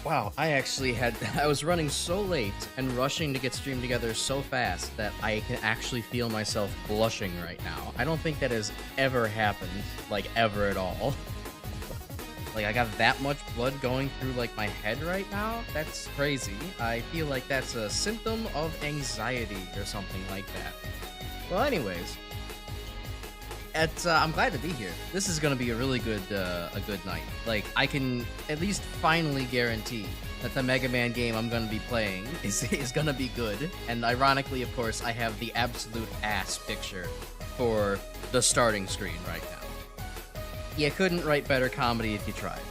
Wow, I was running so late and rushing to get stream together so fast that I can actually feel myself blushing right now. I don't think that has ever happened, like, ever at all. Like, I got that much blood going through, like, my head right now? That's crazy. I feel like that's a symptom of anxiety or something like that. Well, anyways, I'm glad to be here. This is gonna be a good night. Like, I can at least finally guarantee that the Mega Man game I'm gonna be playing is gonna be good. And ironically, of course, I have the absolute ass picture for the starting screen right now. You couldn't write better comedy if you tried.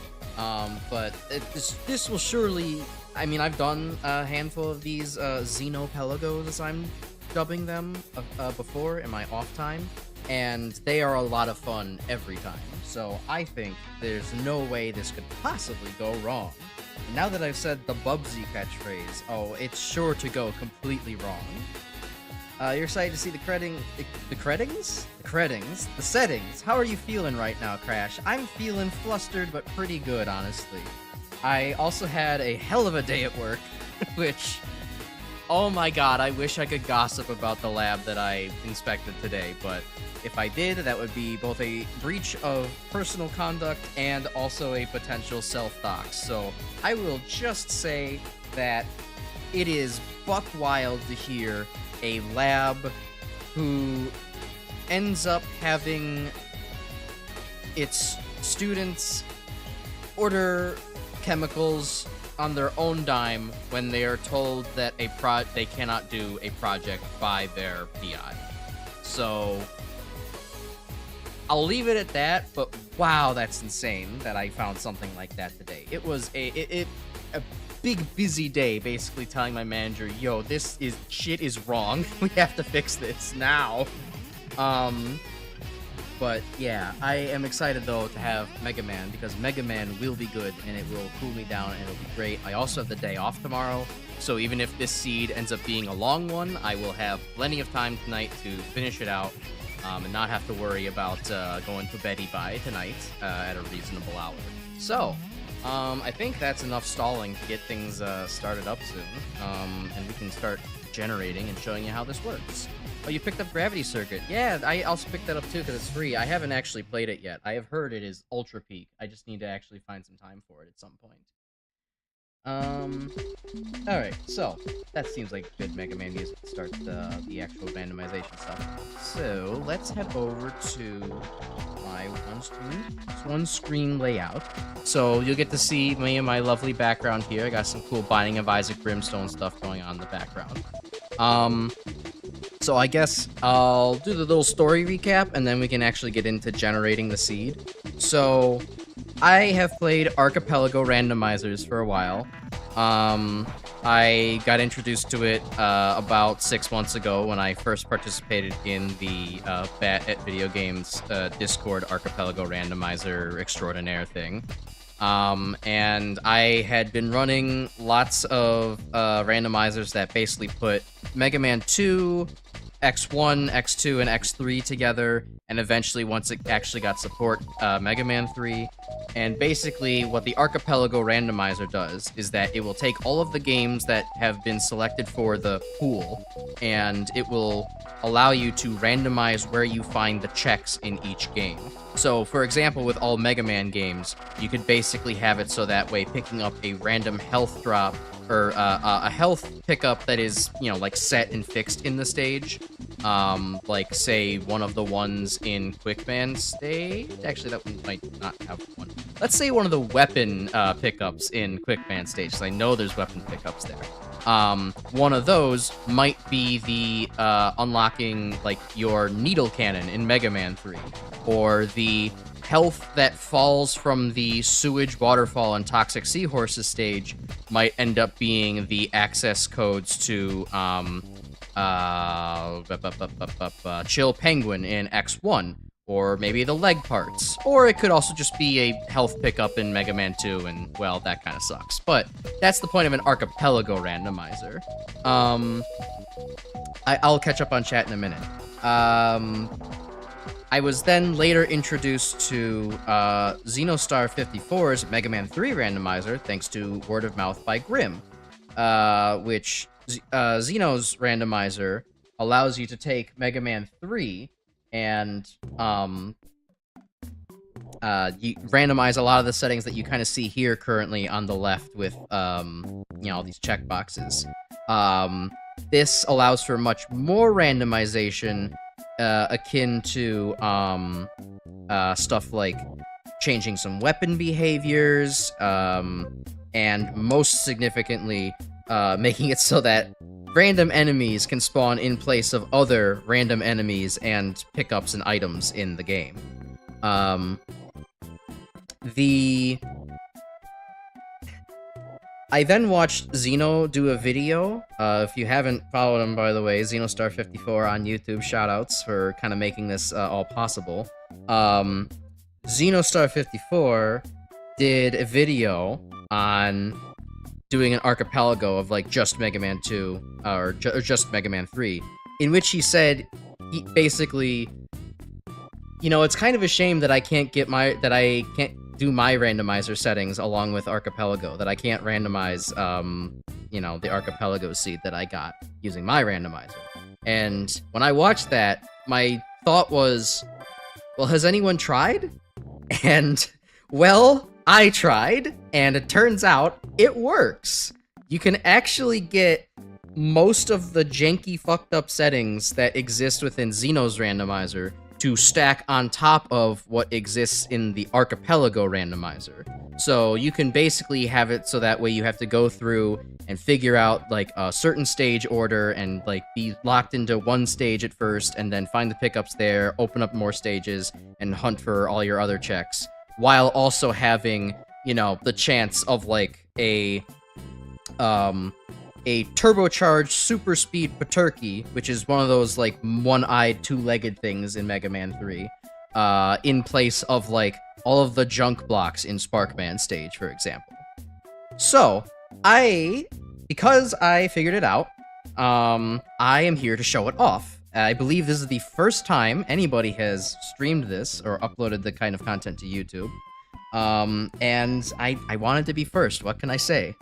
But this will surely... I mean, I've done a handful of these Xeno-Pelagos, as I'm dubbing them, before in my off time, and they are a lot of fun every time. So I think there's no way this could possibly go wrong. And now that I've said the Bubsy catchphrase, oh, it's sure to go completely wrong. You're excited to see the settings. How are you feeling right now, Crash? I'm feeling flustered, but pretty good, honestly. I also had a hell of a day at work, which, oh my god, I wish I could gossip about the lab that I inspected today, but if I did, that would be both a breach of personal conduct and also a potential self-dox. So I will just say that it is buck wild to hear a lab who ends up having its students order chemicals on their own dime when they are told that they cannot do a project by their PI. So I'll leave it at that, but wow, that's insane that I found something like that today. It was a big busy day, basically telling my manager, yo, shit is wrong. We have to fix this now. But yeah, I am excited though to have Mega Man, because Mega Man will be good and it will cool me down and it'll be great. I also have the day off tomorrow, so even if this seed ends up being a long one, I will have plenty of time tonight to finish it out, and not have to worry about going to beddy by tonight at a reasonable hour. So, I think that's enough stalling to get things started up soon, and we can start generating and showing you how this works. Oh, you picked up Gravity Circuit. Yeah, I also picked that up too because it's free. I haven't actually played it yet. I have heard it is ultra peak. I just need to actually find some time for it at some point. Alright, so that seems like good Mega Man music to start the actual randomization stuff. So let's head over to my one screen layout. So you'll get to see me and my lovely background here. I got some cool Binding of Isaac Brimstone stuff going on in the background. So I guess I'll do the little story recap, and then we can actually get into generating the seed. So I have played Archipelago Randomizers for a while. I got introduced to it about 6 months ago when I first participated in the Bat at Video Games Discord Archipelago Randomizer Extraordinaire thing. And I had been running lots of randomizers that basically put Mega Man 2, X1, X2, and X3 together, and eventually, once it actually got support, Mega Man 3. And basically, what the Archipelago Randomizer does is that it will take all of the games that have been selected for the pool, and it will allow you to randomize where you find the checks in each game. So, for example, with all Mega Man games, you could basically have it so that way picking up a random health drop, or a health pickup that is, you know, like set and fixed in the stage. Like, say, one of the ones in Quickman stage. Actually, that one might not have one. Let's say one of the weapon pickups in Quickman stage, because I know there's weapon pickups there. One of those might be the unlocking, like, your needle cannon in Mega Man 3, or the health that falls from the sewage waterfall and toxic seahorses stage might end up being the access codes to Chill Penguin in X1, or maybe the leg parts, or it could also just be a health pickup in Mega Man 2, and, well, that kind of sucks. But that's the point of an Archipelago randomizer. I'll catch up on chat in a minute. I was then later introduced to Xenostar 54's Mega Man 3 randomizer, thanks to word of mouth by Grim, which Xeno's randomizer allows you to take Mega Man 3 and you randomize a lot of the settings that you kind of see here currently on the left with all these checkboxes. This allows for much more randomization, akin to stuff like changing some weapon behaviors, and most significantly, making it so that random enemies can spawn in place of other random enemies and pickups and items in the game. I then watched Xeno do a video. If you haven't followed him, by the way, Xenostar54 on YouTube, shoutouts for kind of making this all possible. Xenostar54 did a video on doing an archipelago of like just Mega Man 2 or just Mega Man 3, in which he said he basically, it's kind of a shame that I can't do my randomizer settings along with Archipelago, that I can't randomize, the Archipelago seed that I got using my randomizer. And when I watched that, my thought was, well, has anyone tried? And, well, I tried, and it turns out it works. You can actually get most of the janky, fucked up settings that exist within Xeno's randomizer to stack on top of what exists in the Archipelago randomizer. So you can basically have it so that way you have to go through and figure out like a certain stage order and like be locked into one stage at first and then find the pickups there, open up more stages, and hunt for all your other checks, while also having, the chance of like a turbocharged super speed Paturkey, which is one of those like one-eyed, two-legged things in Mega Man 3, in place of like all of the junk blocks in Sparkman stage, for example. So, because I figured it out, I am here to show it off. I believe this is the first time anybody has streamed this or uploaded the kind of content to YouTube. And I wanted to be first, what can I say?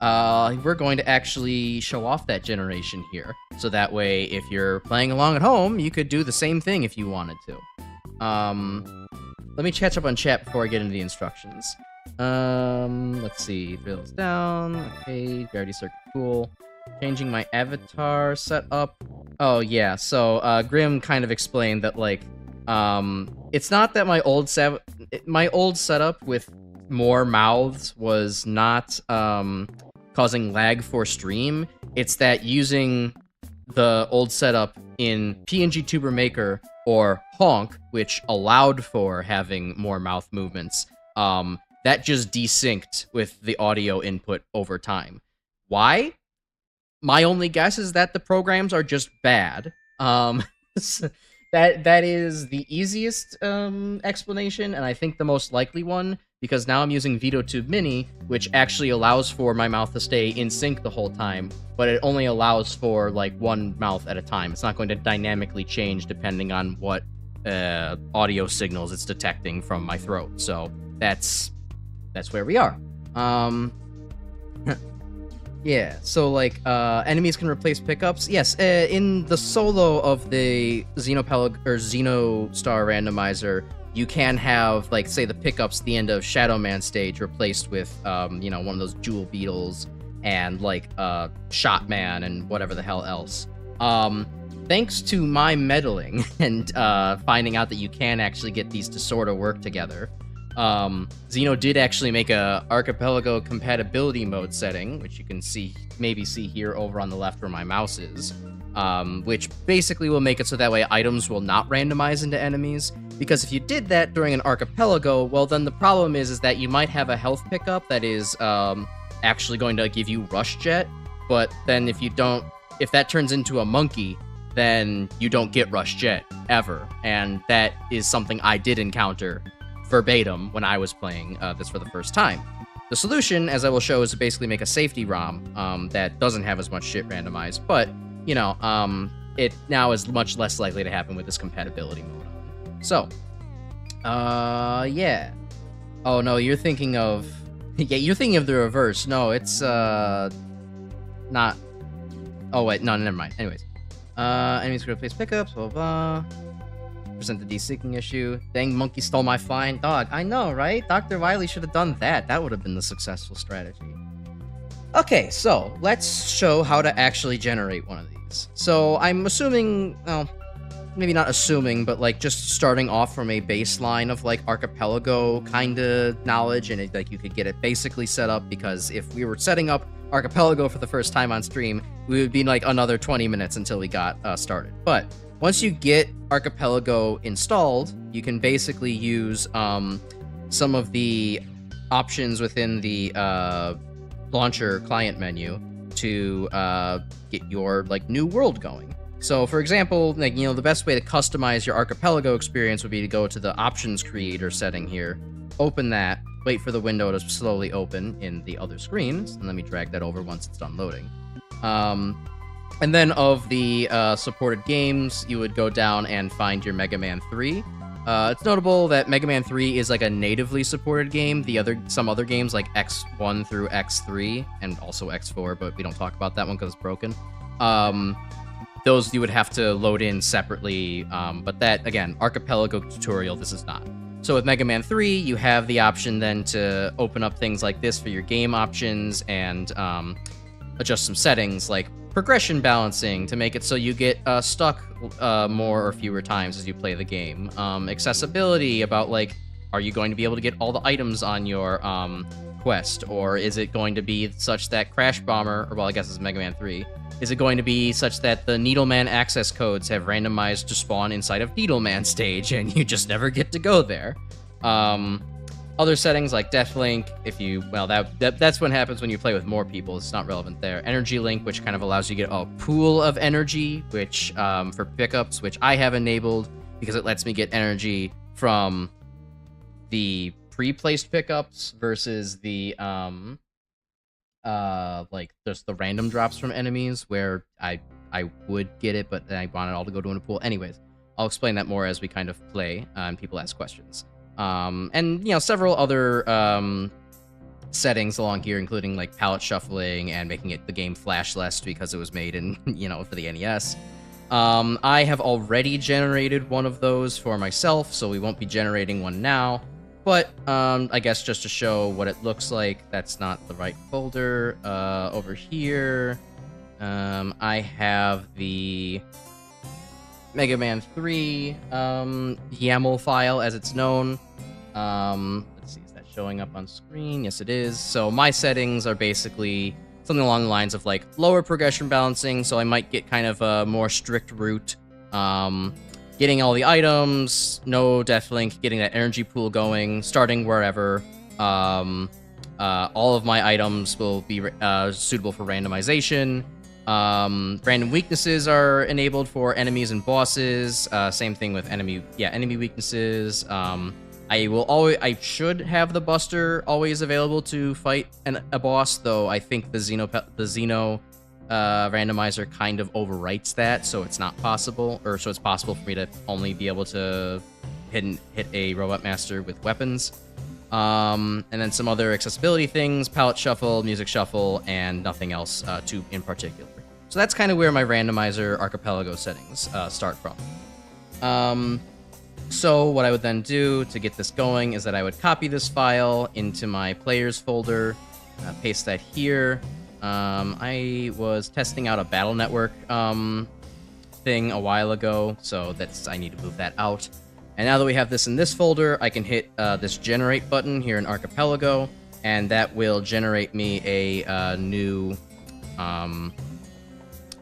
We're going to actually show off that generation here, so that way, if you're playing along at home, you could do the same thing if you wanted to. Let me catch up on chat before I get into the instructions. Let's see, drills down, okay, gravity circuit, cool. Changing my avatar setup. Oh, yeah, so, Grim kind of explained that, like, it's not that my old setup with more mouths was not, causing lag for stream. It's that using the old setup in PNG Tuber Maker or Honk, which allowed for having more mouth movements, that just desynced with the audio input over time. Why? My only guess is that the programs are just bad. That is the easiest explanation, and I think the most likely one, because now I'm using Vtube Mini, which actually allows for my mouth to stay in sync the whole time, but it only allows for, like, one mouth at a time. It's not going to dynamically change depending on what audio signals it's detecting from my throat. So that's where we are. Yeah, so, like, enemies can replace pickups. Yes, in the solo of the Xeno-Pelago or Xenostar randomizer, you can have, like, say, the pickups at the end of Shadow Man stage replaced with, one of those Jewel Beetles and, like, Shot Man and whatever the hell else. Thanks to my meddling and finding out that you can actually get these to sort of work together, Xeno did actually make a Archipelago compatibility mode setting, which you can maybe see here over on the left where my mouse is, which basically will make it so that way items will not randomize into enemies. Because if you did that during an Archipelago, well, then the problem is that you might have a health pickup that is actually going to give you Rush Jet, but then if that turns into a monkey, then you don't get Rush Jet ever, and that is something I did encounter verbatim when I was playing this for the first time. The solution, as I will show, is to basically make a safety ROM that doesn't have as much shit randomized, but, it now is much less likely to happen with this compatibility mode on. So, yeah. Oh no, you're thinking of yeah, you're thinking of the reverse. No, it's not. Oh wait, no, never mind. Anyways, enemies could replace pickups. Blah blah. Present the desyncing issue. Dang, monkey stole my flying dog. I know, right? Dr. Wily should have done that. That would have been the successful strategy. Okay, so let's show how to actually generate one of these. So I'm assuming, well, maybe not assuming, but like just starting off from a baseline of like Archipelago kind of knowledge, and like you could get it basically set up, because if we were setting up Archipelago for the first time on stream, we would be like another 20 minutes until we got started. But once you get Archipelago installed, you can basically use some of the options within the launcher client menu to get your like new world going. So for example, like, you know, the best way to customize your Archipelago experience would be to go to the options creator setting here, open that, wait for the window to slowly open in the other screens, and let me drag that over once it's done loading. And then of the supported games, you would go down and find your Mega Man 3. It's notable that Mega Man 3 is like a natively supported game. Some other games like X1 through X3 and also X4, but we don't talk about that one because it's broken. Those you would have to load in separately, but that, again, Archipelago tutorial, this is not. So with Mega Man 3, you have the option then to open up things like this for your game options and adjust some settings like progression balancing to make it so you get stuck more or fewer times as you play the game. Accessibility about like, are you going to be able to get all the items on your quest, or is it going to be such that Crash Bomber, or well, I guess it's Mega Man 3, is it going to be such that the Needleman access codes have randomized to spawn inside of Needleman stage and you just never get to go there? Other settings like Death Link, if you, well, that's what happens when you play with more people. It's not relevant there. Energy Link, which kind of allows you to get a pool of energy, which for pickups, which I have enabled because it lets me get energy from the pre-placed pickups versus the like just the random drops from enemies where I would get it, but then I want it all to go to a pool. Anyways, I'll explain that more as we kind of play and people ask questions. And, you know, several other settings along here, including like palette shuffling and making it the game flash less because it was made in, you know, for the NES. I have already generated one of those for myself, so we won't be generating one now. But I guess just to show what it looks like, that's not the right folder. Over here, I have the Mega Man 3 YAML file, as it's known. Let's see, is that showing up on screen? Yes, it is. So my settings are basically something along the lines of like lower progression balancing, so I might get kind of a more strict route. Getting all the items, no Death Link, getting that energy pool going, starting wherever. All of my items will be suitable for randomization. Random weaknesses are enabled for enemies and bosses. Same thing with enemy weaknesses. I should have the Buster always available to fight a boss, though I think the Xeno randomizer kind of overwrites that, so it's not possible, or so it's possible for me to only be able to hit a Robot Master with weapons. And then some other accessibility things, palette shuffle, music shuffle, and nothing else in particular. So that's kind of where my randomizer Archipelago settings start from. So what I would then do to get this going is that I would copy this file into my players folder, paste that here. I was testing out a Battle Network thing a while ago, so I need to move that out. And now that we have this in this folder, I can hit this generate button here in Archipelago, and that will generate me a new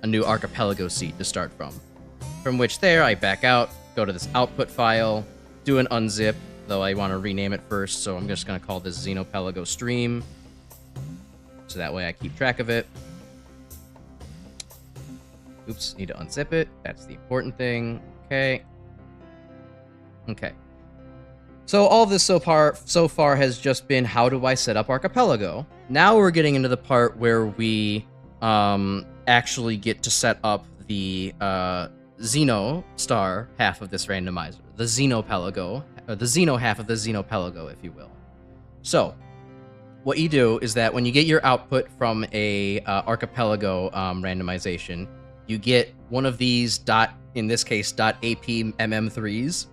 Archipelago seed to start from. From which there, I back out, go to this output file, do an unzip, though I want to rename it first, so I'm just going to call this Xeno-Pelago stream. So that way I keep track of it. Oops, need to unzip it. That's the important thing. Okay. Okay. So all of this so far has just been how do I set up Archipelago. Now we're getting into the part where we actually get to set up the Xeno star half of this randomizer, the Xeno-Pelago, or the Xeno half of the Xeno-Pelago, if you will. So, what you do is that when you get your output from a archipelago randomization, you get one of these in this case, .ap MM3s.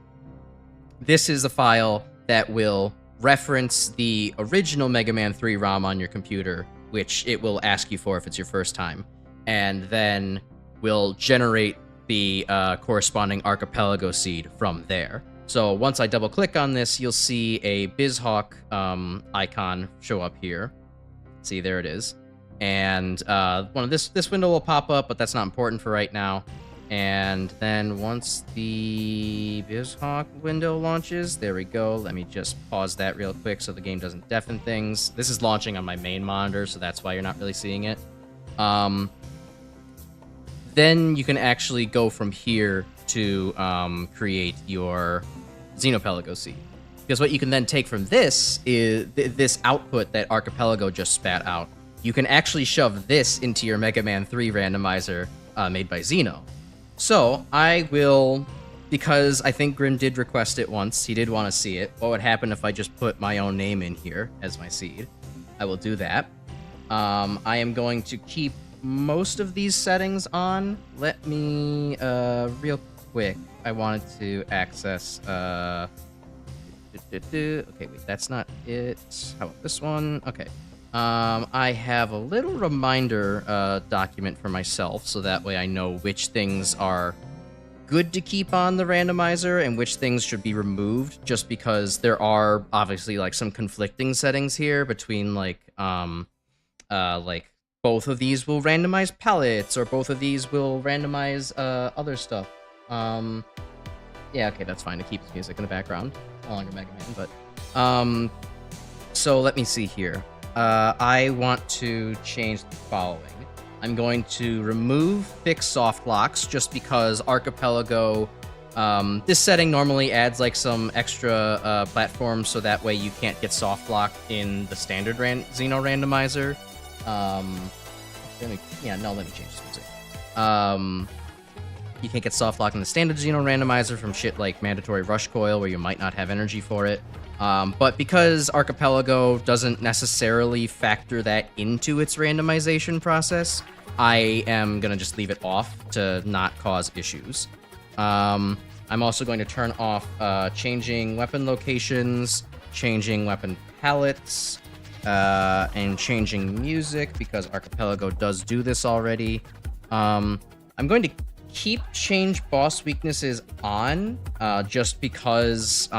This is a file that will reference the original Mega Man 3 ROM on your computer, which it will ask you for if it's your first time, and then will generate the corresponding archipelago seed from there. So once I double click on this, you'll see a BizHawk icon show up here. See, there it is. And one of this window will pop up, but that's not important for right now. And then once the BizHawk window launches, there we go. Let me just pause that real quick so the game doesn't deafen things. This is launching on my main monitor, so that's why you're not really seeing it. Then you can actually go from here to create your Xeno-Pelago seed. Because what you can then take from this is this output that Archipelago just spat out. You can actually shove this into your Mega Man 3 randomizer made by Xeno. So I will, because I think Grim did request it once, he did want to see it. What would happen if I just put my own name in here as my seed? I will do that. I am going to keep most of these settings on. Let me, real quick, I wanted to access, okay, wait, that's not it. How about this one? Okay. I have a little reminder document for myself, so that way I know which things are good to keep on the randomizer and which things should be removed, just because there are obviously like some conflicting settings here between like both of these will randomize palettes, or both of these will randomize other stuff. Yeah, okay, that's fine to keep the music in the background. No longer Mega Man, but so let me see here. I want to change the following. I'm going to remove fixed soft locks just because Archipelago, this setting normally adds like some extra platforms, so that way you can't get soft locked in the standard Xeno randomizer. Let me change this music. You can't get soft lock in the standard Xeno randomizer from shit like mandatory rush coil, where you might not have energy for it. But because Archipelago doesn't necessarily factor that into its randomization process, I am going to just leave it off to not cause issues. I'm also going to turn off changing weapon locations, changing weapon palettes, and changing music, because Archipelago does do this already. I'm going to keep change boss weaknesses on, just because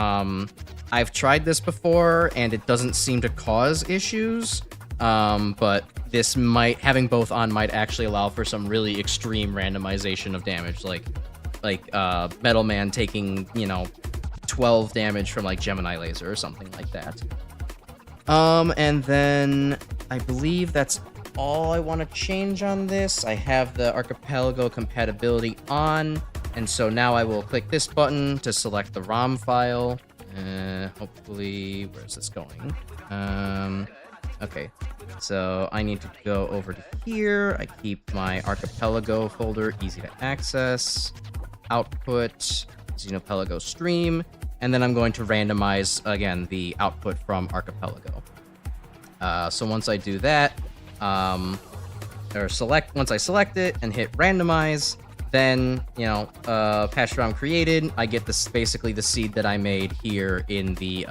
I've tried this before and it doesn't seem to cause issues, but this having both on might actually allow for some really extreme randomization of damage, like Metal Man taking, 12 damage from like Gemini Laser or something like that. And then I believe that's all I want to change on this. I have the Archipelago compatibility on, and so now I will click this button to select the ROM file. Hopefully, where's this going? Okay, so I need to go over to here. I keep my Archipelago folder easy to access, output, Xeno-Pelago stream, and then I'm going to randomize, again, the output from Archipelago. So once I do that, once I select it and hit randomize, then, patch ROM created, I get this, basically the seed that I made here in the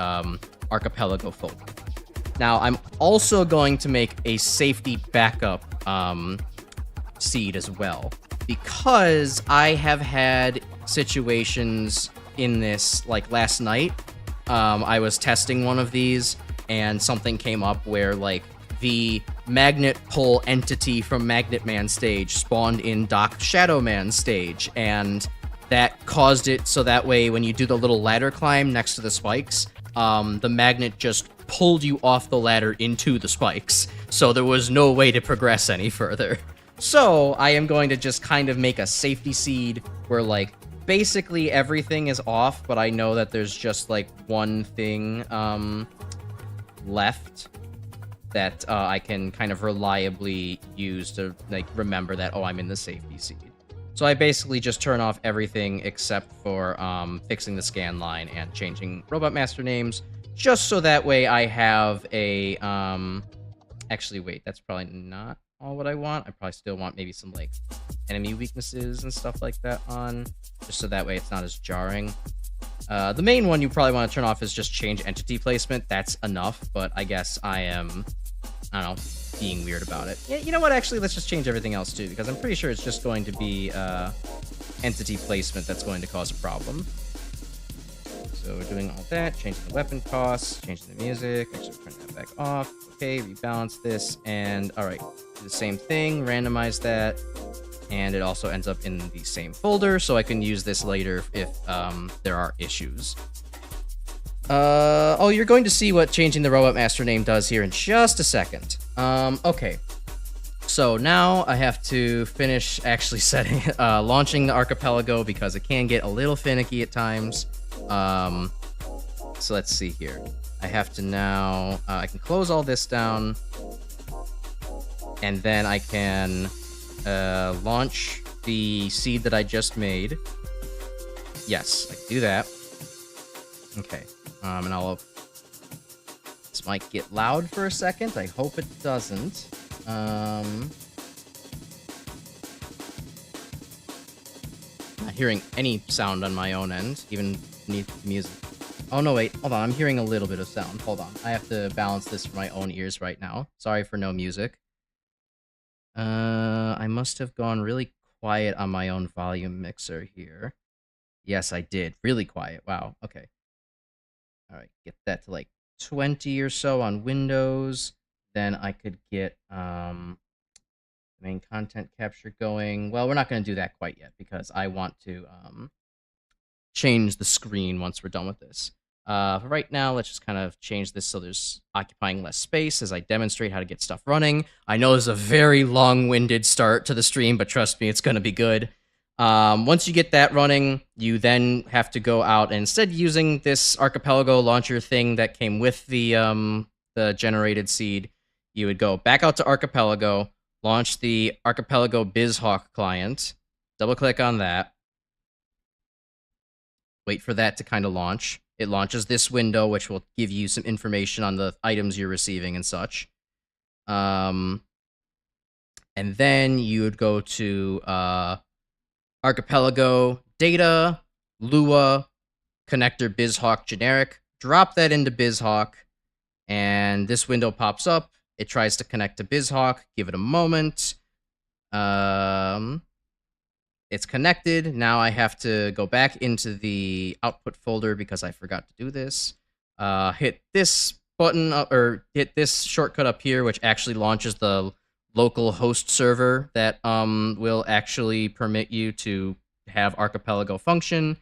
Archipelago folder. Now, I'm also going to make a safety backup seed as well, because I have had situations in this, like last night, I was testing one of these, and something came up where, like, the magnet pull entity from Magnet Man stage spawned in Doc Shadow Man stage, and that caused it so that way when you do the little ladder climb next to the spikes, the magnet just pulled you off the ladder into the spikes, so there was no way to progress any further. So I am going to just kind of make a safety seed where, like, basically everything is off, but I know that there's just, like, one thing left that I can kind of reliably use to, like, remember that, oh, I'm in the safety seed. So I basically just turn off everything except for fixing the scan line and changing robot master names, just so that way I have a actually wait, that's probably not all what I want. I probably still want maybe some like enemy weaknesses and stuff like that on, just so that way it's not as jarring. The main one you probably want to turn off is just change entity placement. That's enough, but I guess I don't know, being weird about it. Yeah, you know what? Actually, let's just change everything else too, because I'm pretty sure it's just going to be entity placement that's going to cause a problem. So we're doing all that, changing the weapon costs, changing the music, actually turn that back off. Okay, rebalance this, and all right, do the same thing, randomize that, and it also ends up in the same folder, so I can use this later if there are issues. Oh, you're going to see what changing the robot master name does here in just a second. Okay. So now I have to finish actually setting, launching the archipelago because it can get a little finicky at times. So let's see here. I have to now, I can close all this down, and then I can launch the seed that I just made. Yes, I can do that. Okay, and I'll, this might get loud for a second. I hope it doesn't. Not hearing any sound on my own end, even beneath the music. Oh, no, wait. Hold on. I'm hearing a little bit of sound. Hold on. I have to balance this for my own ears right now. Sorry for no music. I must have gone really quiet on my own volume mixer here. Yes, I did. Really quiet. Wow. Okay. All right. Get that to like 20 or so on Windows. Then I could get main content capture going. Well, we're not going to do that quite yet because I want to change the screen once we're done with this. For right now, let's just kind of change this so there's occupying less space as I demonstrate how to get stuff running. I know this is a very long-winded start to the stream, but trust me, it's going to be good. Once you get that running, you then have to go out and instead using this archipelago launcher thing that came with the generated seed, you would go back out to archipelago, launch the archipelago BizHawk client, double-click on that, wait for that to kind of launch. It launches this window, which will give you some information on the items you're receiving and such. And then you would go to archipelago data, Lua, connector BizHawk generic, drop that into BizHawk, and this window pops up. It tries to connect to BizHawk. Give it a moment. It's connected. Now I have to go back into the output folder because I forgot to do this. Hit this button up, or hit this shortcut up here, which actually launches the local host server that will actually permit you to have archipelago function.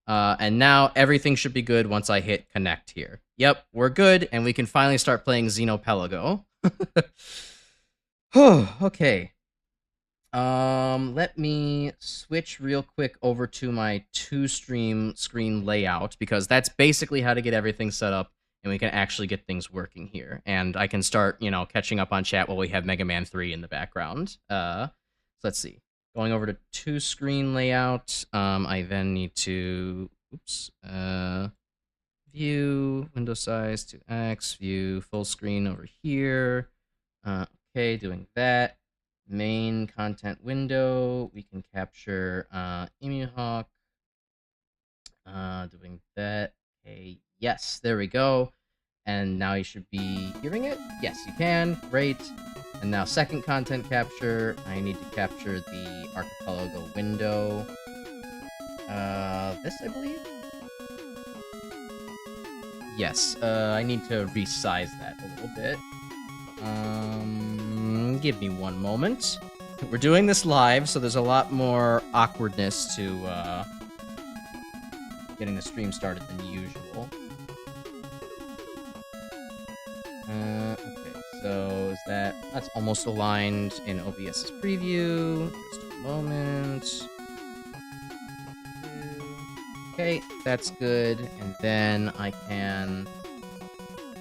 And now everything should be good once I hit connect here. Yep, we're good, and we can finally start playing Xeno-Pelago. Okay. Let me switch real quick over to my two-stream screen layout, because that's basically how to get everything set up, and we can actually get things working here. And I can start, you know, catching up on chat while we have Mega Man 3 in the background. So let's see. Going over to two-screen layout, I then need to, view, window size 2x, view full screen over here. Okay, doing that. Main content window, we can capture EmuHawk. Doing that. Okay, yes, there we go. And now you should be hearing it. Yes, you can. Great. And now second content capture, I need to capture the archipelago window. This, I believe? Yes, I need to resize that a little bit. Give me one moment. We're doing this live, so there's a lot more awkwardness to getting the stream started than usual. Okay, so that's almost aligned in OBS's preview. Just a moment. Okay, that's good. And then I can...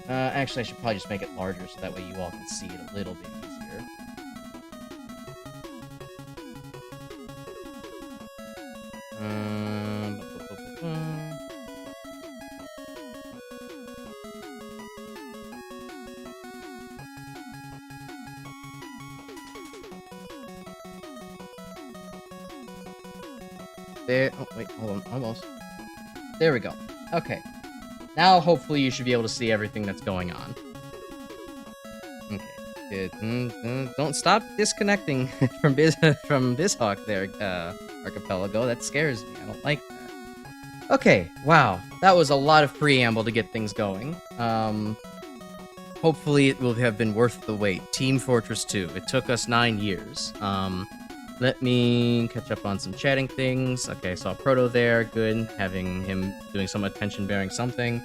actually, I should probably just make it larger so that way you all can see it a little bit easier. there. Oh, wait, hold on. Almost. There we go. Okay. Now, hopefully, you should be able to see everything that's going on. Okay. Don't stop disconnecting from BizHawk there, Archipelago. That scares me. I don't like that. Okay, wow. That was a lot of preamble to get things going. Hopefully it will have been worth the wait. Team Fortress 2. It took us 9 years. Let me catch up on some chatting things. Okay, saw Proto there. Good. Having him doing some attention-bearing something.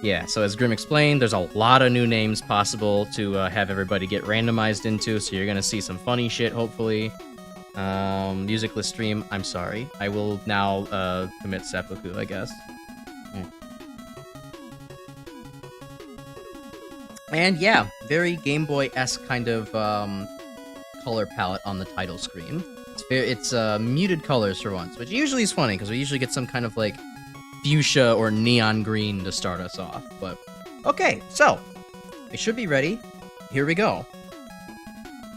Yeah, so as Grim explained, there's a lot of new names possible to have everybody get randomized into, so you're gonna see some funny shit, hopefully. Musicless stream, I'm sorry. I will now commit seppuku, I guess. And yeah, very Game Boy-esque kind of color palette on the title screen. It's muted colors for once, which usually is funny, because we usually get some kind of, like, fuchsia or neon green to start us off. But, okay, so, we should be ready. Here we go.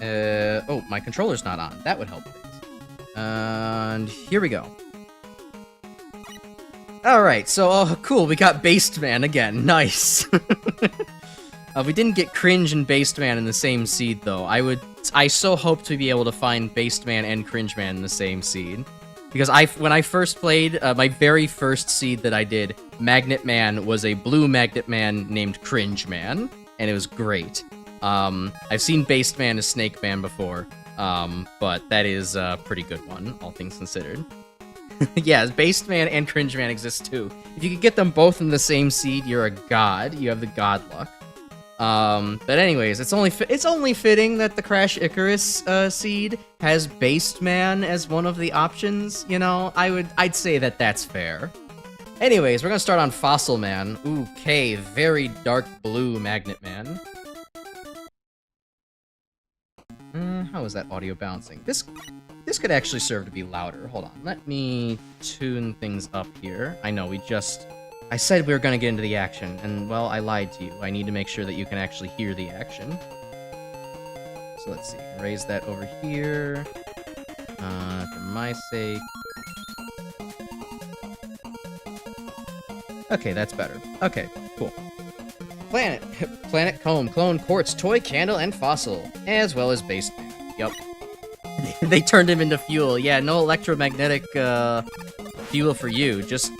Oh, my controller's not on. That would help things. And here we go. Alright, so, oh, cool, we got Based Man again. Nice. We didn't get Cringe and Based Man in the same seed, though. I so hope to be able to find Based Man and Cringe Man in the same seed. Because when I first played, my very first seed that I did, Magnet Man was a blue Magnet Man named Cringe Man, and it was great. I've seen Based Man as Snake Man before, but that is a pretty good one, all things considered. Yeah, Based Man and Cringe Man exist too. If you could get them both in the same seed, you're a god. You have the god luck. But anyways, it's only fitting that the Crash Icarus seed has Based Man as one of the options. You know, I'd say that that's fair. Anyways, we're gonna start on Fossil Man. Ooh, okay, very dark blue Magnet Man. How is that audio bouncing? This could actually serve to be louder. Hold on, let me tune things up here. I know I said we were going to get into the action, and, well, I lied to you. I need to make sure that you can actually hear the action. So let's see. Raise that over here. For my sake. Okay, that's better. Okay, cool. Planet Comb, Clone, Quartz, Toy, Candle, and Fossil. As well as Based Man. Yup. They turned him into fuel. Yeah, no electromagnetic, fuel for you, just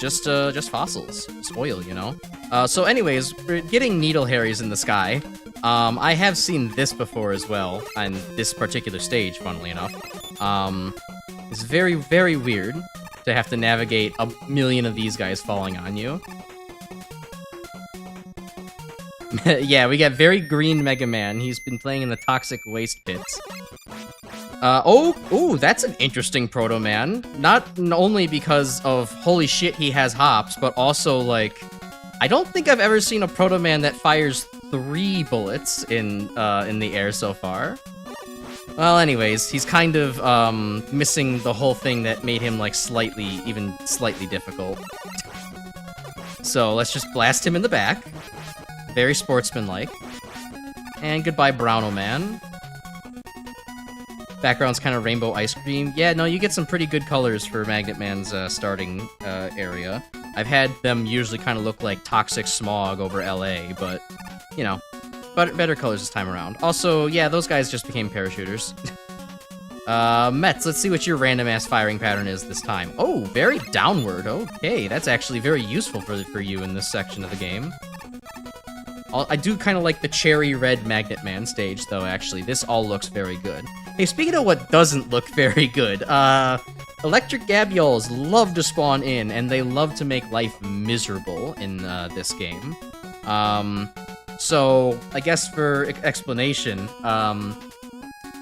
fossils. Just oil, you know? So anyways, we're getting Needle Harrys in the sky. I have seen this before as well, on this particular stage, funnily enough. It's very, very weird to have to navigate a million of these guys falling on you. Yeah, we got very green Mega Man. He's been playing in the Toxic Waste Pits. Oh, that's an interesting Proto Man. Not only because of, holy shit, he has hops, but also, like, I don't think I've ever seen a Proto Man that fires 3 bullets in the air so far. Well, anyways, he's kind of, missing the whole thing that made him, like, even slightly difficult. So, let's just blast him in the back. Very sportsmanlike. And goodbye, Browno Man. Background's kind of rainbow ice cream. Yeah, no, you get some pretty good colors for Magnet Man's starting area. I've had them usually kind of look like toxic smog over LA, but, you know, better colors this time around. Also, yeah, those guys just became parachuters. Mets, let's see what your random-ass firing pattern is this time. Oh, very downward. Okay, that's actually very useful for you in this section of the game. I do kind of like the cherry red Magnet Man stage, though, actually. This all looks very good. Hey, speaking of what doesn't look very good, electric gabyoalls love to spawn in, and they love to make life miserable in this game. So, I guess for explanation,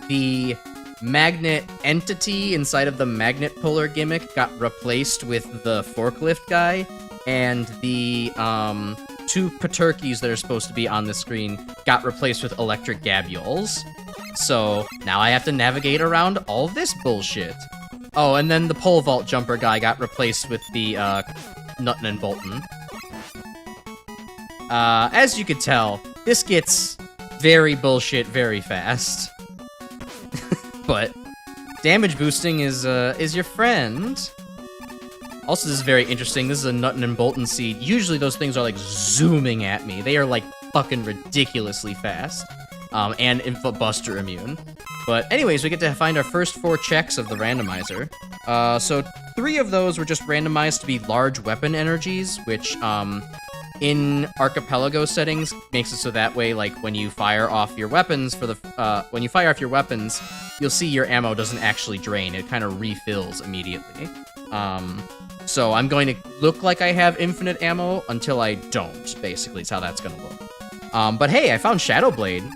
the magnet entity inside of the magnet puller gimmick got replaced with the forklift guy, and the 2 Paturkeys that are supposed to be on the screen got replaced with electric gabyoalls. So, now I have to navigate around all this bullshit. Oh, and then the pole vault jumper guy got replaced with the Nuttin' and Bolton. As you could tell, this gets very bullshit very fast. But Damage boosting is your friend. Also, this is very interesting. This is a Nut and Bolton seed. Usually those things are like zooming at me. They are like fucking ridiculously fast. And Buster immune. But anyways, we get to find our first 4 checks of the randomizer. So 3 of those were just randomized to be large weapon energies, which in Archipelago settings makes it so that way, like when you fire off your weapons you'll see your ammo doesn't actually drain. It kind of refills immediately. So I'm going to look like I have infinite ammo until I don't, basically, is how that's going to look. But hey, I found Shadowblade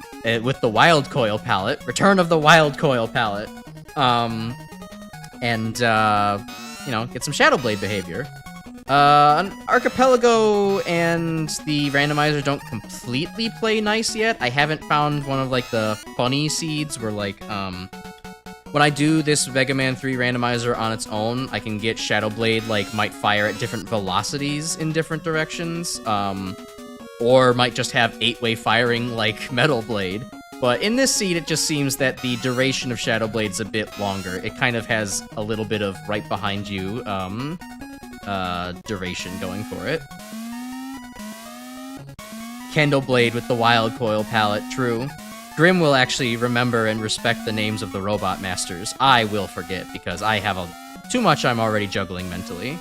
with the Wild Coil palette. Return of the Wild Coil palette. You know, get some Shadowblade behavior. Archipelago and the randomizer don't completely play nice yet. I haven't found one of, like, the funny seeds where, like, when I do this Mega Man 3 randomizer on its own, I can get Shadowblade, like, might fire at different velocities in different directions, or might just have 8-way firing like Metal Blade. But in this seed, it just seems that the duration of Shadowblade's a bit longer. It kind of has a little bit of right behind you, duration going for it. Candleblade with the Wild Coil palette, true. Grim will actually remember and respect the names of the robot masters. I will forget, because I have too much I'm already juggling mentally.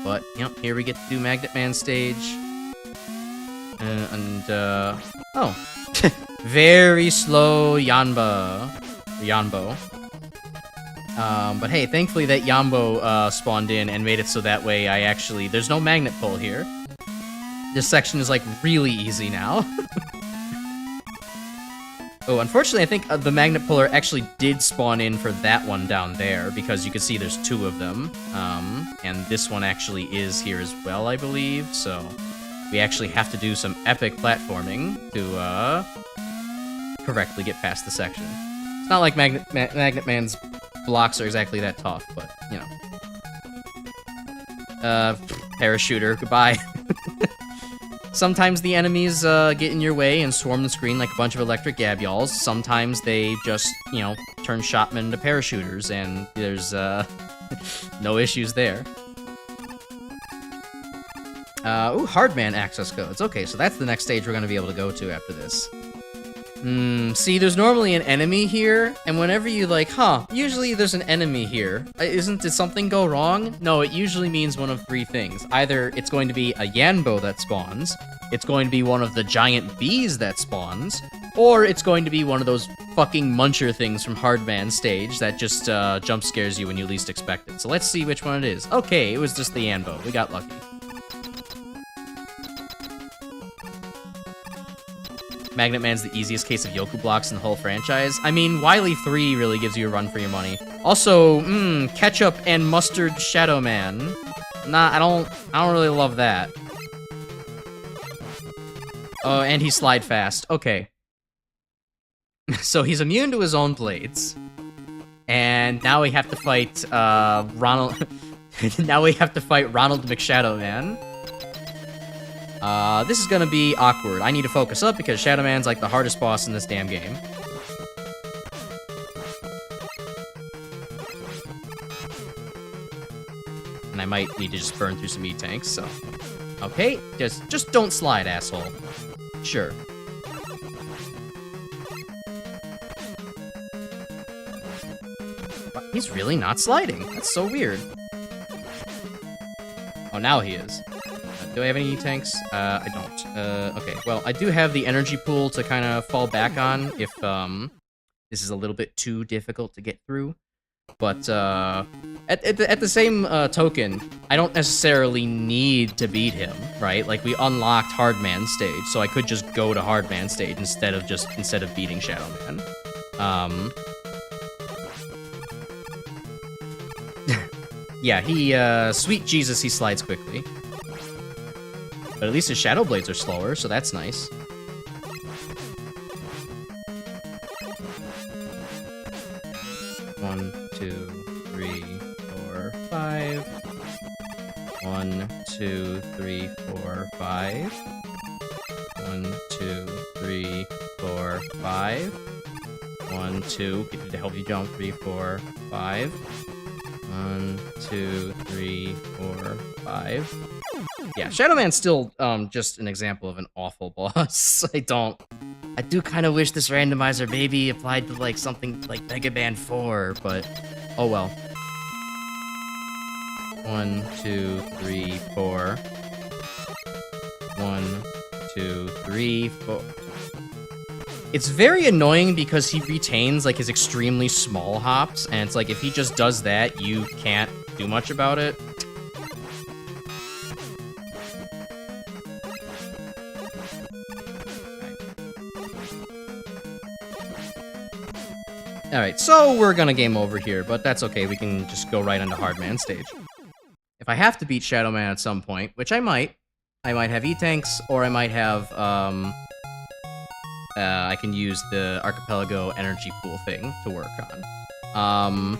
But, you know, here we get to do Magnet Man stage. Oh. Very slow Yanbo. But hey, thankfully that Yambo spawned in and made it so that way there's no magnet pull here. This section is like really easy now. Oh, unfortunately I think the magnet puller actually did spawn in for that one down there, because you can see there's 2 of them. And this one actually is here as well, I believe, so we actually have to do some epic platforming to correctly get past the section. It's not like Magnet Man's blocks are exactly that tough, but, you know. Parachuter, goodbye. Sometimes the enemies get in your way and swarm the screen like a bunch of electric gabyoalls. Sometimes they just, you know, turn shotmen into parachuters, and there's no issues there. Ooh, Hardman access codes. Okay, so that's the next stage we're going to be able to go to after this. See, there's normally an enemy here, and whenever you usually there's an enemy here. Did something go wrong? No, it usually means one of 3 things. Either it's going to be a Yanbo that spawns, it's going to be one of the giant bees that spawns, or it's going to be one of those fucking muncher things from Hardman stage that just jump scares you when you least expect it. So let's see which one it is. Okay, it was just the Yanbo. We got lucky. Magnet Man's the easiest case of Yoku blocks in the whole franchise. I mean, Wily 3 really gives you a run for your money. Also, ketchup and mustard Shadow Man. Nah, I don't really love that. Oh, and he slide fast. Okay. So he's immune to his own blades. And now we have to fight Ronald. Now we have to fight Ronald McShadow Man. This is gonna be awkward. I need to focus up because Shadow Man's like the hardest boss in this damn game. And I might need to just burn through some E-tanks, so... Okay, just don't slide, asshole. Sure. But he's really not sliding. That's so weird. Oh, now he is. Do I have any tanks? I don't. Okay, well, I do have the energy pool to kind of fall back on if, this is a little bit too difficult to get through. But, at the same, token, I don't necessarily need to beat him, right? Like, we unlocked Hardman stage, so I could just go to Hardman stage instead of beating Shadow Man. Yeah, sweet Jesus, he slides quickly. But at least his Shadow Blades are slower, so that's nice. One, two, three, four, five. 1, 2, 3, 4, 5. 1, 2, 3, 4, 5. 1, 2. Get you to help you jump. 3, 4, 5. 1, 2, 3, 4, 5. Yeah, Shadow Man's still just an example of an awful boss. I do kind of wish this randomizer maybe applied to like something like Mega Man 4, but oh well. 1, 2, 3, 4. 1, 2, 3, 4. It's very annoying because he retains like his extremely small hops, and it's like if he just does that, you can't do much about it. Alright, so we're gonna game over here, but that's okay, we can just go right onto Hard Man stage. If I have to beat Shadow Man at some point, which I might have E-Tanks, or I might have, I can use the Archipelago energy pool thing to work on.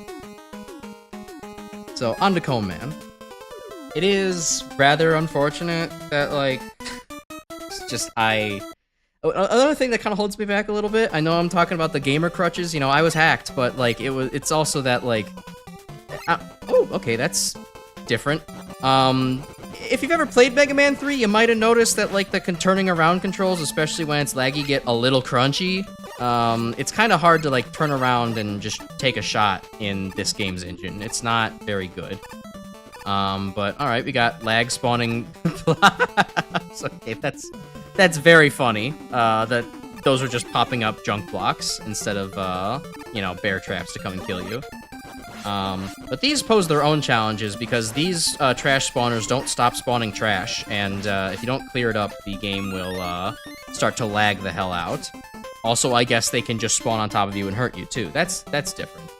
So, on to Cone Man. It is rather unfortunate that, like, it's just, another thing that kind of holds me back a little bit, I know I'm talking about the gamer crutches, you know, I was hacked, but, like, it's also that, like, oh, okay, that's different. If you've ever played Mega Man 3, you might have noticed that, like, the turning around controls, especially when it's laggy, get a little crunchy. It's kind of hard to, like, turn around and just take a shot in this game's engine. It's not very good. But, alright, we got lag spawning blocks. Okay, that's very funny, that those are just popping up junk blocks instead of, you know, bear traps to come and kill you. But these pose their own challenges because these trash spawners don't stop spawning trash, and if you don't clear it up, the game will start to lag the hell out. Also, I guess they can just spawn on top of you and hurt you too. That's different.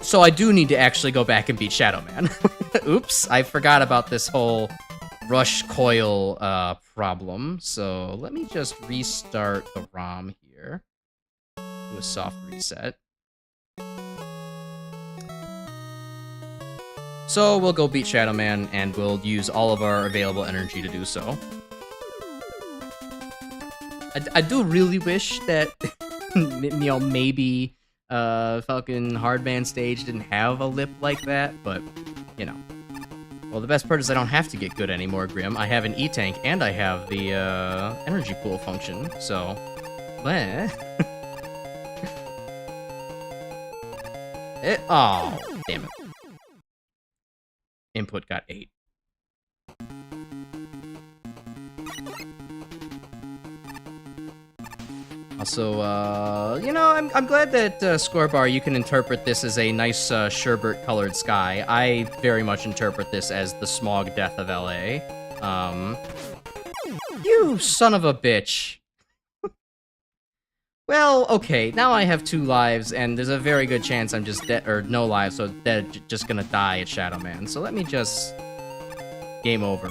So I do need to actually go back and beat Shadow Man. Oops, I forgot about this whole rush coil problem. So let me just restart the ROM here. Do a soft reset. So we'll go beat Shadow Man, and we'll use all of our available energy to do so. I do really wish that, you know, maybe fucking Hardman stage didn't have a lip like that, but, you know. Well, the best part is I don't have to get good anymore, Grim. I have an E-Tank, and I have the energy pool function, so... Bleh. Oh, damn it. Input got 8. Also, you know, I'm glad that, Scorebar, you can interpret this as a nice, sherbet-colored sky. I very much interpret this as the smog death of LA. You son of a bitch. Well, okay, now I have 2 lives, and there's a very good chance I'm just dead, or no lives, so dead, just gonna die at Shadow Man. So let me just... game over.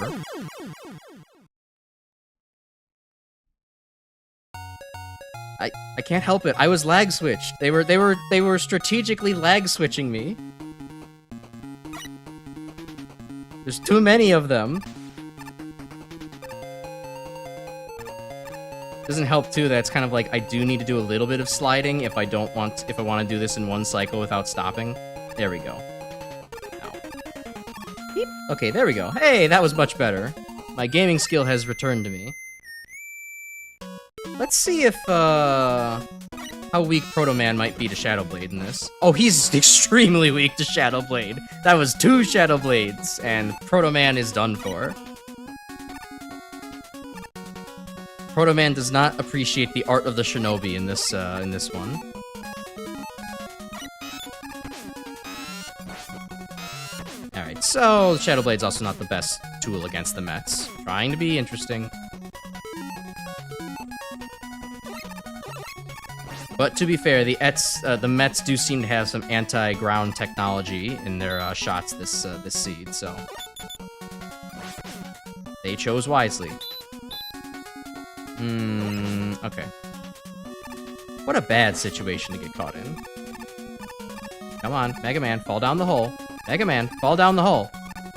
I can't help it. I was lag switched. They were strategically lag switching me. There's too many of them. Doesn't help too that it's kind of like I do need to do a little bit of sliding if I want to do this in one cycle without stopping. There we go. Ow. Beep. Okay, there we go. Hey, that was much better. My gaming skill has returned to me. Let's see if how weak Proto Man might be to Shadow Blade in this. Oh, he's extremely weak to Shadow Blade. That was 2 Shadow Blades, and Proto Man is done for. Proto Man does not appreciate the art of the shinobi in this one. Alright, so Shadow Blade's also not the best tool against the Mets. Trying to be interesting. But to be fair, the Mets do seem to have some anti-ground technology in their shots this seed, so they chose wisely. Okay. What a bad situation to get caught in. Come on, Mega Man, fall down the hole. Mega Man, fall down the hole.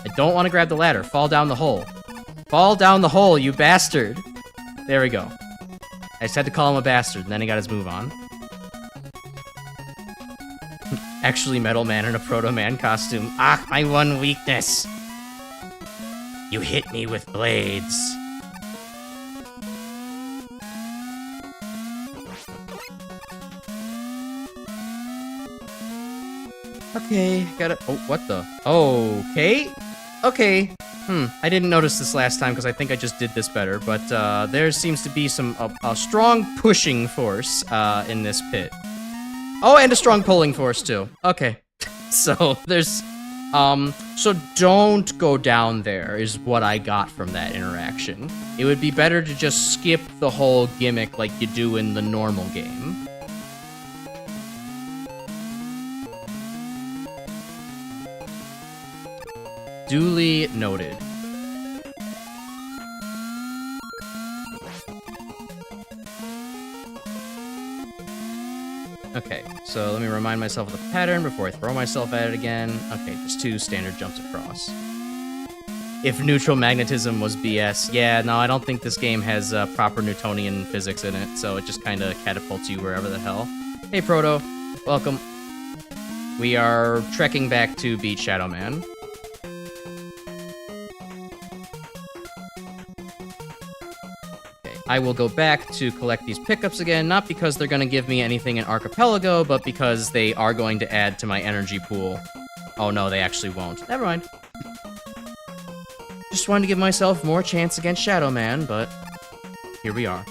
I don't want to grab the ladder. Fall down the hole. Fall down the hole, you bastard. There we go. I just had to call him a bastard, and then he got his move on. Actually, Metal Man in a Proto Man costume. Ah, my one weakness. You hit me with blades. Okay, gotta... Oh, what the? Okay. Okay. I didn't notice this last time because I think I just did this better, but there seems to be a strong pushing force in this pit. Oh, and a strong pulling force too. Okay. So there's... So don't go down there is what I got from that interaction. It would be better to just skip the whole gimmick like you do in the normal game. Duly noted. Okay, so let me remind myself of the pattern before I throw myself at it again. Okay, just 2 standard jumps across. If neutral magnetism was BS, yeah, no, I don't think this game has proper Newtonian physics in it, so it just kind of catapults you wherever the hell. Hey, Proto. Welcome. We are trekking back to beat Shadow Man. I will go back to collect these pickups again, not because they're going to give me anything in Archipelago, but because they are going to add to my energy pool. Oh no, they actually won't. Never mind. Just wanted to give myself more chance against Shadow Man, but here we are.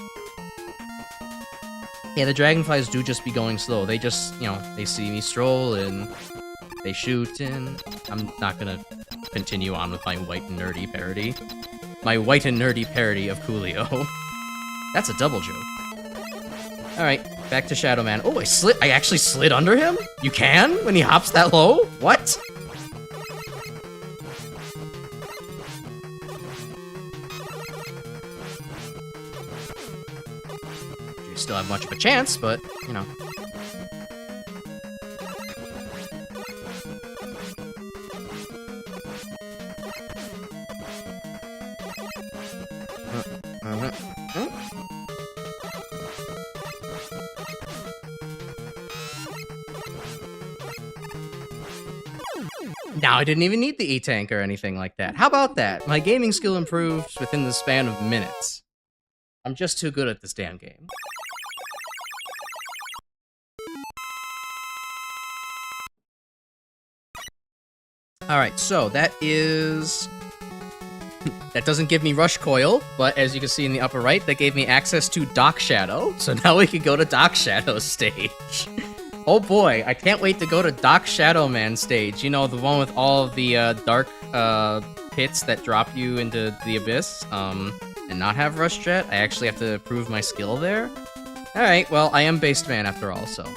Yeah, the dragonflies do just be going slow. They just, you know, they see me stroll and they shoot, and I'm not going to continue on with my white and nerdy parody. My white and nerdy parody of Coolio. That's a double joke. Alright, back to Shadow Man. Oh, I actually slid under him? You can? When he hops that low? What? You still have much of a chance, but, you know. Now I didn't even need the E-Tank or anything like that. How about that? My gaming skill improves within the span of minutes. I'm just too good at this damn game. Alright, so that is... That doesn't give me Rush Coil, but as you can see in the upper right, that gave me access to Dock Shadow. So now we can go to Dock Shadow stage. Oh boy, I can't wait to go to Dock Shadow Man stage. You know, the one with all of the dark pits that drop you into the abyss, and not have Rush Jet. I actually have to prove my skill there. Alright, well, I am Based Man after all, so.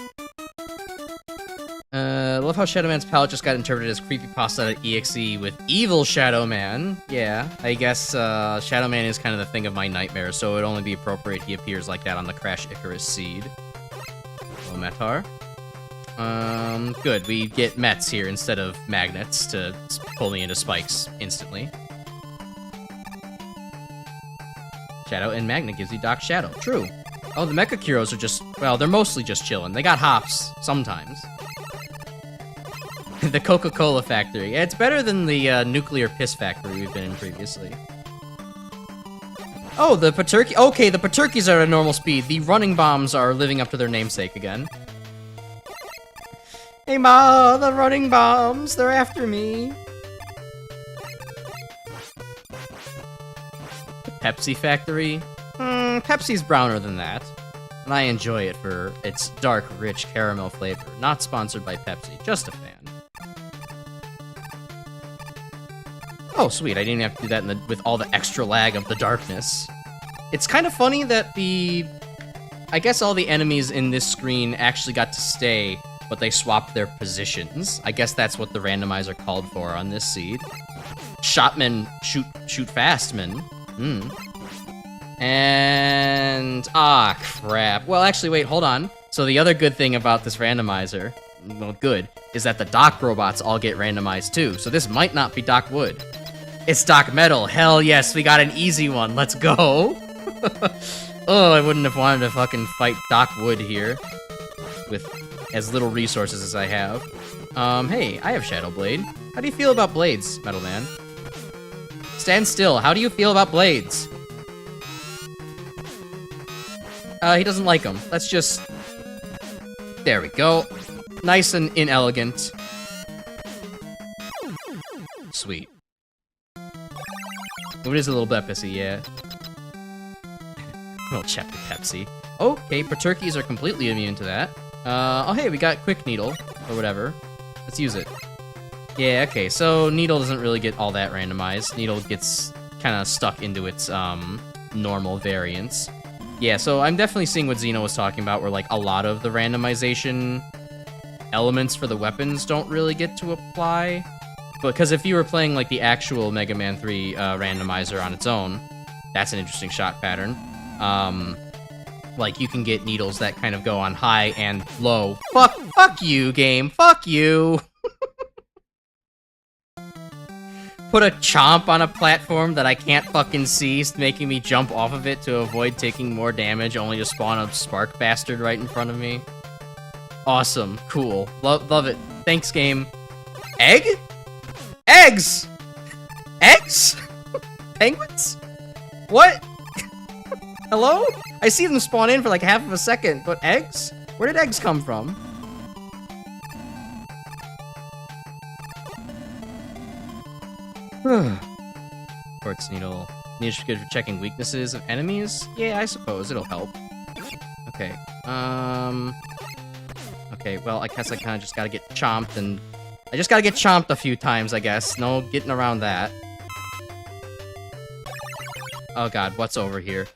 Love how Shadow Man's palette just got interpreted as creepypasta.exe with Evil Shadow Man. Yeah, I guess Shadow Man is kind of the thing of my nightmare, so it would only be appropriate he appears like that on the Crash Icarus seed. Hello, Metar. Good. We get Mets here instead of magnets to pull me into spikes instantly. Shadow and Magnet gives you Dock Shadow. True. Oh, the Mecha Kuros are just... Well, they're mostly just chilling. They got hops, sometimes. The Coca-Cola factory. Yeah, it's better than the nuclear piss factory we've been in previously. Oh, the Paturki... Okay, the Paturkis are at normal speed. The running bombs are living up to their namesake again. Hey Ma, the running bombs, they're after me. The Pepsi factory? Pepsi's browner than that. And I enjoy it for its dark, rich caramel flavor. Not sponsored by Pepsi, just a fan. Oh, sweet, I didn't have to do that with all the extra lag of the darkness. It's kind of funny that I guess all the enemies in this screen actually got to stay, but they swapped their positions. I guess that's what the randomizer called for on this seed. Shotmen shoot fast, men. And... ah, crap. Well, actually, wait, hold on. So the other good thing about this randomizer... well, good, is that the Doc robots all get randomized too, so this might not be Doc Wood. It's Doc Metal. Hell yes, we got an easy one. Let's go. Oh, I wouldn't have wanted to fucking fight Doc Wood here with as little resources as I have. Hey, I have Shadow Blade. How do you feel about blades, Metal Man? Stand still. How do you feel about blades? He doesn't like them. Let's just... There we go. Nice and inelegant. Sweet. It is a little bit pissy, yeah. Little chapter Pepsi. Okay, Perturkeys are completely immune to that. Oh hey, we got Quick Needle, or whatever. Let's use it. Yeah, okay, so Needle doesn't really get all that randomized. Needle gets kind of stuck into its, normal variants. Yeah, so I'm definitely seeing what Xeno was talking about, where, like, a lot of the randomization elements for the weapons don't really get to apply. Because if you were playing, like, the actual Mega Man 3 randomizer on its own, that's an interesting shot pattern. Like, you can get needles that kind of go on high and low. Fuck you, game. Fuck you. Put a chomp on a platform that I can't fucking see, making me jump off of it to avoid taking more damage, only to spawn a spark bastard right in front of me. Awesome. Cool. Love it. Thanks, game. Egg? Eggs! Eggs? Penguins? What? Hello? I see them spawn in for like half of a second, but eggs? Where did eggs come from? Quartz Needle. Needle's good for checking weaknesses of enemies? Yeah, I suppose. It'll help. Okay. Okay, well, I guess I kind of just gotta get chomped, and... I just gotta get chomped a few times, I guess. No getting around that. Oh god, what's over here?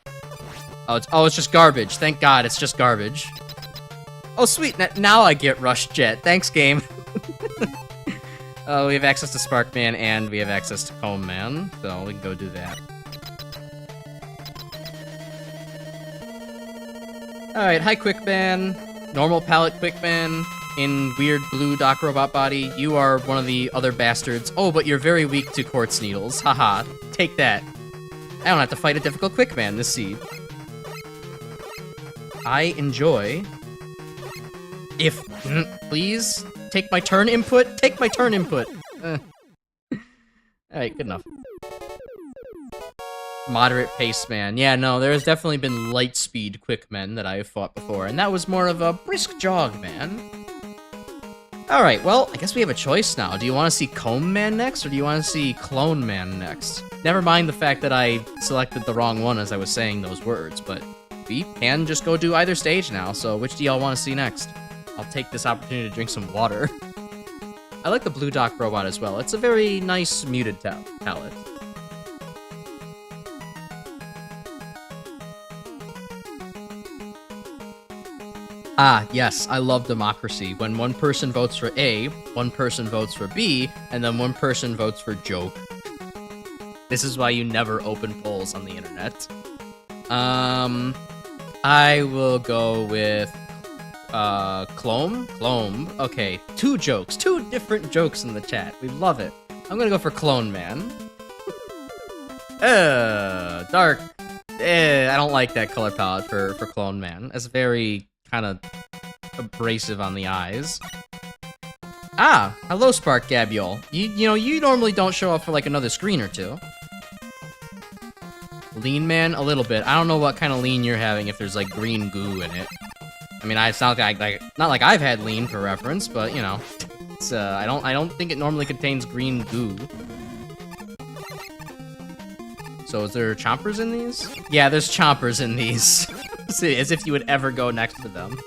Oh, it's just garbage. Thank god, it's just garbage. Oh, sweet. Now I get Rush Jet. Thanks, game. Oh, we have access to Spark Man, and we have access to Comb Man, so we can go do that. Alright, hi, Quickman. Normal palette Quickman in weird blue Doc Robot body. You are one of the other bastards. Oh, but you're very weak to Quartz Needles. Haha. Take that. I don't have to fight a difficult Quickman this seed. I enjoy... If... Please? Take my turn input? Take my turn input! Alright, good enough. Moderate pace man. Yeah, no, there has definitely been light speed Quickmen that I have fought before, and that was more of a brisk jog, man. Alright, well, I guess we have a choice now. Do you want to see Comb Man next, or do you want to see Clone Man next? Never mind the fact that I selected the wrong one as I was saying those words, but we can just go do either stage now, so which do y'all want to see next? I'll take this opportunity to drink some water. I like the blue Doc Robot as well. It's a very nice muted palette. Ah, yes, I love democracy. When one person votes for A, one person votes for B, and then one person votes for joke. This is why you never open polls on the internet. I will go with... Clomb? Clomb. Okay, two jokes. Two different jokes in the chat. We love it. I'm gonna go for Clone Man. Dark. I don't like that color palette for Clone Man. It's very kind of abrasive on the eyes. Ah, hello, Spark Gabyoall. You know, you normally don't show up for like another screen or two. Lean Man, a little bit. I don't know what kind of lean you're having if there's like green goo in it. I mean, it's not like not like I've had lean for reference, but you know, it's I don't think it normally contains green goo. So is there chompers in these? Yeah, there's chompers in these. As if you would ever go next to them.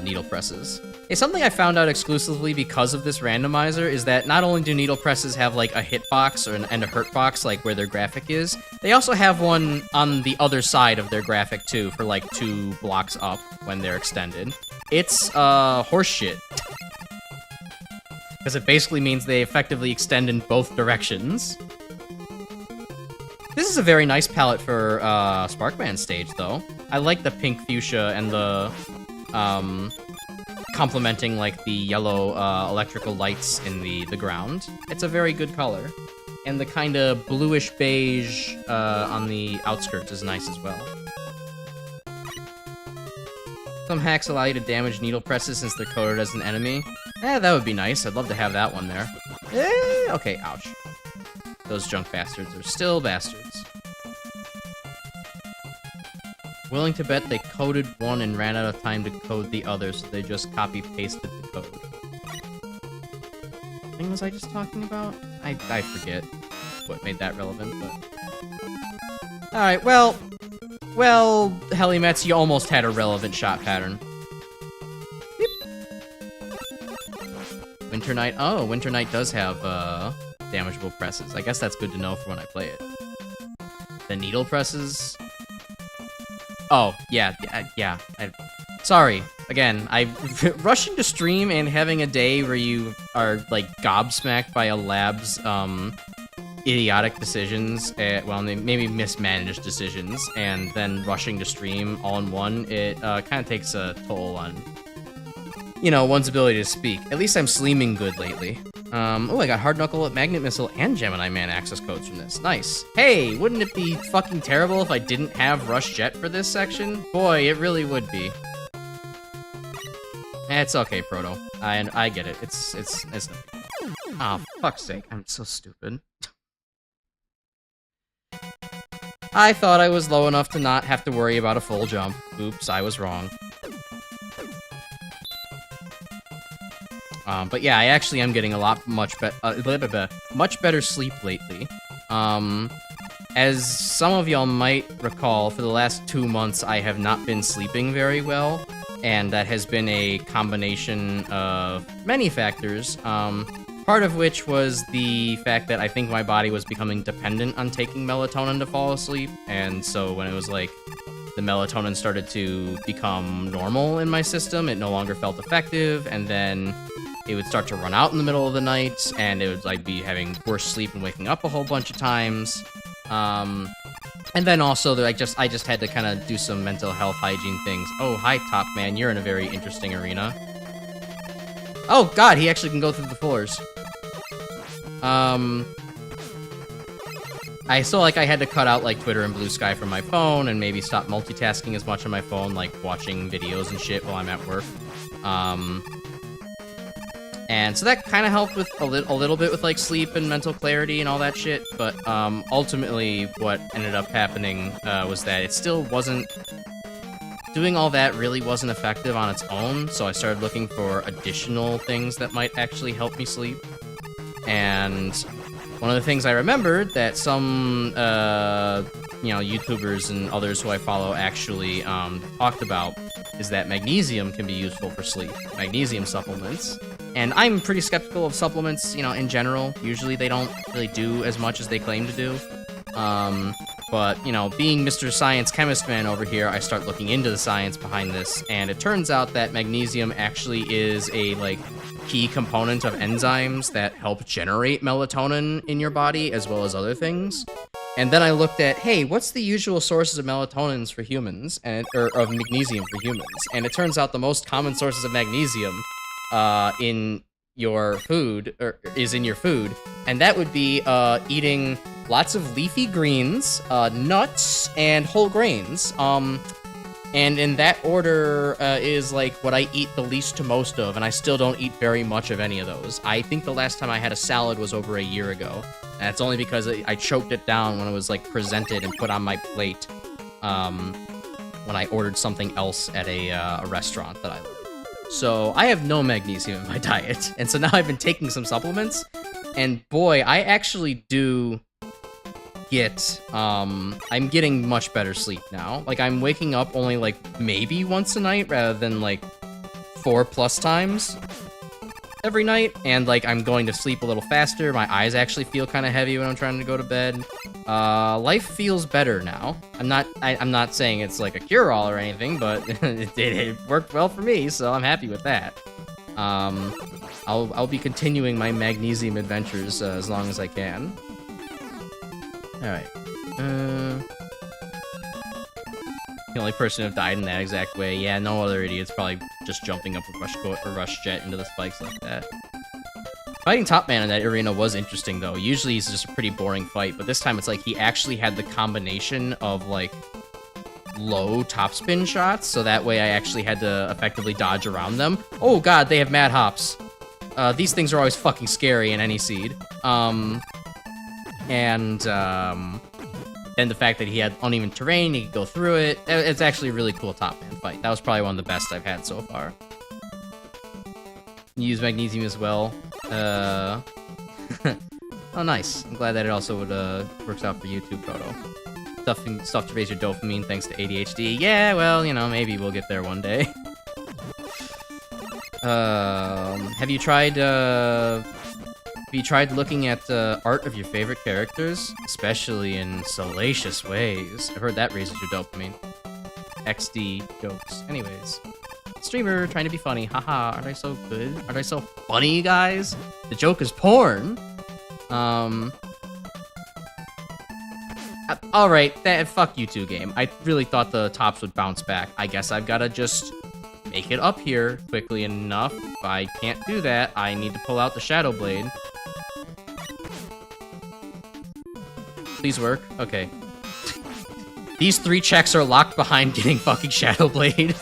Needle presses. Hey, something I found out exclusively because of this randomizer is that not only do needle presses have like a hitbox and a hurtbox, like where their graphic is, they also have one on the other side of their graphic too, for like 2 blocks up when they're extended. It's horseshit. Because it basically means they effectively extend in both directions. This is a very nice palette for Sparkman stage, though. I like the pink fuchsia and the complementing like the yellow electrical lights in the ground. It's a very good color, and the kind of bluish beige on the outskirts is nice as well. Some hacks allow you to damage needle presses since they're coded as an enemy. That would be nice. I'd love to have that one there. Okay, ouch. Those junk bastards are still bastards. Willing to bet they coded one and ran out of time to code the other, so they just copy-pasted the code. What thing was I just talking about? I forget what made that relevant, but... Alright, well, Helimets, you almost had a relevant shot pattern. Beep. Winter Knight. Oh, Winter Knight does have damageable presses. I guess that's good to know for when I play it. The needle presses. Oh, yeah. Sorry. Again, rushing to stream and having a day where you are, like, gobsmacked by a lab's, idiotic decisions, well, maybe mismanaged decisions, and then rushing to stream all in one, it kind of takes a toll on, you know, one's ability to speak. At least I'm sleeping good lately. Oh, I got Hard Knuckle, Magnet Missile, and Gemini Man access codes from this. Nice. Hey, wouldn't it be fucking terrible if I didn't have Rush Jet for this section? Boy, it really would be. It's okay, Proto. I get it. It's nothing. Oh, fuck's sake. I'm so stupid. I thought I was low enough to not have to worry about a full jump. Oops, I was wrong. But yeah, I actually am getting a much better sleep lately. As some of y'all might recall, for the last 2 months I have not been sleeping very well, and that has been a combination of many factors. Part of which was the fact that I think my body was becoming dependent on taking melatonin to fall asleep, and so when it was like the melatonin started to become normal in my system, it no longer felt effective, and then it would start to run out in the middle of the night, and it would like be having worse sleep and waking up a whole bunch of times. And then also I just had to kind of do some mental health hygiene things. Oh, hi Top Man, you're in a very interesting arena. Oh god, he actually can go through the floors. I still, like, I had to cut out, like, Twitter and Blue Sky from my phone, and maybe stop multitasking as much on my phone, like, watching videos and shit while I'm at work. And so that kind of helped with a little bit with, like, sleep and mental clarity and all that shit, but, ultimately, what ended up happening, was that it still wasn't... Doing all that really wasn't effective on its own, so I started looking for additional things that might actually help me sleep. And one of the things I remembered that some, you know, YouTubers and others who I follow actually talked about is that magnesium can be useful for sleep. Magnesium supplements. And I'm pretty skeptical of supplements, you know, in general. Usually they don't really do as much as they claim to do. But, you know, being Mr. Science Chemist Man over here, I start looking into the science behind this, and it turns out that magnesium actually is a, like, key component of enzymes that help generate melatonin in your body, as well as other things. And then I looked at, hey, what's the usual sources of melatonins for humans, or of magnesium for humans? And it turns out the most common sources of magnesium in your food, is in your food, and that would be eating lots of leafy greens, nuts, and whole grains. And in that order is, like, what I eat the least to most of, and I still don't eat very much of any of those. I think the last time I had a salad was over a year ago, and that's only because I choked it down when it was, like, presented and put on my plate when I ordered something else at a restaurant that I live. So I have no magnesium in my diet, and so now I've been taking some supplements, and boy, I actually do... I'm getting much better sleep now. Like, I'm waking up only, like, maybe once a night rather than, like, 4+ times every night. And, like, I'm going to sleep a little faster. My eyes actually feel kind of heavy when I'm trying to go to bed. Life feels better now. I'm not saying it's, like, a cure-all or anything, but it worked well for me, so I'm happy with that. I'll be continuing my magnesium adventures as long as I can. Alright. The only person who died in that exact way. Yeah, no other idiot's probably just jumping up with rush jet into the spikes like that. Fighting Top Man in that arena was interesting, though. Usually he's just a pretty boring fight, but this time it's like he actually had the combination of, like, low topspin shots, so that way I actually had to effectively dodge around them. Oh god, they have mad hops. These things are always fucking scary in any seed. And the fact that he had uneven terrain, he could go through it. It's actually a really cool Top Man fight. That was probably one of the best I've had so far. Use magnesium as well. Oh, nice. I'm glad that it also works out for YouTube, Proto. Stuff to raise your dopamine thanks to ADHD. Yeah, well, you know, maybe we'll get there one day. Have you tried looking at art of your favorite characters? Especially in salacious ways. I've heard that raises your dopamine. XD jokes. Anyways. Streamer trying to be funny. Haha, aren't I so good? Aren't I so funny, guys? The joke is porn. Alright, fuck you two, game. I really thought the tops would bounce back. I guess I've gotta just make it up here quickly enough. If I can't do that, I need to pull out the Shadow Blade. Please work. Okay. These 3 checks are locked behind getting fucking Shadow Blade.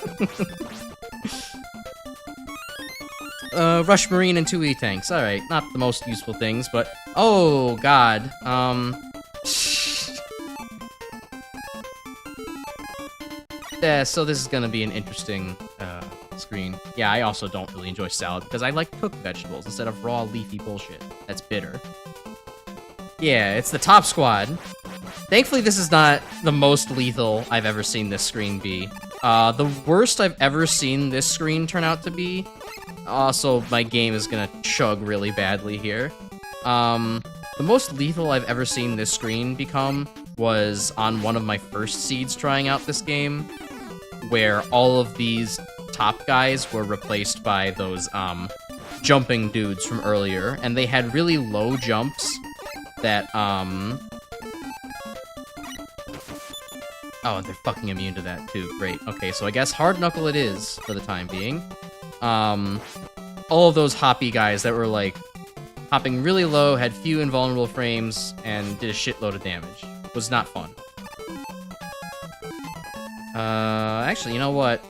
Rush Marine and 2 E-Tanks. Alright, not the most useful things, but... Oh, God. Yeah, so this is gonna be an interesting, screen. Yeah, I also don't really enjoy salad, because I like cooked vegetables instead of raw, leafy bullshit. That's bitter. Yeah, it's the top squad. Thankfully, this is not the most lethal I've ever seen this screen be. The worst I've ever seen this screen turn out to be... Also, my game is gonna chug really badly here. The most lethal I've ever seen this screen become was on one of my first seeds trying out this game, where all of these top guys were replaced by those, jumping dudes from earlier, and they had really low jumps that, Oh, they're fucking immune to that, too. Great. Okay, so I guess Hard Knuckle it is, for the time being. All of those hoppy guys that were, like, hopping really low, had few invulnerable frames, and did a shitload of damage. Was not fun. Actually, you know what?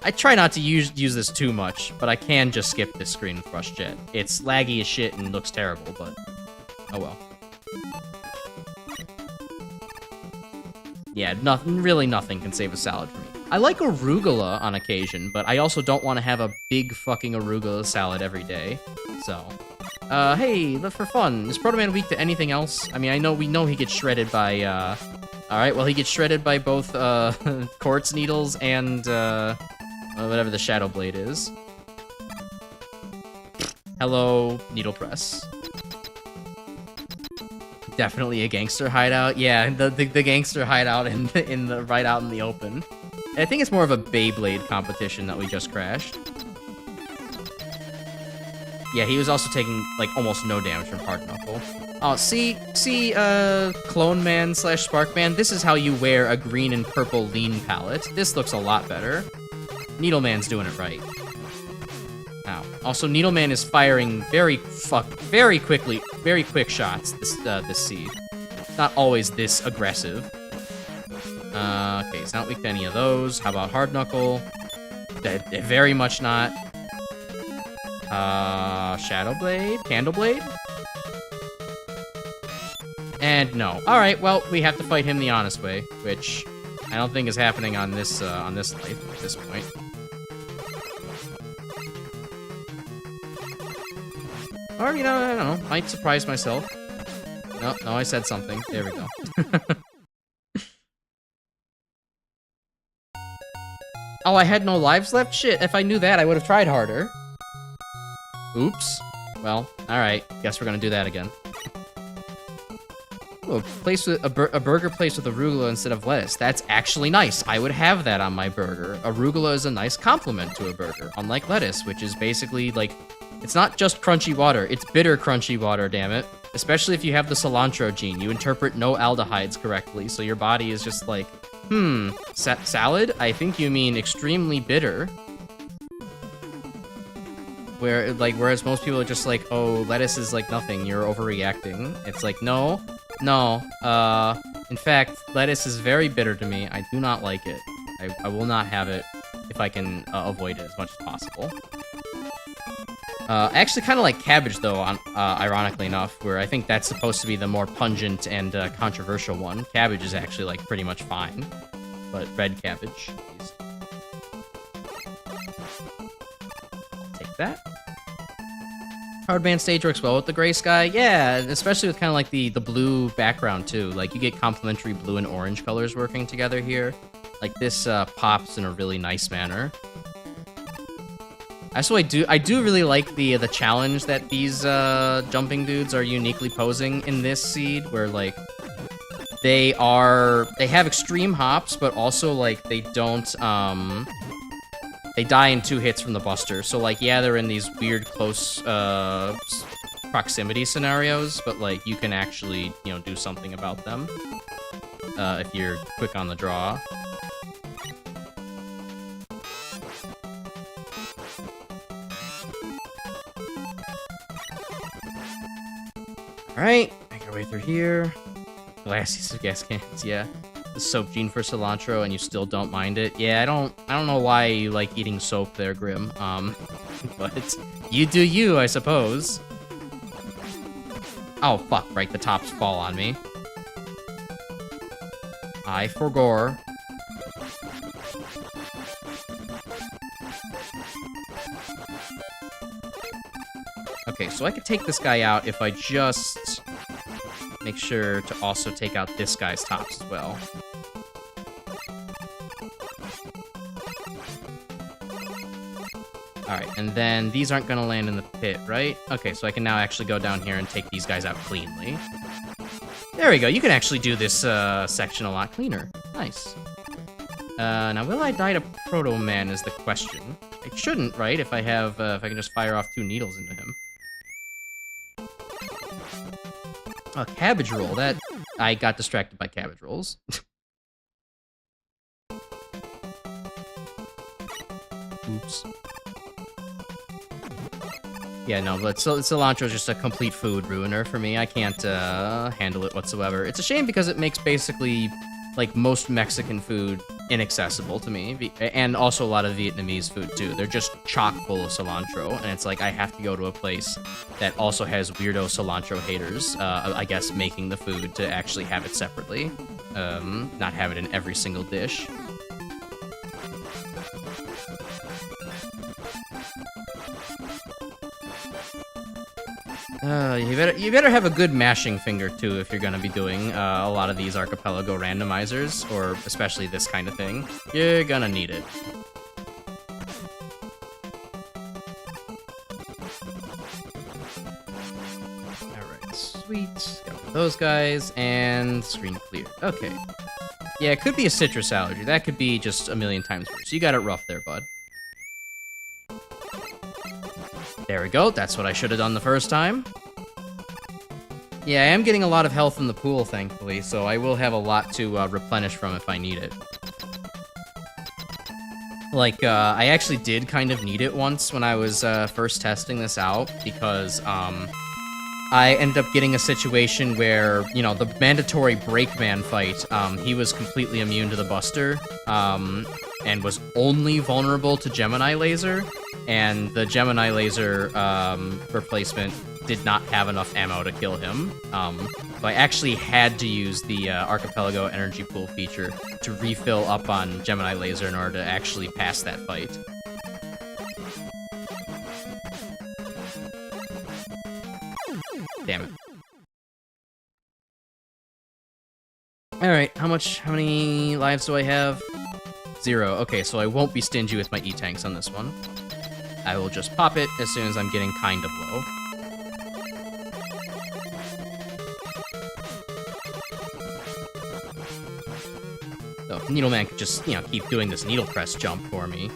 I try not to use this too much, but I can just skip this screen with Rush Jet. It's laggy as shit and looks terrible, but... Oh well. Yeah, really nothing can save a salad for me. I like arugula on occasion, but I also don't want to have a big fucking arugula salad every day. So, hey, for fun, is Proto Man weak to anything else? I mean, we know he gets shredded by, alright, well, he gets shredded by both, quartz needles and, whatever the Shadow Blade is. Hello, Needle Press. Definitely a gangster hideout. Yeah, the gangster hideout right out in the open. I think it's more of a Beyblade competition that we just crashed. Yeah, he was also taking, like, almost no damage from Hard Knuckle. Oh, see, Clone Man / Spark Man, this is how you wear a green and purple lean palette. This looks a lot better. Needle Man's doing it right. Ow. Also, Needle Man is firing very quick shots this seed. Not always this aggressive. Okay, it's not weak to any of those. How about Hard Knuckle? Very much not. Shadow Blade? Candle Blade? And no. Alright, well, we have to fight him the honest way, which I don't think is happening on this life at this point. Or, you know, I don't know, might surprise myself. No, I said something. There we go. Oh, I had no lives left? Shit, if I knew that, I would have tried harder. Oops. Well, alright. Guess we're gonna do that again. Ooh, a burger placed with arugula instead of lettuce. That's actually nice. I would have that on my burger. Arugula is a nice complement to a burger, unlike lettuce, which is basically, like... It's not just crunchy water, it's bitter crunchy water, damn it. Especially if you have the cilantro gene. You interpret no aldehydes correctly, so your body is just like, salad? I think you mean extremely bitter. Whereas most people are just like, oh, lettuce is like nothing, you're overreacting. It's like, no. In fact, lettuce is very bitter to me. I do not like it. I will not have it if I can avoid it as much as possible. I actually kind of like cabbage, though, ironically enough, where I think that's supposed to be the more pungent and controversial one. Cabbage is actually, like, pretty much fine. But red cabbage, please. Take that. Hardband stage works well with the gray sky. Yeah, especially with kind of like the blue background, too. Like, you get complementary blue and orange colors working together here. Like, this pops in a really nice manner. Actually, I do really like the challenge that these jumping dudes are uniquely posing in this seed, where like they have extreme hops, but also like they don't they die in 2 hits from the buster. So like yeah, they're in these weird close proximity scenarios, but like you can actually do something about them if you're quick on the draw. Alright, make our way through here. Glassies of gas cans, yeah. The soap gene for cilantro, and you still don't mind it. Yeah, I don't know why you like eating soap there, Grim. But you do you, I suppose. Oh, fuck, right, the tops fall on me. I forgore. Okay, so I could take this guy out if I just make sure to also take out this guy's tops as well. Alright, and then these aren't going to land in the pit, right? Okay, so I can now actually go down here and take these guys out cleanly. There we go, you can actually do this section a lot cleaner. Nice. Now, will I die to Proto Man is the question. I shouldn't, right, if I can just fire off 2 needles into him. Oh, cabbage roll. I got distracted by cabbage rolls. Oops. Yeah, no, but cilantro is just a complete food ruiner for me. I can't handle it whatsoever. It's a shame because it makes basically, like, most Mexican food inaccessible to me, and also a lot of Vietnamese food too. They're just chock full of cilantro, and it's like I have to go to a place that also has weirdo cilantro haters, I guess, making the food to actually have it separately, not have it in every single dish. You better have a good mashing finger, too, if you're gonna be doing a lot of these archipelago randomizers, or especially this kind of thing. You're gonna need it. Alright, sweet. Got those guys, and screen cleared. Okay. Yeah, it could be a citrus allergy. That could be just a million times worse. You got it rough there, bud. There we go, that's what I should have done the first time. Yeah, I am getting a lot of health in the pool, thankfully, so I will have a lot to replenish from if I need it. Like, I actually did kind of need it once when I was first testing this out, because I ended up getting a situation where, the mandatory Breakman fight, he was completely immune to the Buster, and was only vulnerable to Gemini Laser, and the Gemini Laser replacement did not have enough ammo to kill him. So I actually had to use the Archipelago Energy Pool feature to refill up on Gemini Laser in order to actually pass that fight. Damn it. Alright, how many lives do I have? 0. Okay, so I won't be stingy with my E-tanks on this one. I will just pop it as soon as I'm getting kind of low. So if Needleman could just, keep doing this needle press jump for me.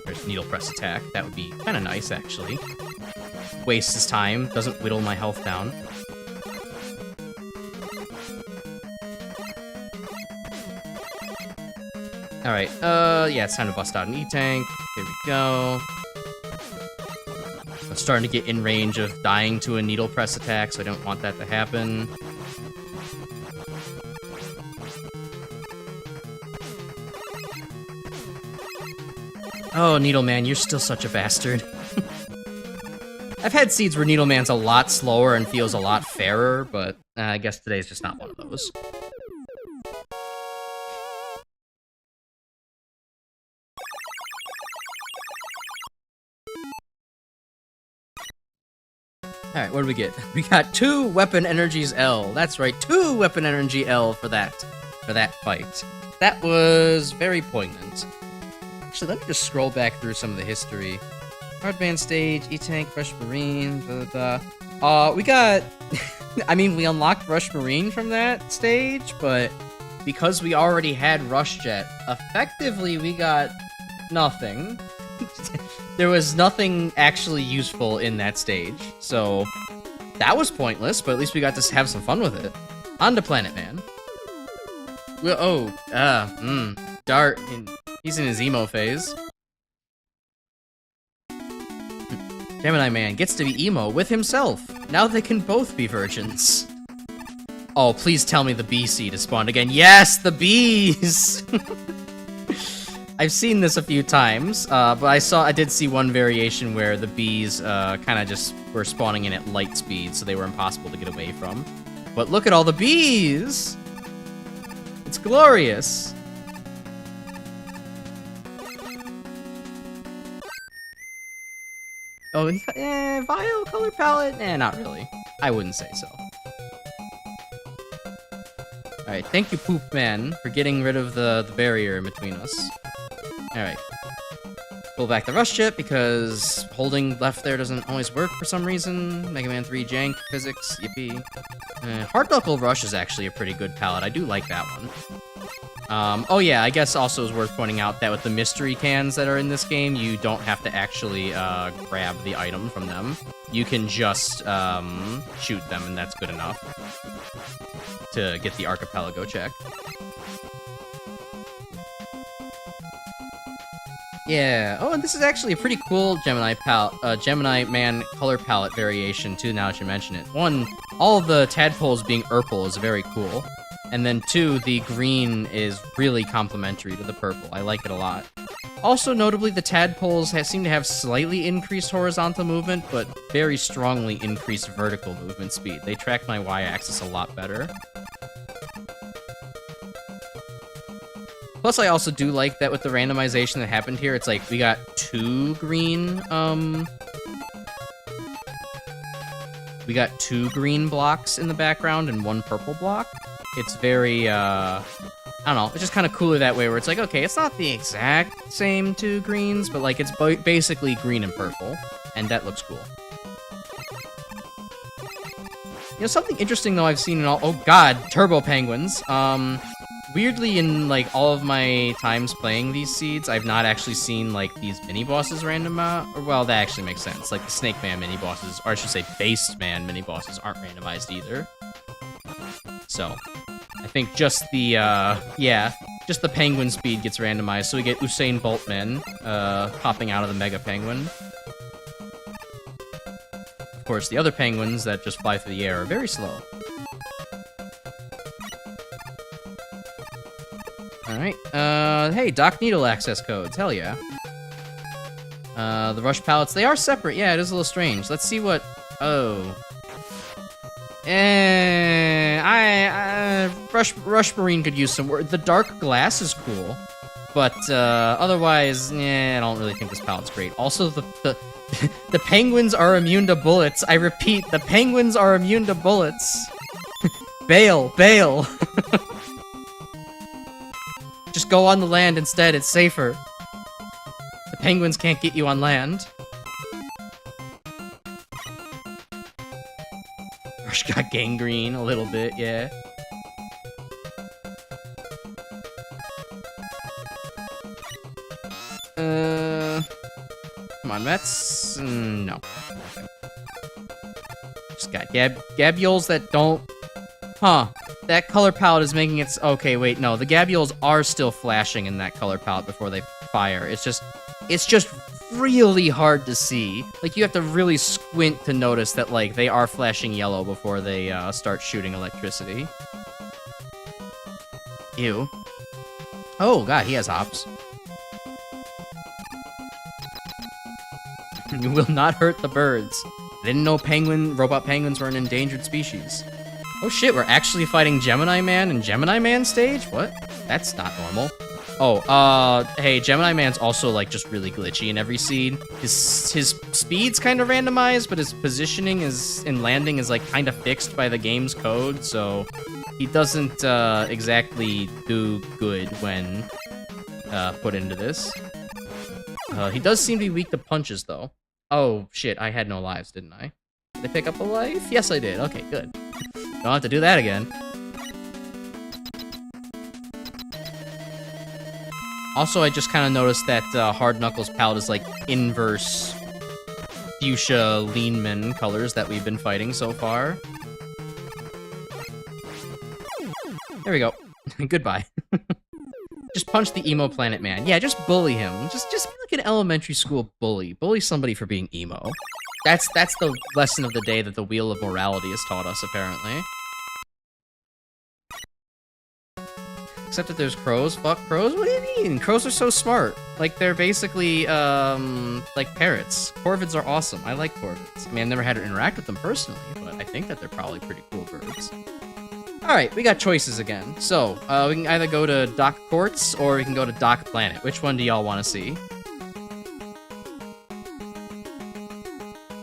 There's needle press attack. That would be kind of nice, actually. waste his time, doesn't whittle my health down. Alright, yeah, it's time to bust out an E-Tank. Here we go. I'm starting to get in range of dying to a needle press attack, so I don't want that to happen. Oh, Needleman, you're still such a bastard. I've had seeds where Needleman's a lot slower and feels a lot fairer, but I guess today's just not one of those. Alright, what do we get? We got 2 weapon energies L. That's right, 2 weapon energy L for that fight. That was very poignant. Actually, let me just scroll back through some of the history. Hardband stage, E-Tank, Rush Marine, blah, blah, blah. We got... I mean, we unlocked Rush Marine from that stage, but because we already had Rush Jet, effectively we got nothing. There was nothing actually useful in that stage, so that was pointless, but at least we got to have some fun with it. On to Planet Man. Dart, he's in his emo phase. Gemini Man gets to be emo with himself. Now they can both be virgins. Oh, please tell me the bee seed has spawned again. Yes, the bees! I've seen this a few times, but I did see one variation where the bees kind of just were spawning in at light speed, so they were impossible to get away from. But look at all the bees! It's glorious! Oh, Vio color palette? Not really. I wouldn't say so. Alright, thank you, Poop Man, for getting rid of the barrier in between us. Alright. Pull back the rush chip, because holding left there doesn't always work for some reason. Mega Man 3 jank physics, yippee. Hard Knuckle Rush is actually a pretty good palette. I do like that one. Oh yeah, I guess also is worth pointing out that with the mystery cans that are in this game, you don't have to actually grab the item from them. You can just shoot them, and that's good enough to get the Archipelago check. Yeah. Oh, and this is actually a pretty cool Gemini Man color palette variation too. Now that you mention it, 1, all of the tadpoles being purple is very cool, and then 2, the green is really complementary to the purple. I like it a lot. Also, notably, the tadpoles seem to have slightly increased horizontal movement, but very strongly increased vertical movement speed. They track my y-axis a lot better. Plus, I also do like that with the randomization that happened here, it's like we got 2 green, we got 2 green blocks in the background and 1 purple block. It's very, I don't know, it's just kind of cooler that way, where it's like, okay, it's not the exact same 2 greens, but like, it's basically green and purple, and that looks cool. You know, something interesting, though, I've seen in all... Oh, God, Turbo Penguins. Weirdly, in, like, all of my times playing these seeds, I've not actually seen, like, these mini-bosses well, that actually makes sense. Like, the Snake Man mini-bosses, or I should say Beast Man mini-bosses, aren't randomized either. So, I think just the, just the penguin speed gets randomized, so we get Usain Bolt Man, popping out of the Mega Penguin. Of course, the other penguins that just fly through the air are very slow. Alright, hey, Doc Needle access codes, hell yeah. The rush palettes, they are separate, yeah, it is a little strange. Let's see what, Rush Marine could use some work. The dark glass is cool, but, otherwise, I don't really think this palette's great. Also, the penguins are immune to bullets. I repeat, the penguins are immune to bullets. Bail, bail. Just go on the land instead, it's safer. The penguins can't get you on land. Rush got gangrene a little bit, yeah. Come on, Mets. No. God, gabyoalls that don't... Huh. That color palette is making it... Okay, wait, no. The gabyoalls are still flashing in that color palette before they fire. It's just really hard to see. Like, you have to really squint to notice that, like, they are flashing yellow before they start shooting electricity. Ew. Oh, God, he has hops. You will not hurt the birds. I didn't know robot penguins were an endangered species. Oh shit, we're actually fighting Gemini Man in Gemini Man stage? What? That's not normal. Oh, hey, Gemini Man's also, like, just really glitchy in every seed. His speed's kind of randomized, but his positioning in landing is, like, kind of fixed by the game's code, so he doesn't, exactly do good when, put into this. He does seem to be weak to punches, though. Oh, shit, I had no lives, didn't I? Did I pick up a life? Yes, I did. Okay, good. Don't have to do that again. Also, I just kind of noticed that Hard Knuckles' palette is, like, inverse fuchsia Leanman colors that we've been fighting so far. There we go. Goodbye. Just punch the emo planet man. Yeah, just bully him. Just be like an elementary school bully. Bully somebody for being emo. That's the lesson of the day that the Wheel of Morality has taught us, apparently. Except that there's crows. Fuck crows? What do you mean? Crows are so smart. Like, they're basically, like parrots. Corvids are awesome. I like corvids. I mean, I've never had to interact with them personally, but I think that they're probably pretty cool birds. Alright, we got choices again. So, we can either go to Dock Quartz, or we can go to Dock Planet. Which one do y'all want to see?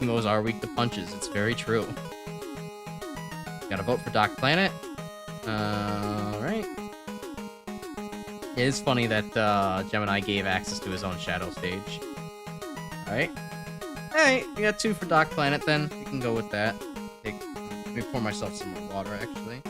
Emos are weak to punches. It's very true. Gotta vote for Dock Planet. Alright. It is funny that Gemini gave access to his own shadow stage. Alright. Alright, we got 2 for Dock Planet then. We can go with that. Let me pour myself some more water, actually.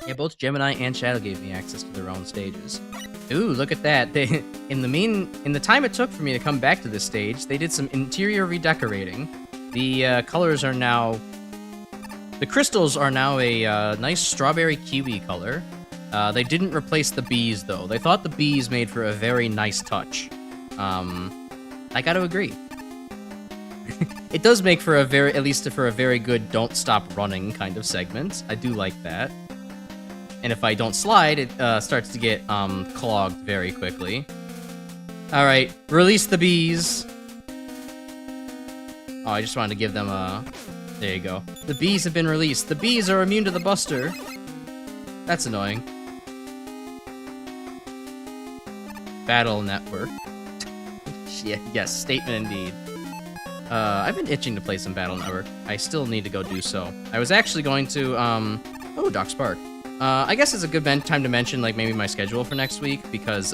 Yeah, both Gemini and Shadow gave me access to their own stages. Ooh, look at that. They, in the time it took for me to come back to this stage, they did some interior redecorating. The colors are now... The crystals are now a nice strawberry kiwi color. They didn't replace the bees, though. They thought the bees made for a very nice touch. I gotta agree. It does make for at least for a very good don't stop running kind of segment. I do like that. And if I don't slide, it starts to get clogged very quickly. Alright, release the bees. Oh, I just wanted to give them a... There you go. The bees have been released. The bees are immune to the buster. That's annoying. Battle network. Yeah, yes, statement indeed. I've been itching to play some Battle Network. I still need to go do so. I was actually going to, oh, Doc Spark. I guess it's a good time to mention, like, maybe my schedule for next week, because,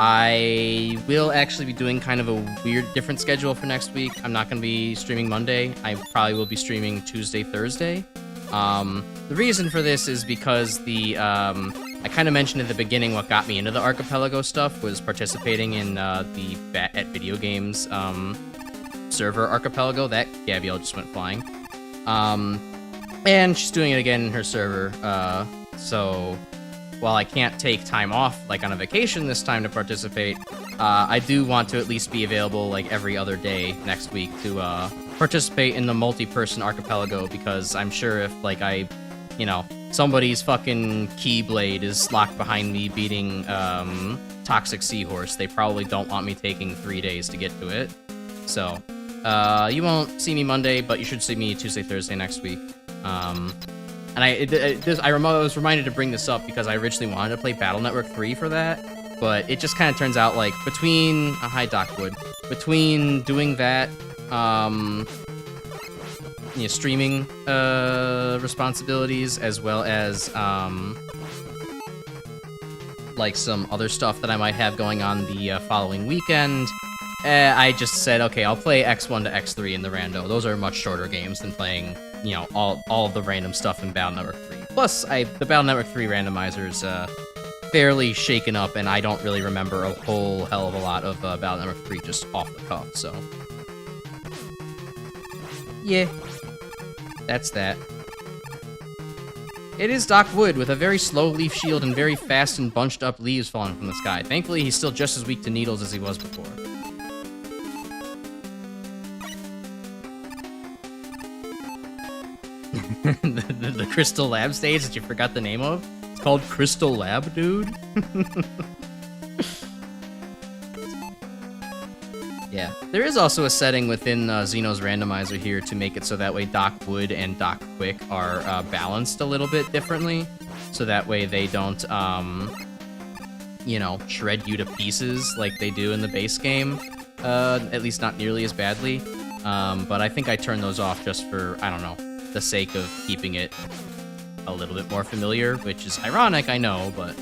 I will actually be doing kind of a weird, different schedule for next week. I'm not going to be streaming Monday. I probably will be streaming Tuesday, Thursday. The reason for this is because I kind of mentioned at the beginning what got me into the Archipelago stuff was participating in the Bat at Video Games server Archipelago. That Gabrielle just went flying. And she's doing it again in her server. So while I can't take time off, like on a vacation this time to participate, I do want to at least be available like every other day next week to participate in the multi-person Archipelago, because I'm sure if like you know, somebody's fucking Keyblade is locked behind me beating Toxic Seahorse, they probably don't want me taking 3 days to get to it. So, you won't see me Monday, but you should see me Tuesday, Thursday next week. And I was reminded to bring this up because I originally wanted to play Battle Network 3 for that, but it just kind of turns out like between hi Docwood, between doing that, you know, streaming responsibilities as well as like some other stuff that I might have going on the following weekend, I just said, okay, I'll play X1 to X3 in the rando. Those are much shorter games than playing you know, all of the random stuff in Battle Network 3. Plus, the Battle Network 3 randomizer is fairly shaken up, and I don't really remember a whole hell of a lot of Battle Network 3 just off the cuff, so... yeah, that's that. It is Doc Wood, with a very slow leaf shield and very fast and bunched up leaves falling from the sky. Thankfully, he's still just as weak to needles as he was before. the Crystal Lab stage that you forgot the name of? It's called Crystal Lab, dude? Yeah. There is also a setting within Xeno's randomizer here to make it so that way Doc Wood and Doc Quick are balanced a little bit differently. So that way they don't, you know, shred you to pieces like they do in the base game. At least not nearly as badly. But I think I turned those off just for, I don't know, the sake of keeping it a little bit more familiar, which is ironic, I know, but...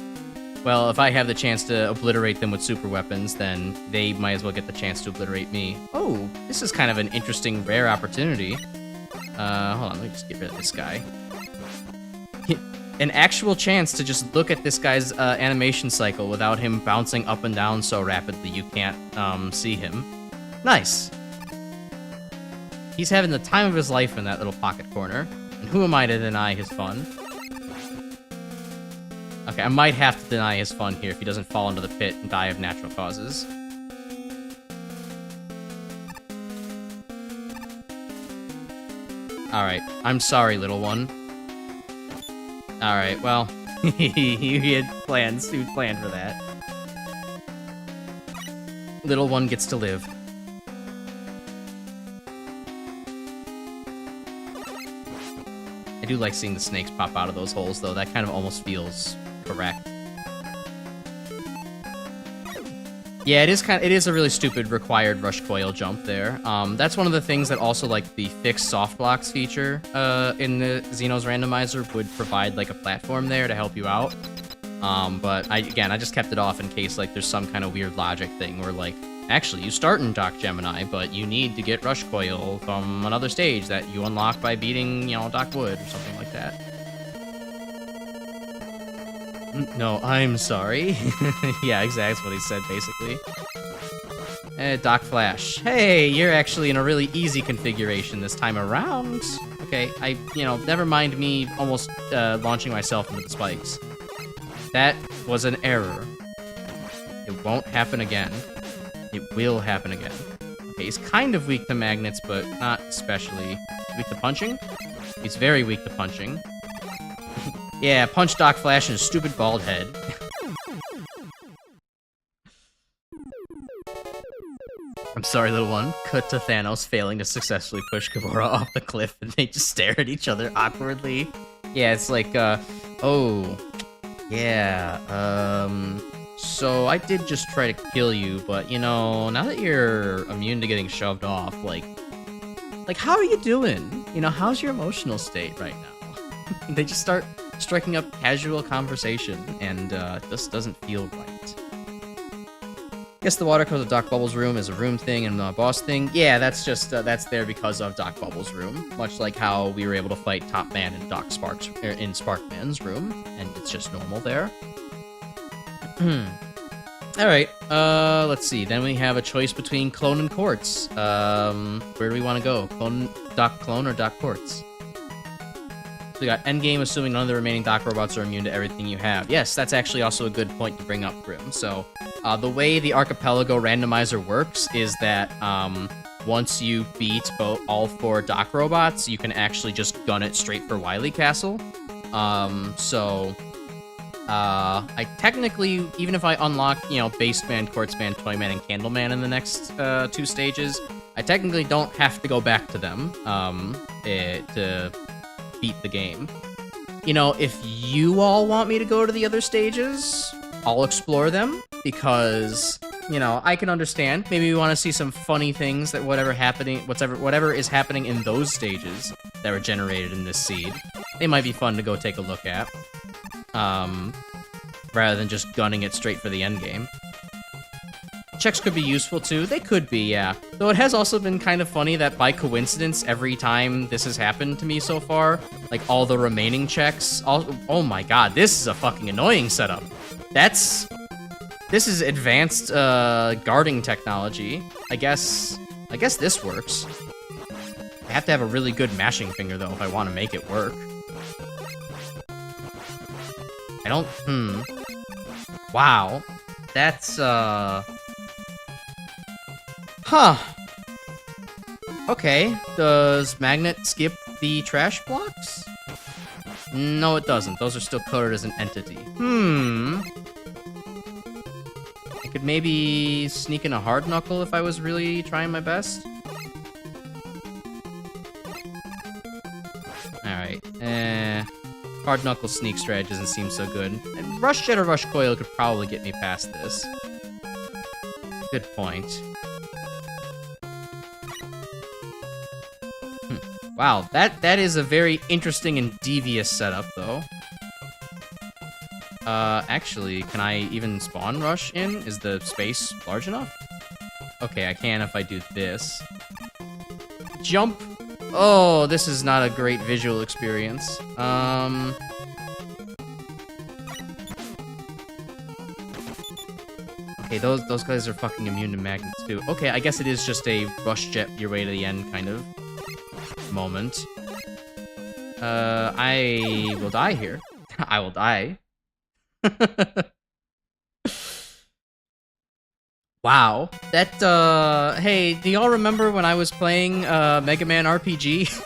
well, if I have the chance to obliterate them with super weapons, then they might as well get the chance to obliterate me. Oh, this is kind of an interesting, rare opportunity. Hold on, let me just get rid of this guy. An actual chance to just look at this guy's animation cycle without him bouncing up and down so rapidly you can't see him. Nice. He's having the time of his life in that little pocket corner. And who am I to deny his fun? Okay, I might have to deny his fun here if he doesn't fall into the pit and die of natural causes. Alright, I'm sorry, little one. Alright, well, he had plans, he planned for that. Little one gets to live. I do like seeing the snakes pop out of those holes, though. That kind of almost feels correct. Yeah, it is a really stupid required rush coil jump there. That's one of the things that also, like, the fixed soft blocks feature in the Xeno's randomizer would provide, like, a platform there to help you out. But I just kept it off in case, like, there's some kind of weird logic thing where, like, actually, you start in Doc Gemini, but you need to get rush coil from another stage that you unlock by beating, you know, Doc Wood or something like that. No, I'm sorry. Yeah, exactly. That's what he said, basically. Doc Flash. Hey, you're actually in a really easy configuration this time around. Okay, never mind me almost launching myself into the spikes. That was an error. It won't happen again. It will happen again. Okay, he's kind of weak to magnets, but not especially. Weak to punching? He's very weak to punching. Yeah, punch Doc Flash in his stupid bald head. I'm sorry, little one. Cut to Thanos failing to successfully push Gamora off the cliff, and they just stare at each other awkwardly. Yeah, it's like, oh. Yeah, so I did just try to kill you, but, you know, now that you're immune to getting shoved off, like, how are you doing? You know, how's your emotional state right now? They just start striking up casual conversation, and it just doesn't feel right. Guess the water code of Doc Bubbles' room is a room thing and a boss thing. Yeah, that's just, that's there because of Doc Bubbles' room. Much like how we were able to fight Top Man in in Sparkman's room, and it's just normal there. Alright, let's see. Then we have a choice between Clone and Quartz. Where do we want to go? Doc Clone or Doc Quartz? So we got endgame, assuming none of the remaining Doc robots are immune to everything you have. Yes, that's actually also a good point to bring up, Grim. So, the way the Archipelago randomizer works is that, once you beat all 4 Doc robots, you can actually just gun it straight for Wily Castle. I technically, even if I unlock, you know, Baseman, Quartzman, Toyman, and Candleman in the next 2 stages, I technically don't have to go back to them to beat the game. You know, if you all want me to go to the other stages, I'll explore them, because, you know, I can understand. Maybe we want to see some funny things that whatever is happening in those stages that were generated in this seed. They might be fun to go take a look at. Rather than just gunning it straight for the end game. Checks could be useful too. They could be, yeah. Though it has also been kind of funny that by coincidence, every time this has happened to me so far, like all the remaining checks, oh my god, this is a fucking annoying setup. This is advanced guarding technology. I guess this works. I have to have a really good mashing finger though if I want to make it work. I don't, Wow. That's, Huh. Okay. Does magnet skip the trash blocks? No, it doesn't. Those are still coded as an entity. I could maybe sneak in a hard knuckle if I was really trying my best. Alright. Hard knuckle sneak strategy doesn't seem so good. And rush jet or rush coil could probably get me past this. Good point. Wow, that is a very interesting and devious setup, though. Actually, can I even spawn rush in? Is the space large enough? Okay, I can if I do this. Jump! Oh, this is not a great visual experience. Okay, those guys are fucking immune to magnets, too. Okay, I guess it is just a rush jet your way to the end, kind of moment. I will die here. I will die. Wow. That, hey, do y'all remember when I was playing, Mega Man RPG?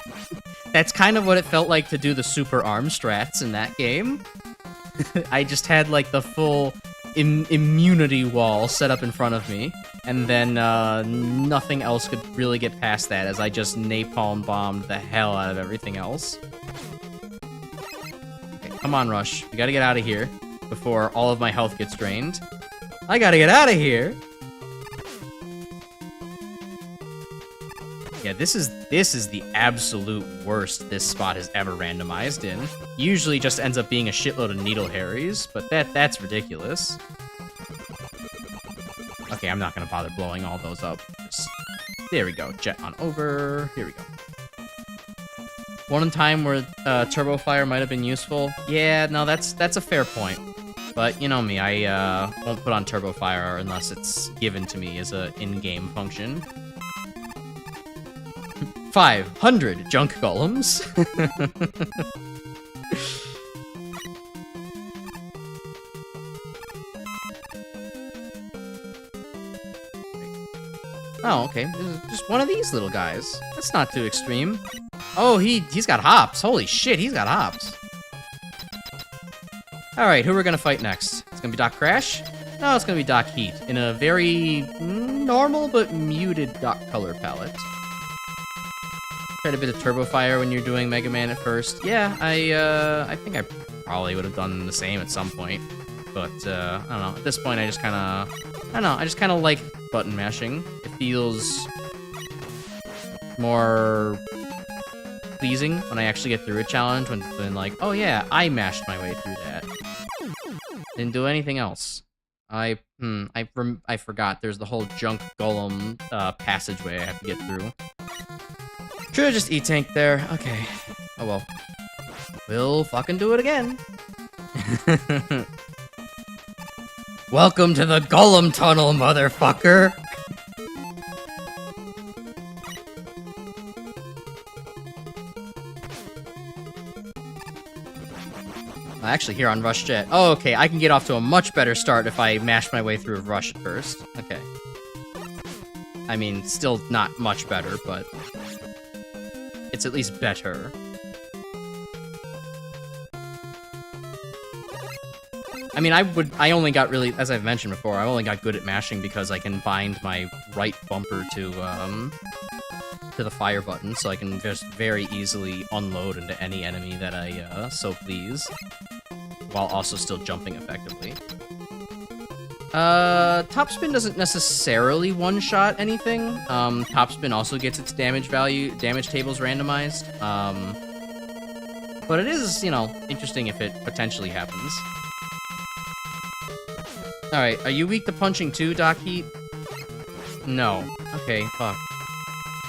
That's kind of what it felt like to do the super arm strats in that game. I just had, like, the full immunity wall set up in front of me, and then, nothing else could really get past that, as I just napalm bombed the hell out of everything else. Okay, come on, Rush. We gotta get out of here before all of my health gets drained. I gotta get out of here! Yeah, this is the absolute worst this spot has ever randomized in. Usually just ends up being a shitload of needle harries, but that's ridiculous. Okay, I'm not gonna bother blowing all those up. There we go. Jet on over. Here we go. One time where Turbo Fire might have been useful. Yeah, no, that's a fair point. But you know me, I won't put on Turbo Fire unless it's given to me as a in-game function. 500 junk golems. Oh, okay. Just one of these little guys. That's not too extreme. Oh, he's got hops. Holy shit, he's got hops. Alright, who we're gonna fight next? It's gonna be Doc Crash? No, it's gonna be Doc Heat, in a very normal but muted Doc color palette. Tried a bit of Turbo Fire when you're doing Mega Man at first. Yeah, I think I probably would have done the same at some point. But, I don't know. At this point, I just kind of like button mashing. It feels more pleasing when I actually get through a challenge, when like, oh yeah, I mashed my way through that. Didn't do anything else. I forgot. There's the whole junk golem passageway I have to get through. Should've just E-tanked there. Okay. Oh well. We'll fucking do it again. Welcome to the Golem Tunnel, motherfucker! Actually, here on Rush Jet. Oh, okay, I can get off to a much better start if I mash my way through Rush at first. Okay. I mean, still not much better, but it's at least better. I mean, I only got really, as I've mentioned before, I only got good at mashing because I can bind my right bumper to the fire button, so I can just very easily unload into any enemy that I so please, while also still jumping effectively. Topspin doesn't necessarily one-shot anything. Topspin also gets its damage tables randomized. But it is, you know, interesting if it potentially happens. Alright, are you weak to punching too, Doc Heat? No. Okay, fuck.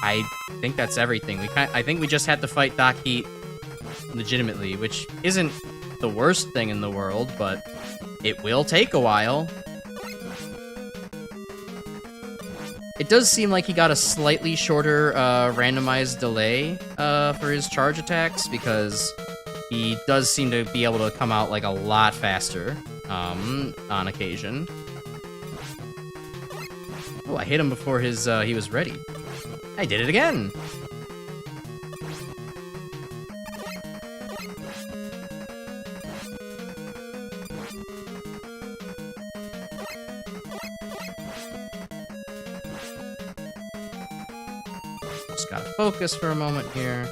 I think that's everything. I think we just had to fight Doc Heat legitimately, which isn't the worst thing in the world, but it will take a while. It does seem like he got a slightly shorter randomized delay for his charge attacks, because he does seem to be able to come out like a lot faster on occasion. Oh, I hit him before he was ready. I did it again! Just gotta focus for a moment here.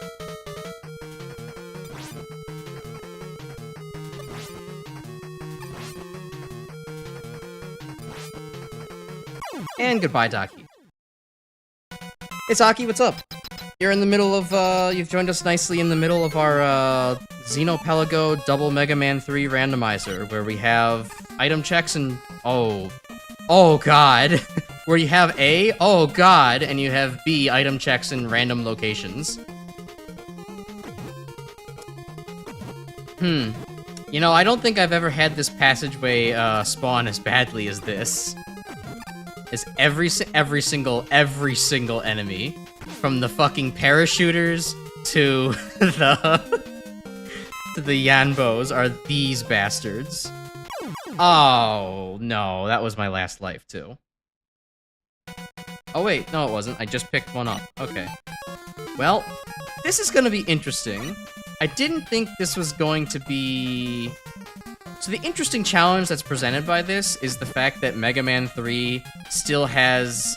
And goodbye, Taki. Hey, Taki, what's up? You're in the middle of, you've joined us nicely in the middle of our, Xeno-Pelago Double Mega Man 3 Randomizer, where we have item checks and... Oh god. Where you have A, oh god, and you have B, item checks in random locations. You know, I don't think I've ever had this passageway, spawn as badly as this. Is every single enemy, from the fucking parachuters to the Yanbos, are these bastards. Oh no, that was my last life too. Oh wait, no it wasn't. I just picked one up. Okay. Well, this is gonna be interesting. I didn't think this was going to be... So the interesting challenge that's presented by this is the fact that Mega Man 3 still has,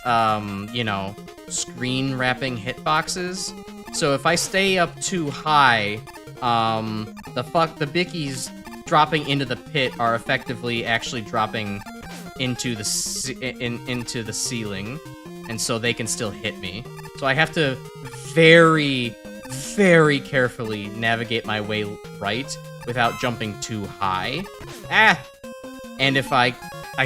you know, screen wrapping hitboxes. So if I stay up too high, the bickies dropping into the pit are effectively actually dropping into the ceiling, and so they can still hit me. So I have to very, very carefully navigate my way right without jumping too high. And if I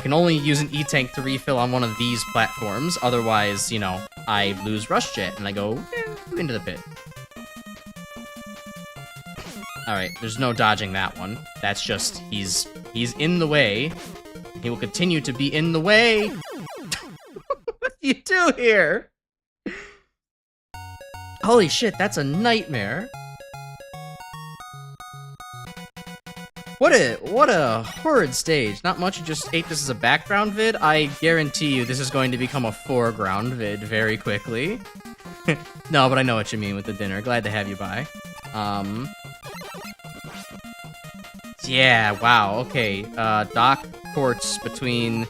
can only use an E-Tank to refill on one of these platforms, otherwise, you know, I lose Rush Jet and I go into the pit. Alright, there's no dodging that one. That's just, he's in the way. He will continue to be in the way! What do you do here? Holy shit, that's a nightmare. What a horrid stage. Not much, you just ate this as a background vid. I guarantee you this is going to become a foreground vid very quickly. No, but I know what you mean with the dinner. Glad to have you by. Yeah, wow, okay. Dock ports between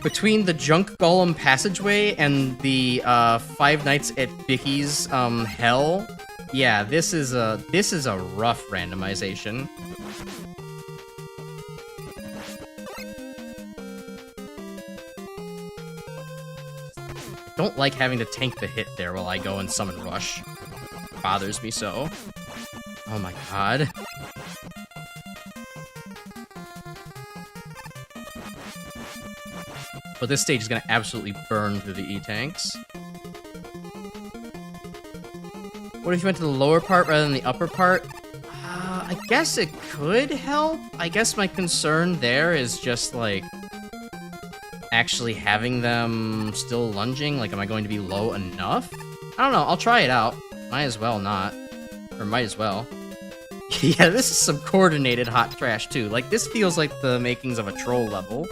the Junk Golem passageway and the Five Nights at Bicky's hell. Yeah, this is a rough randomization. Don't like having to tank the hit there while I go and summon Rush. It bothers me so. Oh my god. But this stage is gonna absolutely burn through the E-Tanks. What if you went to the lower part rather than the upper part? I guess it could help. I guess my concern there is just, like, actually having them still lunging. Like, am I going to be low enough? I don't know. I'll try it out. Might as well not. Or might as well. Yeah, this is some coordinated hot trash, too. Like, this feels like the makings of a troll level.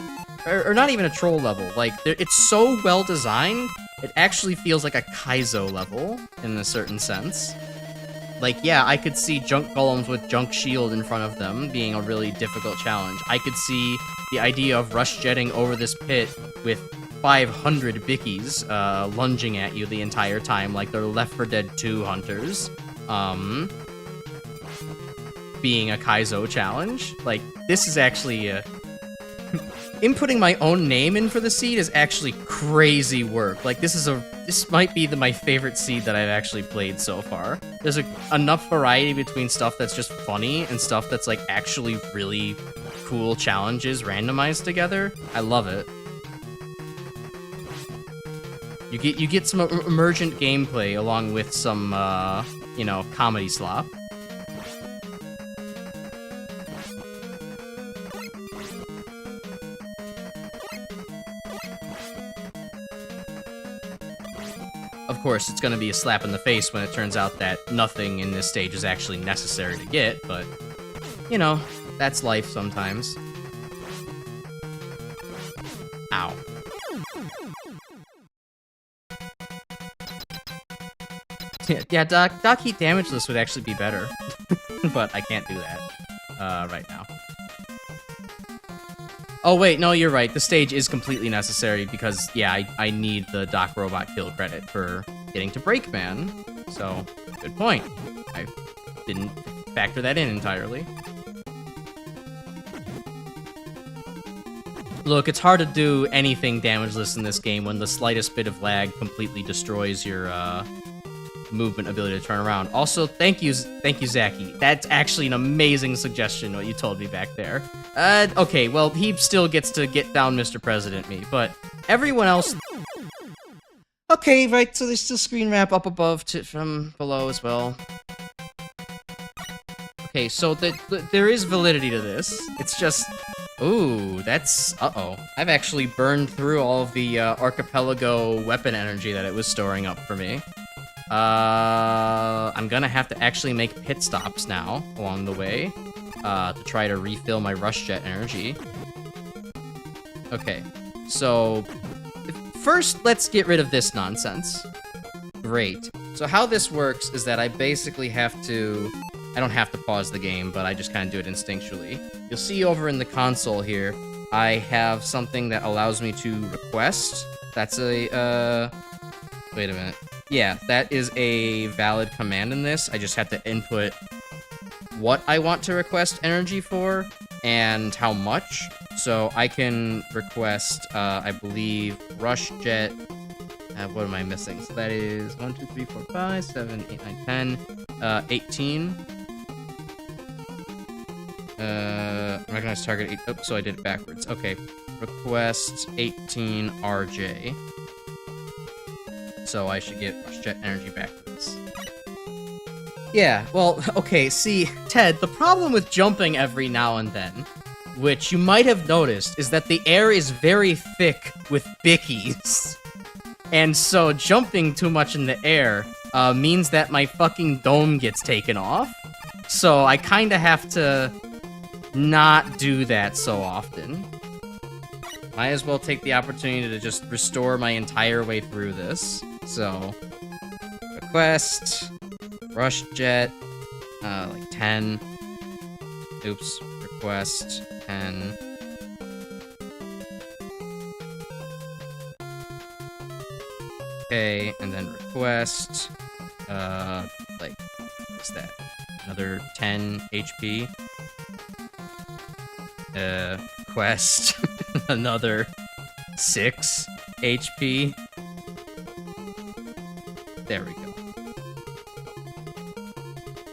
Or not even a troll level. Like, it's so well designed, it actually feels like a Kaizo level, in a certain sense. Like, yeah, I could see Junk Golems with Junk Shield in front of them being a really difficult challenge. I could see the idea of rush jetting over this pit with 500 Bickies lunging at you the entire time, like they're Left 4 Dead 2 hunters, being a Kaizo challenge. Like, this is actually inputting my own name in for the seed is actually crazy work. Like, this might be my favorite seed that I've actually played so far. There's enough variety between stuff that's just funny and stuff that's, like, actually really cool challenges randomized together. I love it. You get some emergent gameplay along with some, you know, comedy slop. Of course, it's going to be a slap in the face when it turns out that nothing in this stage is actually necessary to get, but, you know, that's life sometimes. Ow. Yeah, Doc Heat Damageless would actually be better, but I can't do that right now. Oh wait, no, you're right. The stage is completely necessary because, yeah, I need the Doc Robot kill credit for getting to Breakman. So, good point. I didn't factor that in entirely. Look, it's hard to do anything damageless in this game when the slightest bit of lag completely destroys your movement ability to turn around. Also, thank you, Zaki. That's actually an amazing suggestion, what you told me back there. Okay, well, he still gets to get down Mr. President me, but everyone else... Okay, right, so there's still screen wrap up above from below as well. Okay, so there is validity to this. It's just... Ooh, that's... Uh-oh. I've actually burned through all of the Archipelago weapon energy that it was storing up for me. I'm gonna have to actually make pit stops now along the way to try to refill my rush jet energy. Okay, so first let's get rid of this nonsense. Great. So how this works is that I basically have to... I don't have to pause the game, but I just kind of do it instinctually. You'll see over in the console here, I have something that allows me to request. That's a, wait a minute. Yeah, that is a valid command in this. I just have to input what I want to request energy for and how much. So I can request, I believe, Rush Jet. What am I missing? So that is 1, 2, 3, 4, 5, 7, 8, 9, 10, 18. Recognize target 8. Oh, so I did it backwards. Okay. Request 18 RJ. So I should get Rush Jet energy back to this. Yeah, well, okay, see, Ted, the problem with jumping every now and then, which you might have noticed, is that the air is very thick with bickies. And so jumping too much in the air means that my fucking dome gets taken off. So I kinda have to not do that so often. Might as well take the opportunity to just restore my entire way through this. So, request, Rush Jet, like 10. Oops, request 10. Okay, and then request, like, what's that? Another 10 HP. Quest, another 6 HP. There we go.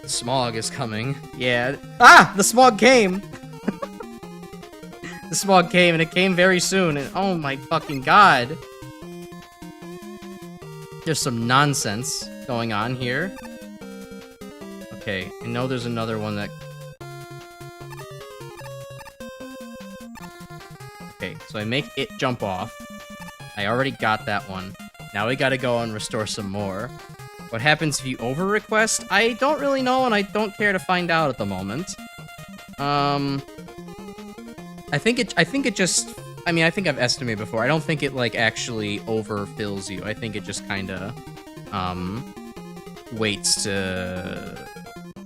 The smog is coming. Yeah. Ah! The smog came! The smog came, and it came very soon, and oh my fucking god. There's some nonsense going on here. Okay, I know there's another one that... Okay, so I make it jump off. I already got that one. Now we gotta go and restore some more. What happens if you over-request? I don't really know, and I don't care to find out at the moment. I think it just... I mean, I think I've estimated before. I don't think it, like, actually overfills you. I think it just kinda, waits to...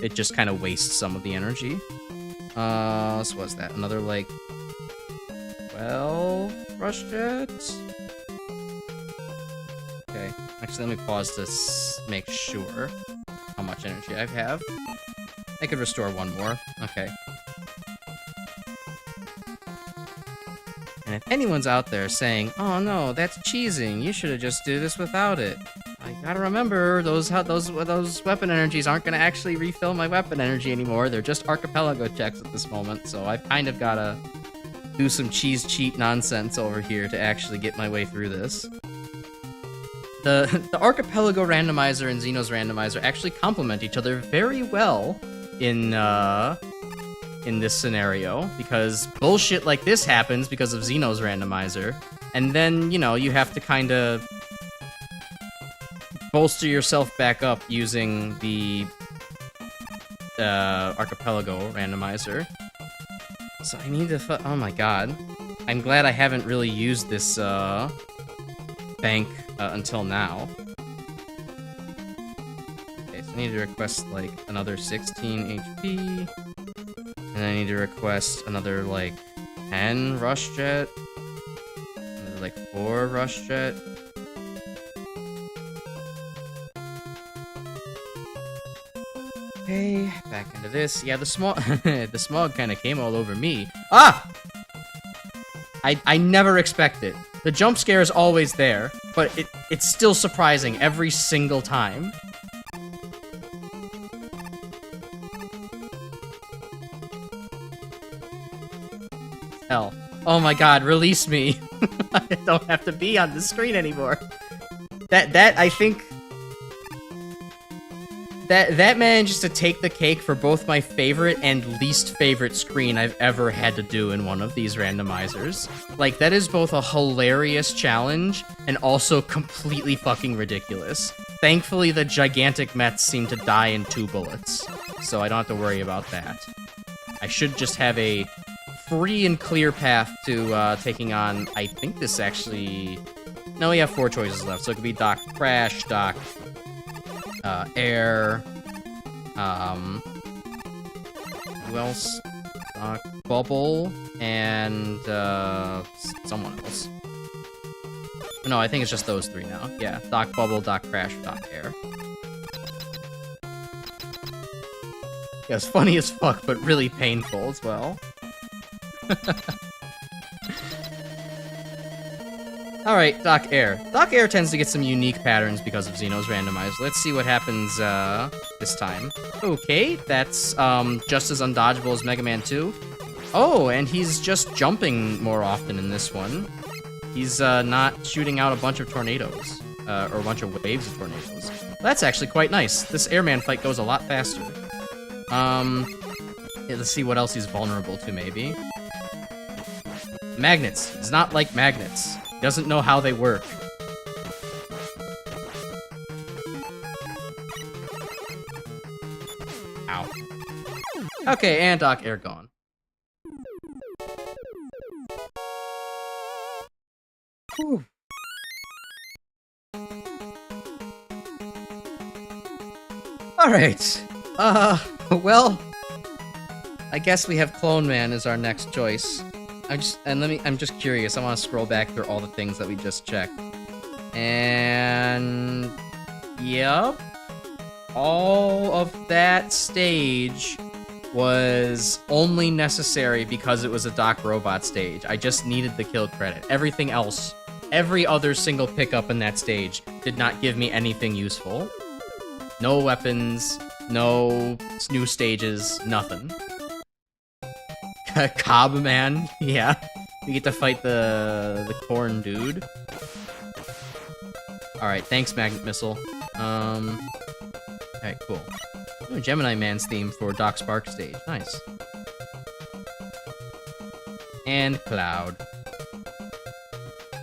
It just kinda wastes some of the energy. So what's that? Another, like... 12 Rush Jets? Okay. Actually, let me pause to make sure how much energy I have. I could restore one more. Okay. And if anyone's out there saying, "Oh no, that's cheesing. You should have just do this without it," I gotta remember those weapon energies aren't gonna actually refill my weapon energy anymore. They're just Archipelago checks at this moment, so I've kind of gotta do some cheese cheat nonsense over here to actually get my way through this. the Archipelago Randomizer and Xeno's Randomizer actually complement each other very well in this scenario, because bullshit like this happens because of Xeno's Randomizer, and then, you know, you have to kind of bolster yourself back up using the Archipelago Randomizer. So I need to oh my god. I'm glad I haven't really used this bank until now. Okay, so I need to request like another 16 HP. And I need to request another like 10 rush jet. Another like 4 rush jet. Okay, back into this. Yeah, the smog the smog kind of came all over me. Ah! I never expect it. The jump scare is always there, but it's still surprising every single time. Hell. Oh my god, release me. I don't have to be on the screen anymore. That I think that managed to take the cake for both my favorite and least favorite screen I've ever had to do in one of these randomizers. Like, that is both a hilarious challenge and also completely fucking ridiculous. Thankfully, the gigantic Mets seem to die in 2 bullets, so I don't have to worry about that. I should just have a free and clear path to taking on, I think this actually... No, we have 4 choices left, so it could be Doc Crash, Doc... Air, who else? Bubble, and, someone else. No, I think it's just those 3 now. Yeah, Doc Bubble, Doc Crash, Doc Air. Yeah, it's funny as fuck, but really painful as well. Alright, Doc Air. Doc Air tends to get some unique patterns because of Xeno's Randomizer. Let's see what happens, this time. Okay, that's, just as undodgeable as Mega Man 2. Oh, and he's just jumping more often in this one. He's, not shooting out a bunch of tornadoes, or a bunch of waves of tornadoes. That's actually quite nice. This airman fight goes a lot faster. Yeah, let's see what else he's vulnerable to, maybe. Magnets. He's not like magnets. Doesn't know how they work. Ow. Okay, and Doc Air gone. Whew. Alright. Well, I guess we have Clone Man as our next choice. I'm just curious. I want to scroll back through all the things that we just checked. And... Yep. All of that stage was only necessary because it was a Doc Robot stage. I just needed the kill credit. Everything else, every other single pickup in that stage did not give me anything useful. No weapons, no new stages, nothing. Cobb Man, yeah. We get to fight the corn dude. Alright, thanks, Magnet Missile. Alright, cool. Oh, Gemini Man's theme for Doc Spark stage. Nice. And Cloud.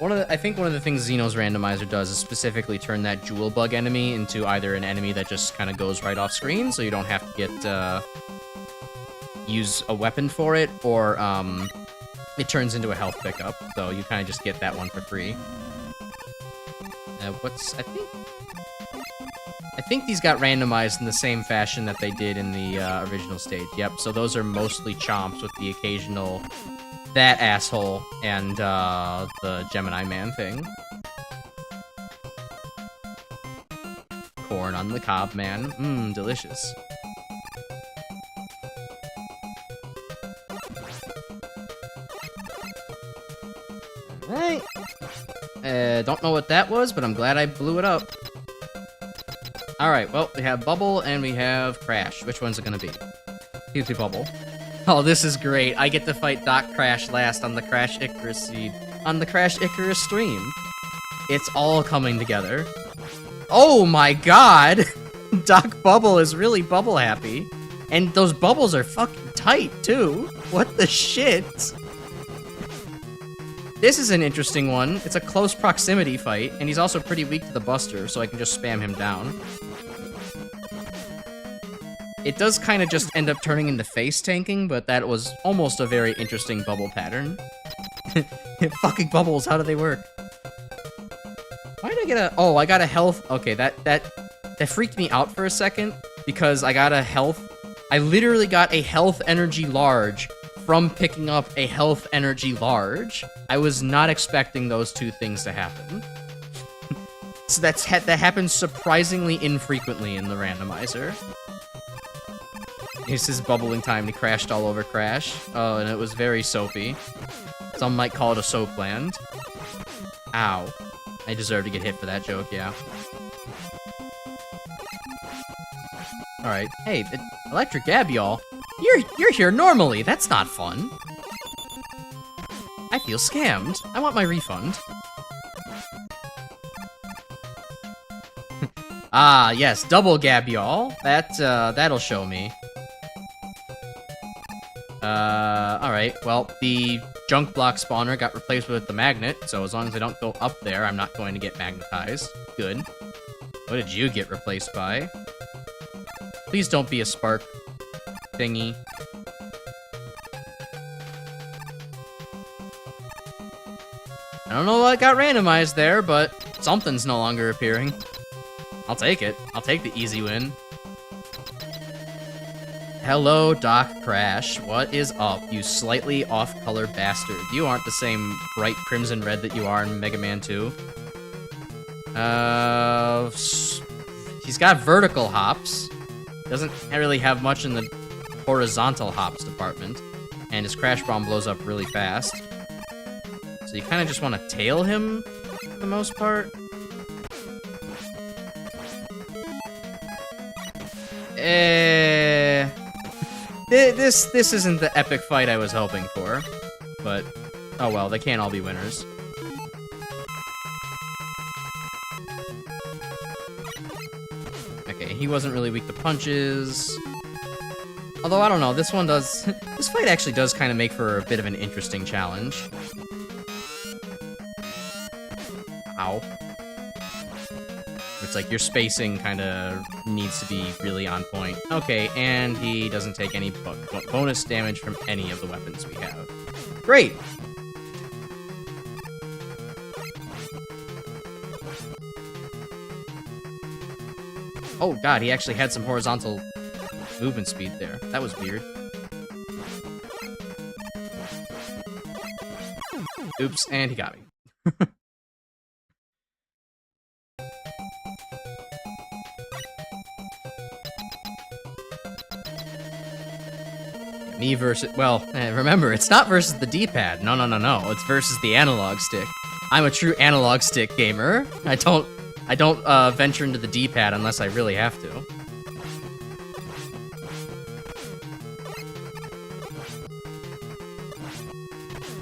I think one of the things Xeno's Randomizer does is specifically turn that Jewel Bug enemy into either an enemy that just kind of goes right off screen, so you don't have to get, use a weapon for it, or, it turns into a health pickup, so you kind of just get that one for free. I think these got randomized in the same fashion that they did in the, original stage. Yep, so those are mostly chomps with the occasional that asshole and, the Gemini Man thing. Corn on the cob, man. Mmm, delicious. Alright. Don't know what that was, but I'm glad I blew it up. Alright, well, we have Bubble and we have Crash. Which one's it gonna be? Excuse me, Bubble. Oh, this is great. I get to fight Doc Crash last on the Crash Icarus stream. It's all coming together. Oh my god! Doc Bubble is really bubble happy. And those bubbles are fucking tight, too. What the shit? This is an interesting one. It's a close proximity fight, and he's also pretty weak to the Buster, so I can just spam him down. It does kind of just end up turning into face tanking, but that was almost a very interesting bubble pattern. Fucking bubbles, how do they work? Why did I get a... Oh, I got a health... Okay, that freaked me out for a second, because I got a health... I literally got a health energy large from picking up a health energy large. I was not expecting those two things to happen. So that happens surprisingly infrequently in the randomizer. It's his bubbling time. He crashed all over Crash. Oh, and it was very soapy. Some might call it a soap land. Ow. I deserve to get hit for that joke, yeah. Alright. Hey, the Electric Gabyall. You're here normally. That's not fun. I feel scammed. I want my refund. Ah, yes, double Gabyall. That'll show me. Alright, well, the junk block spawner got replaced with the magnet, so as long as I don't go up there, I'm not going to get magnetized. Good. What did you get replaced by? Please don't be a spark thingy. I don't know what got randomized there, but something's no longer appearing. I'll take it. I'll take the easy win. Hello, Doc Crash. What is up, you slightly off-color bastard? You aren't the same bright crimson red that you are in Mega Man 2. He's got vertical hops. Doesn't really have much in the horizontal hops department. And his Crash Bomb blows up really fast. So you kind of just want to tail him, for the most part. This isn't the epic fight I was hoping for, but oh well, they can't all be winners. Okay, he wasn't really weak to punches. Although, I don't know, this fight actually does kind of make for a bit of an interesting challenge. Ow. It's like your spacing kind of needs to be really on point. Okay, and he doesn't take any bonus damage from any of the weapons we have. Great! Oh god, he actually had some horizontal movement speed there. That was weird. Oops, and he got me. Me versus... Well, remember, it's not versus the D-pad. No. It's versus the analog stick. I'm a true analog stick gamer. I don't venture into the D-pad unless I really have to.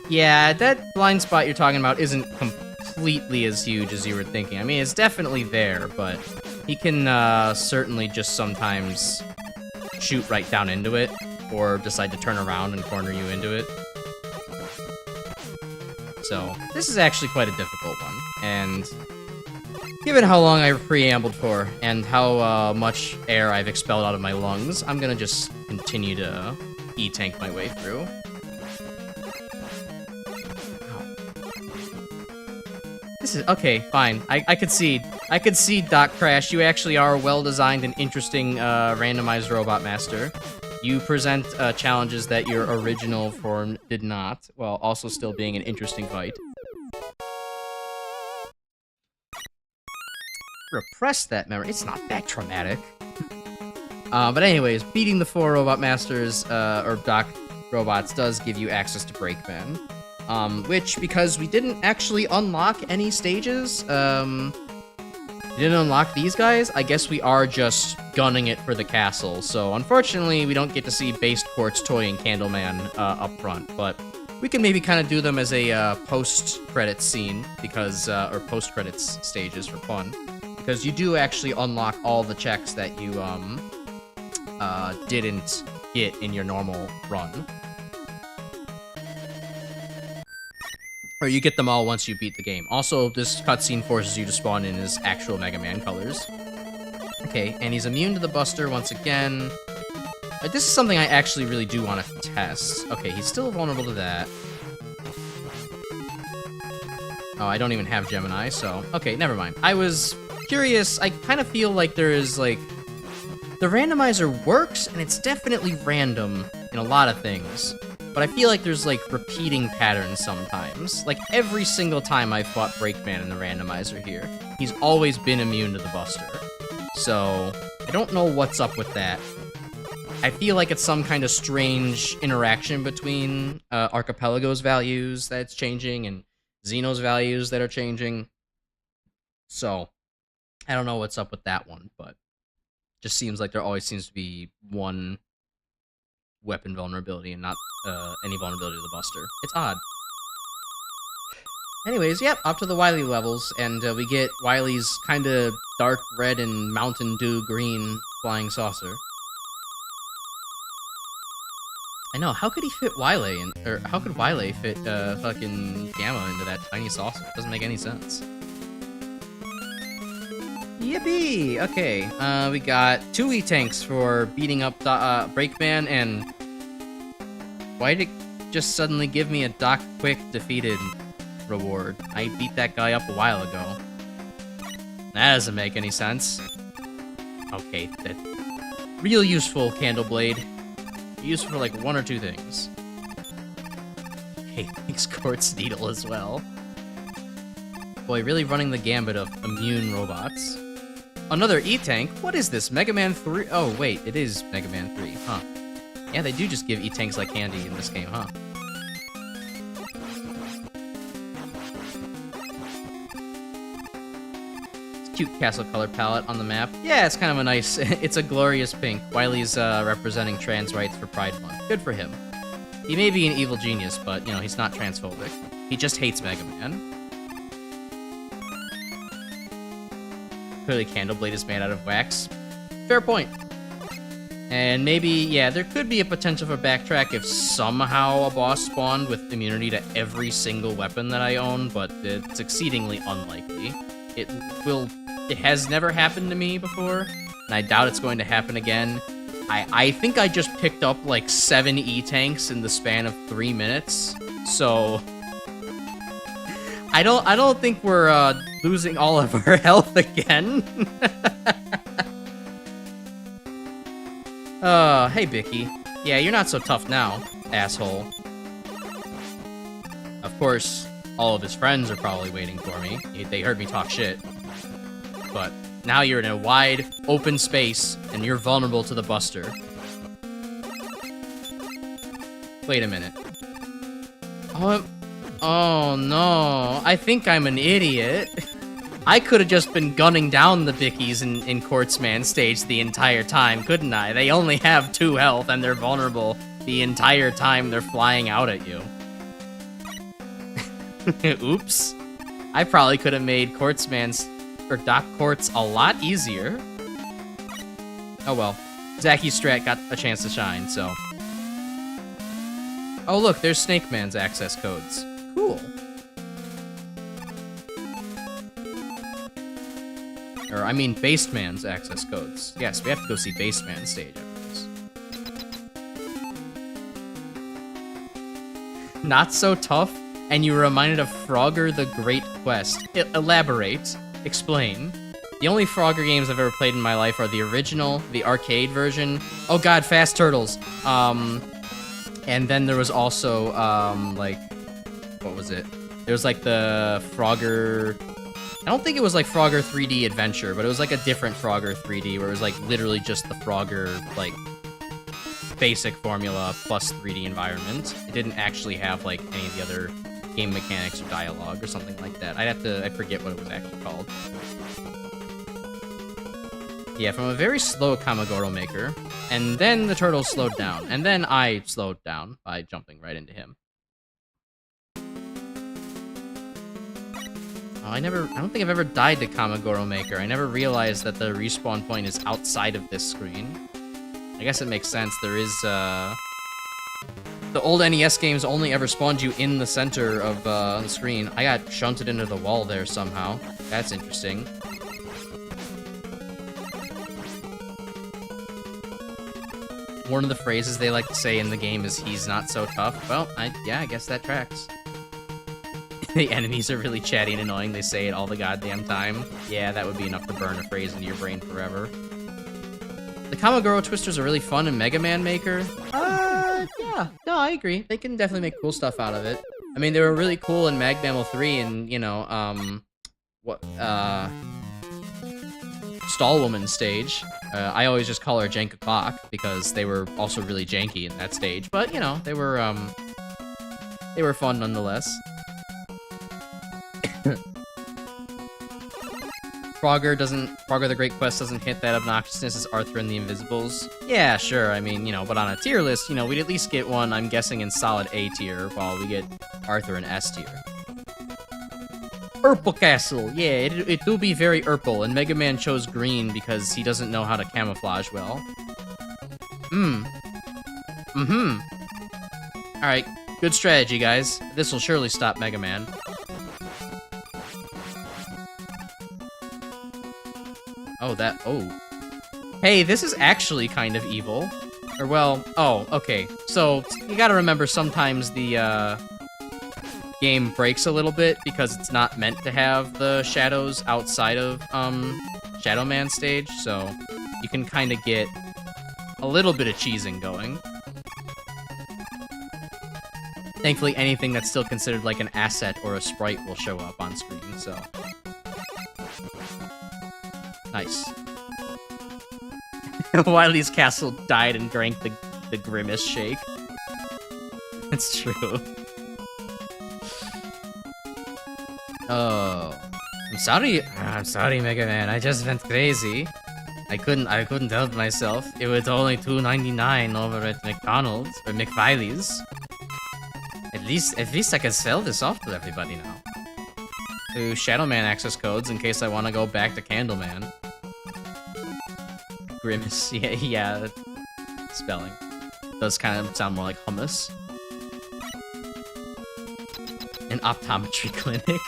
Yeah, that blind spot you're talking about isn't completely as huge as you were thinking. I mean, it's definitely there, but he can certainly just sometimes shoot right down into it, or decide to turn around and corner you into it. So, this is actually quite a difficult one, and given how long I've preambled for, and how much air I've expelled out of my lungs, I'm gonna just continue to E-tank my way through. This is... okay, fine. I concede. I concede, Doc Crash. You actually are a well-designed and interesting randomized robot master. You present challenges that your original form did not, while also still being an interesting fight. Repress that memory. It's not that traumatic. But anyways, beating the 4 robot masters, or Doc robots, does give you access to Brakeman. Which, because we didn't actually unlock any stages, we didn't unlock these guys, I guess we are just gunning it for the castle. So, unfortunately, we don't get to see Based Quartz, Toy, and Candleman up front, but we can maybe kind of do them as a post-credits scene, because, or post-credits stages for fun, because you do actually unlock all the checks that you didn't get in your normal run. Or you get them all once you beat the game. Also, this cutscene forces you to spawn in his actual Mega Man colors. Okay, and he's immune to the Buster once again. This is something I actually really do want to test. Okay, he's still vulnerable to that. Oh, I don't even have Gemini, so... Okay, never mind. I was curious. I kind of feel like there is, like... The randomizer works, and it's definitely random in a lot of things. But I feel like there's, like, repeating patterns sometimes. Like, every single time I fought Breakman in the randomizer here, he's always been immune to the Buster. So, I don't know what's up with that. I feel like it's some kind of strange interaction between Archipelago's values that's changing and Xeno's values that are changing. So, I don't know what's up with that one, but just seems like there always seems to be one weapon vulnerability and not any vulnerability to the Buster. It's odd. Anyways, yep, up to the Wily levels, and we get Wily's kind of dark red and Mountain Dew green flying saucer. I know, how could he fit Wily in, or how could Wily fit fucking Gamma into that tiny saucer? It doesn't make any sense. Yippee! Okay, we got 2 E-Tanks for beating up Breakman, and why did it just suddenly give me a Doc Quick defeated reward? I beat that guy up a while ago. That doesn't make any sense. Okay, that real useful Candle Blade. Useful for like 1 or 2 things. Okay, thanks Quartz Needle as well. Boy, really running the gambit of immune robots. Another E-Tank? What is this? Mega Man 3? Oh, wait, it is Mega Man 3, huh? Yeah, they do just give E-Tanks like candy in this game, huh? Cute castle color palette on the map. Yeah, it's kind of a nice... It's a glorious pink. Wily's representing trans rights for Pride Month. Good for him. He may be an evil genius, but, you know, he's not transphobic. He just hates Mega Man. Clearly Candleblade is made out of wax. Fair point. And maybe, yeah, there could be a potential for backtrack if somehow a boss spawned with immunity to every single weapon that I own, but it's exceedingly unlikely. It has never happened to me before, and I doubt it's going to happen again. I think I just picked up like 7 E-Tanks in the span of 3 minutes, so I don't think we're losing all of our health again. Hey Bicky. Yeah, you're not so tough now, asshole. Of course, all of his friends are probably waiting for me. They heard me talk shit. But now you're in a wide, open space, and you're vulnerable to the Buster. Wait a minute. Oh no, I think I'm an idiot. I could have just been gunning down the Bickies in Quartzman stage the entire time, couldn't I? They only have 2 health, and they're vulnerable the entire time they're flying out at you. Oops. I probably could have made Quartzman's, or Doc Quartz, a lot easier. Oh well. Zacky's strat got a chance to shine, so. Oh look, there's Snake Man's access codes. Cool. Or, I mean, Baseman's access codes. Yes, we have to go see Baseman's stage after this. Not so tough, and you were reminded of Frogger the Great Quest. Elaborate. Explain. The only Frogger games I've ever played in my life are the original, the arcade version. Oh god, Fast Turtles. And then there was also, like, what was it? There was, like, the Frogger... I don't think it was, like, Frogger 3D Adventure, but it was, like, a different Frogger 3D, where it was, like, literally just the Frogger, like, basic formula plus 3D environment. It didn't actually have, like, any of the other game mechanics or dialogue or something like that. I forget what it was actually called. Yeah, from a very slow Kamagoro maker, and then the turtles slowed down, and then I slowed down by jumping right into him. Oh, I don't think I've ever died to Kamagoro Maker. I never realized that the respawn point is outside of this screen. I guess it makes sense. There is, the old NES games only ever spawned you in the center of, the screen. I got shunted into the wall there somehow. That's interesting. One of the phrases they like to say in the game is, "He's not so tough." Well, yeah, I guess that tracks. The enemies are really chatty and annoying. They say it all the goddamn time. Yeah, that would be enough to burn a phrase into your brain forever. The Kamagoro Twisters are really fun in Mega Man Maker. Yeah. No, I agree. They can definitely make cool stuff out of it. I mean, they were really cool in MagMammal3 and, you know, Stall Woman stage. I always just call her Jank Clock because they were also really janky in that stage. But, you know, they were fun nonetheless. Frogger the Great Quest doesn't hit that obnoxiousness as Arthur and the Invisibles. Yeah, sure, I mean, you know, but on a tier list, you know, we'd at least get one, I'm guessing, in solid A tier, while we get Arthur in S tier. Urple Castle, yeah, it do be very Urple, and Mega Man chose green because he doesn't know how to camouflage well. Alright, good strategy, guys. This will surely stop Mega Man. Oh. Hey, this is actually kind of evil. Or, well, okay. So, you gotta remember sometimes the, game breaks a little bit because it's not meant to have the shadows outside of, Shadow Man stage, so you can kind of get a little bit of cheesing going. Thankfully, anything that's still considered like an asset or a sprite will show up on screen, so... Nice. Wily's castle died and drank the Grimace shake. That's true. Oh. I'm sorry, Mega Man. I just went crazy. I couldn't help myself. It was only $2.99 over at McDonald's or McWiley's. At least I can sell this off to everybody now. To Shadow Man access codes in case I want to go back to Candleman. Grimace, yeah, spelling. Does kind of sound more like hummus. An optometry clinic.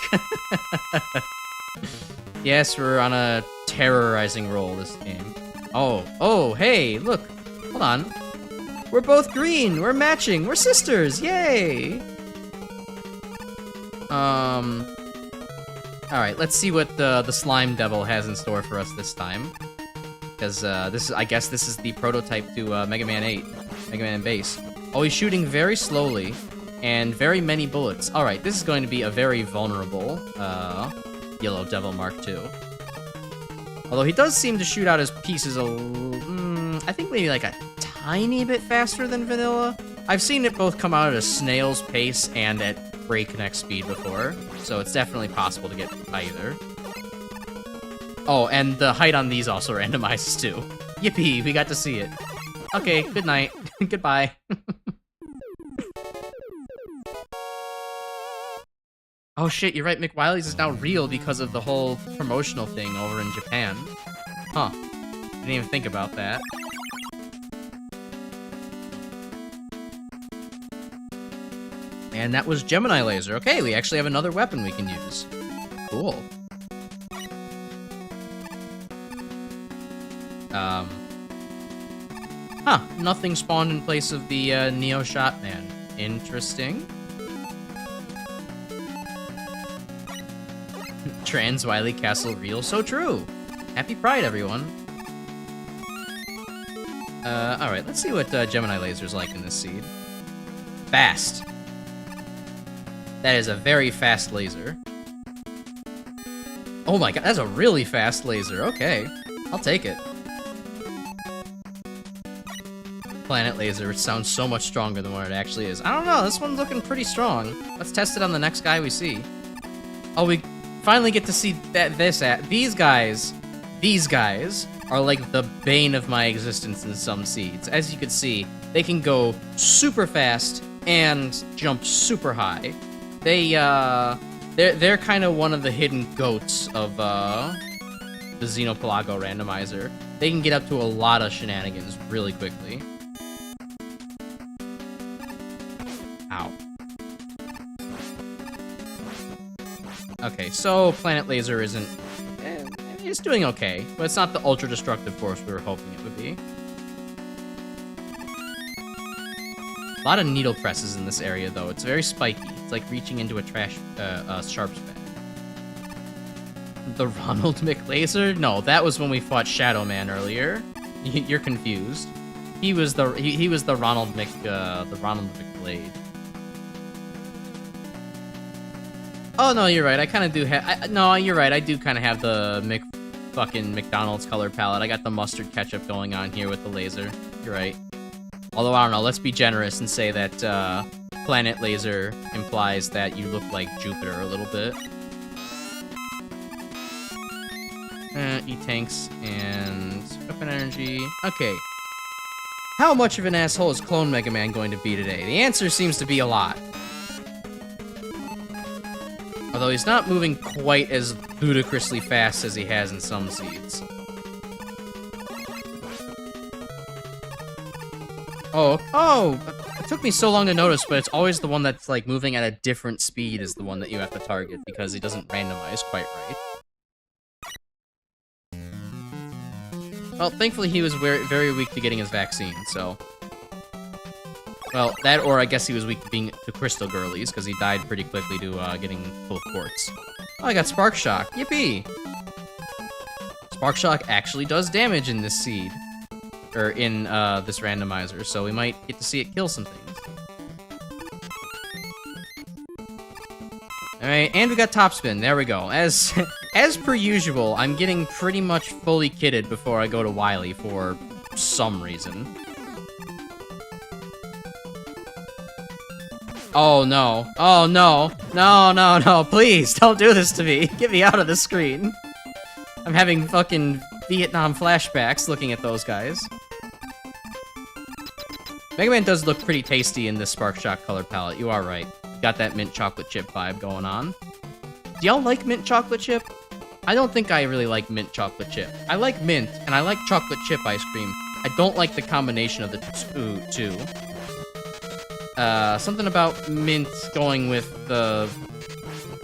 Yes, we're on a terrorizing roll this game. Oh, hey, look. Hold on. We're both green. We're matching. We're sisters. Yay. Alright, let's see what the Slime Devil has in store for us this time. Because I guess this is the prototype to Mega Man 8. Mega Man Base. Oh, he's shooting very slowly. And very many bullets. Alright, this is going to be a very vulnerable Yellow Devil Mark II. Although he does seem to shoot out his pieces I think maybe like a tiny bit faster than Vanilla. I've seen it both come out at a snail's pace and at breakneck speed before, so it's definitely possible to get either. Oh, and the height on these also randomizes too. Yippee, we got to see it. Okay, good night. Goodbye. Oh shit, you're right, McWiley's is now real because of the whole promotional thing over in Japan. Huh. Didn't even think about that. And that was Gemini Laser. Okay, we actually have another weapon we can use. Cool. Huh, nothing spawned in place of the Neo Shotman. Interesting. Trans Wily Castle real, so true. Happy Pride, everyone. Alright, let's see what Gemini Laser's like in this seed. Fast. That is a very fast laser. Oh my god, that's a really fast laser. Okay, I'll take it. Planet Laser sounds so much stronger than what it actually is. I don't know, this one's looking pretty strong. Let's test it on the next guy we see. Oh, we finally get to see these guys are like the bane of my existence in some seeds. As you can see, they can go super fast and jump super high. They they're kind of one of the hidden goats of the Xeno-Pelago randomizer. They can get up to a lot of shenanigans really quickly. Ow. Okay, so Planet Laser isn't... it's doing okay, but it's not the ultra-destructive force we were hoping it would be. A lot of needle presses in this area, though. It's very spiky. It's like reaching into a sharp's bag. The Ronald McLaser? No, that was when we fought Shadow Man earlier. You're confused. He was the Ronald McBlade. Oh no, you're right. I kind of do have. No, you're right. I do kind of have the fucking McDonald's color palette. I got the mustard ketchup going on here with the laser. You're right. Although I don't know. Let's be generous and say that Planet Laser implies that you look like Jupiter a little bit. E-tanks and weapon energy. Okay. How much of an asshole is Clone Mega Man going to be today? The answer seems to be a lot. Although he's not moving quite as ludicrously fast as he has in some seeds. Oh! It took me so long to notice, but it's always the one that's like moving at a different speed is the one that you have to target because he doesn't randomize quite right. Well, thankfully he was very weak to getting his vaccine, so... Well, that or I guess he was weak to being to crystal girlies, because he died pretty quickly to getting full of quartz. Oh, I got Spark Shock. Yippee! Spark Shock actually does damage in this seed. Or in this randomizer, so we might get to see it kill some things. Alright, and we got Topspin. There we go. As per usual, I'm getting pretty much fully kitted before I go to Wily for some reason. Oh no. Oh no. No, please, don't do this to me. Get me out of the screen. I'm having fucking Vietnam flashbacks looking at those guys. Mega Man does look pretty tasty in this Spark Shock color palette, you are right. Got that mint chocolate chip vibe going on. Do y'all like mint chocolate chip? I don't think I really like mint chocolate chip. I like mint, and I like chocolate chip ice cream. I don't like the combination of the two. Something about mint going with the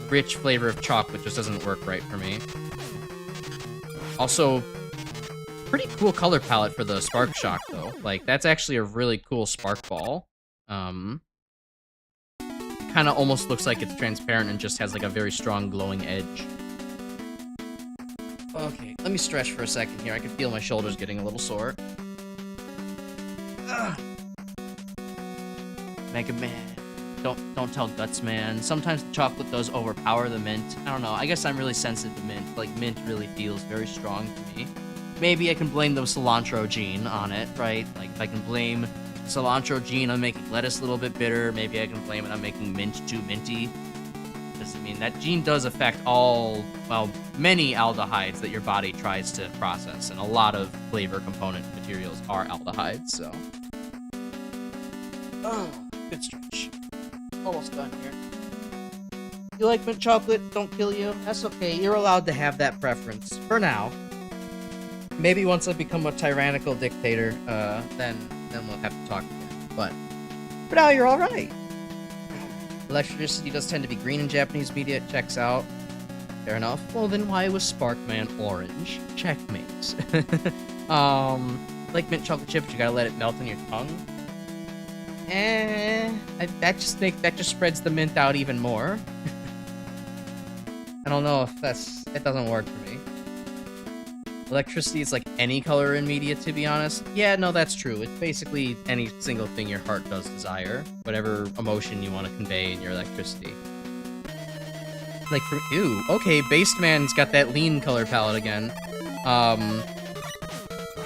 rich flavor of chocolate just doesn't work right for me. Also, pretty cool color palette for the Spark Shock, though. Like, that's actually a really cool spark ball. Kind of almost looks like it's transparent and just has, like, a very strong glowing edge. Okay, let me stretch for a second here. I can feel my shoulders getting a little sore. Ugh. Mega Man. Don't tell Guts Man. Sometimes the chocolate does overpower the mint. I don't know. I guess I'm really sensitive to mint. Like, mint really feels very strong to me. Maybe I can blame the cilantro gene on it, right? Like, if I can blame cilantro gene on making lettuce a little bit bitter, maybe I can blame it on making mint too minty. Because, I mean, that gene does affect many aldehydes that your body tries to process, and a lot of flavor component materials are aldehydes, so... Oh, good stretch. Almost done here. You like mint chocolate? Don't kill you? That's okay. You're allowed to have that preference. For now. Maybe once I become a tyrannical dictator, then we'll have to talk again. But for now, you're alright. Electricity does tend to be green in Japanese media. It checks out. Fair enough. Well, then why was Sparkman orange? Checkmate. Like mint chocolate chips, you gotta let it melt on your tongue. That just spreads the mint out even more. I don't know if that doesn't work for me. Electricity is like any color in media, to be honest. Yeah, no, that's true. It's basically any single thing your heart does desire. Whatever emotion you want to convey in your electricity. Like, ew, okay, Baseman's got that lean color palette again.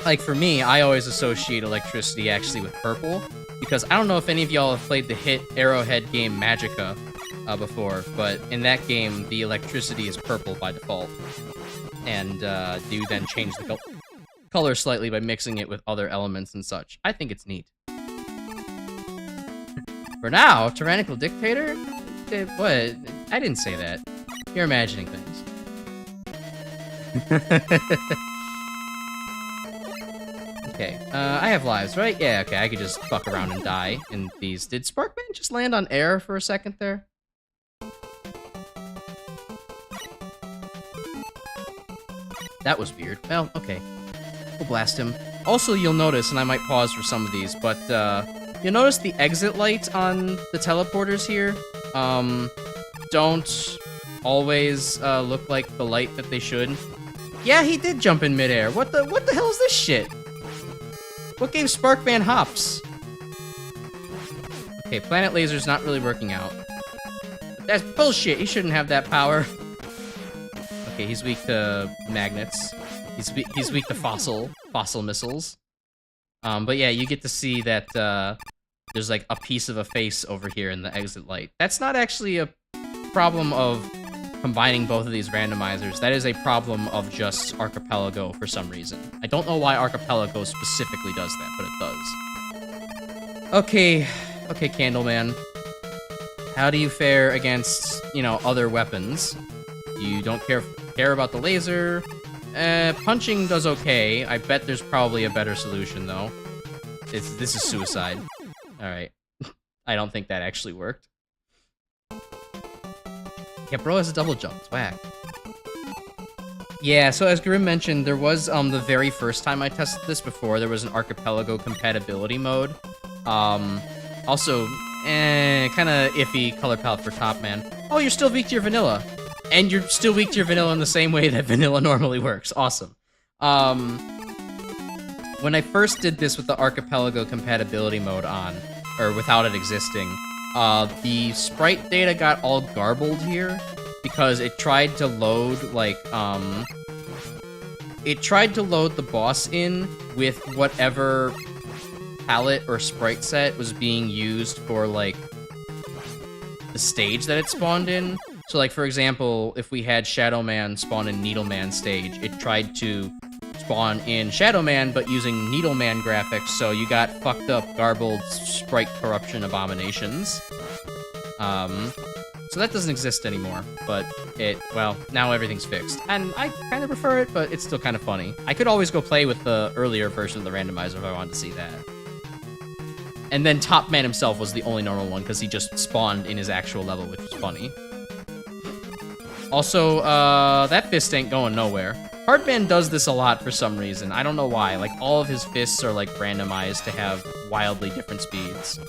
Like, for me, I always associate electricity actually with purple. Because I don't know if any of y'all have played the hit Arrowhead game Magica before, but in that game, the electricity is purple by default. And you then change the color slightly by mixing it with other elements and such. I think it's neat. For now, Tyrannical Dictator? What? I didn't say that. You're imagining things. Okay, I have lives, right? Yeah, okay, I could just fuck around and die in these. Did Sparkman just land on air for a second there? That was weird. Well, okay. We'll blast him. Also, you'll notice, and I might pause for some of these, but, you'll notice the exit light on the teleporters here, don't always, look like the light that they should. Yeah, he did jump in midair. What the hell is this shit? What gave Sparkman hops? Okay, Planet Laser's not really working out. That's bullshit. He shouldn't have that power. Okay, he's weak to magnets. He's weak to fossil missiles. But yeah, you get to see that there's like a piece of a face over here in the exit light. That's not actually a problem of combining both of these randomizers. That is a problem of just Archipelago for some reason. I don't know why Archipelago specifically does that, but it does. Okay, Candleman. How do you fare against, you know, other weapons? You don't care about the laser. Punching does okay. I bet there's probably a better solution, though. This is suicide. Alright. I don't think that actually worked. Yeah, bro has a double jump. It's whack. Yeah, so as Grim mentioned, there was, the very first time I tested this before, there was an Archipelago compatibility mode. Also, kinda iffy color palette for Top Man. Oh, you're still weak to your vanilla. And you're still weak to your vanilla in the same way that vanilla normally works. Awesome. When I first did this with the Archipelago compatibility mode on, or without it existing, the sprite data got all garbled here because it tried to load, like, it tried to load the boss in with whatever palette or sprite set was being used for, like, the stage that it spawned in. So, like, for example, if we had Shadow Man spawn in Needle Man stage, it tried to spawn in Shadow Man, but using Needle Man graphics, so you got fucked up, garbled sprite corruption abominations. So that doesn't exist anymore, but well, now everything's fixed. And I kind of prefer it, but it's still kind of funny. I could always go play with the earlier version of the randomizer if I wanted to see that. And then Top Man himself was the only normal one, because he just spawned in his actual level, which is funny. Also, that fist ain't going nowhere. Hardman does this a lot for some reason. I don't know why. Like, all of his fists are, like, randomized to have wildly different speeds.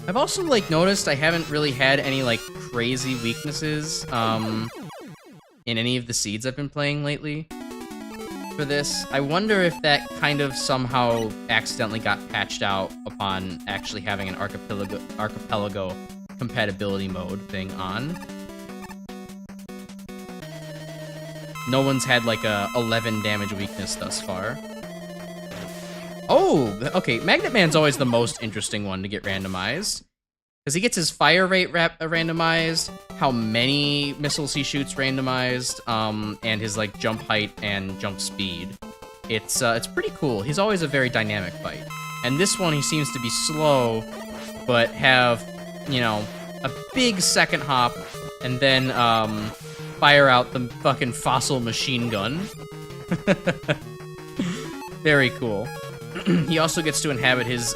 I've also, like, noticed I haven't really had any, like, crazy weaknesses, in any of the seeds I've been playing lately for this. I wonder if that kind of somehow accidentally got patched out upon actually having an Archipelago compatibility mode thing on. No one's had like a 11 damage weakness thus far. Oh, okay. Magnet Man's always the most interesting one to get randomized. Because he gets his fire rate randomized, how many missiles he shoots randomized, and his like jump height and jump speed. It's pretty cool. He's always a very dynamic fight. And this one he seems to be slow, but have, you know, a big second hop, and then fire out the fucking fossil machine gun. Very cool. He also gets to inhabit his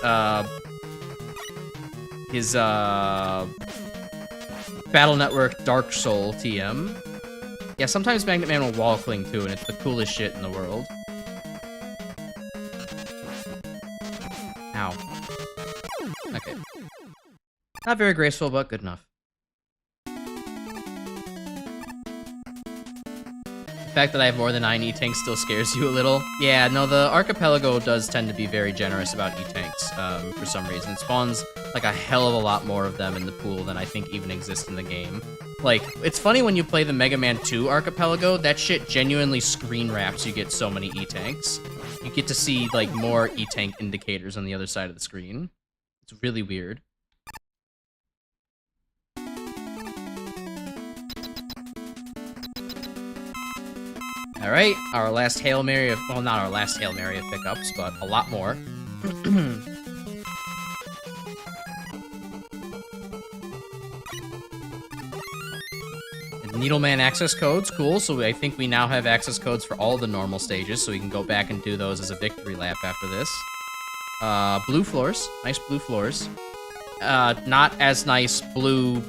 Battle Network Dark Soul TM. Yeah, sometimes Magnet Man will wall cling too, and it's the coolest shit in the world. Ow. Okay. Not very graceful, but good enough. The fact that I have more than 9 E-Tanks still scares you a little. Yeah, no, the Archipelago does tend to be very generous about E-Tanks, for some reason. It spawns, like, a hell of a lot more of them in the pool than I think even exist in the game. Like, it's funny when you play the Mega Man 2 Archipelago, that shit genuinely screen wraps you get so many E-Tanks. You get to see, like, more E-Tank indicators on the other side of the screen. It's really weird. Alright, our last Hail Mary of... Well, not our last Hail Mary of pickups, but a lot more. Needleman access codes, cool. So I think we now have access codes for all the normal stages, so we can go back and do those as a victory lap after this. Blue floors. Nice blue floors. Not as nice blue,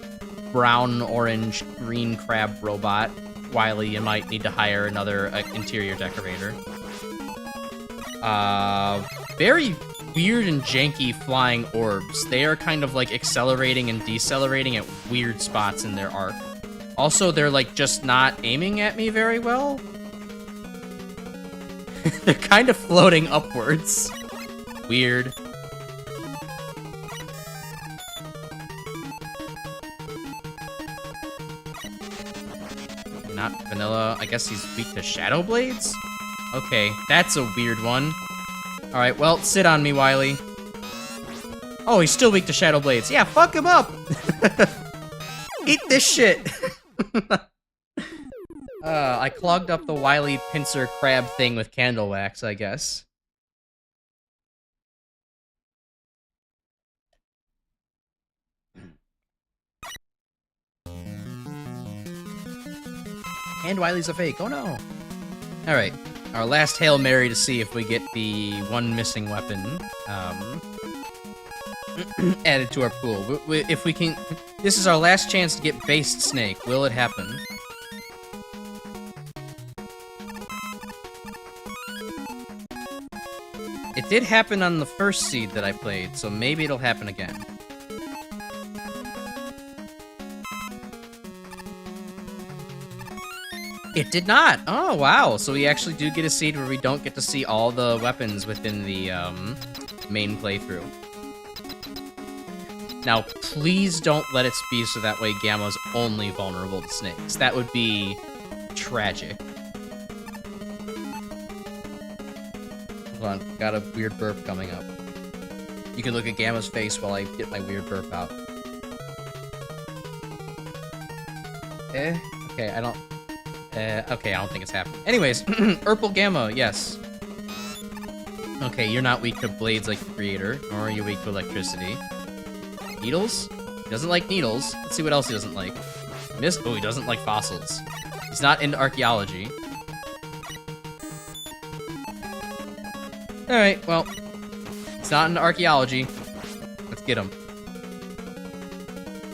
brown, orange, green crab robot. Wily, you might need to hire another interior decorator. Very weird and janky flying orbs. They are kind of like accelerating and decelerating at weird spots in their arc. Also, they're like just not aiming at me very well. They're kind of floating upwards. Weird. Not vanilla. I guess he's weak to shadow blades? Okay, that's a weird one. Alright, well, sit on me, Wily. Oh, he's still weak to shadow blades. Yeah, fuck him up! Eat this shit! I clogged up the Wily pincer crab thing with candle wax, I guess. And Wily's a fake. Oh no! Alright, our last Hail Mary to see if we get the one missing weapon added to our pool. If we can... This is our last chance to get Based Snake. Will it happen? It did happen on the first seed that I played, so maybe it'll happen again. It did not! Oh, wow! So we actually do get a seed where we don't get to see all the weapons within the main playthrough. Now, please don't let it be so that way Gamma's only vulnerable to snakes. That would be tragic. Hold on, got a weird burp coming up. You can look at Gamma's face while I get my weird burp out. Okay, I don't... okay, I don't think it's happening. Anyways, Urple Gamma, yes. Okay, you're not weak to blades like the creator, nor are you weak to electricity. Needles? He doesn't like needles. Let's see what else he doesn't like. Oh, he doesn't like fossils. He's not into archaeology. Alright, well, he's not into archaeology. Let's get him.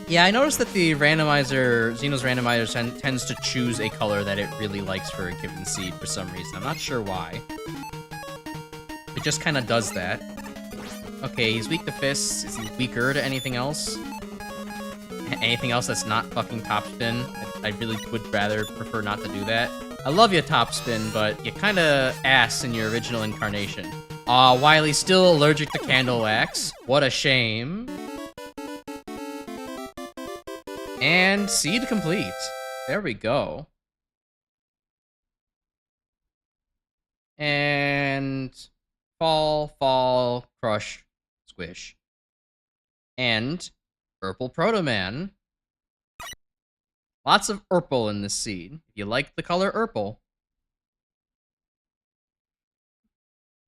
Yeah, I noticed that the randomizer, Xeno's randomizer tends to choose a color that it really likes for a given seed for some reason. I'm not sure why. It just kind of does that. Okay, he's weak to fists. Is he weaker to anything else? Anything else that's not fucking Topspin? I really would rather prefer not to do that. I love you, Topspin, but you're kinda ass in your original incarnation. Aw, Wily's still allergic to candle wax. What a shame. And seed complete. There we go. And fall, crush, squish. And Purple Proto-Man. Lots of Urple in this seed. If you like the color Urple.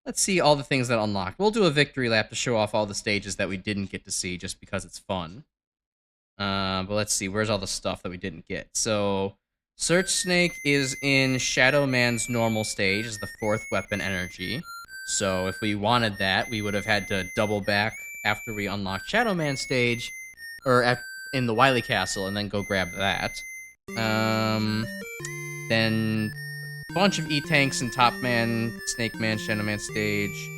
Let's see all the things that unlocked. We'll do a victory lap to show off all the stages that we didn't get to see just because it's fun. But let's see, where's all the stuff that we didn't get? So, Search Snake is in Shadow Man's normal stage as the 4th weapon energy. So if we wanted that, we would have had to double back after we unlocked Shadow Man stage, or in the Wily Castle, and then go grab that. Then a bunch of E-Tanks in Top Man, Snake Man, Shadow Man stage.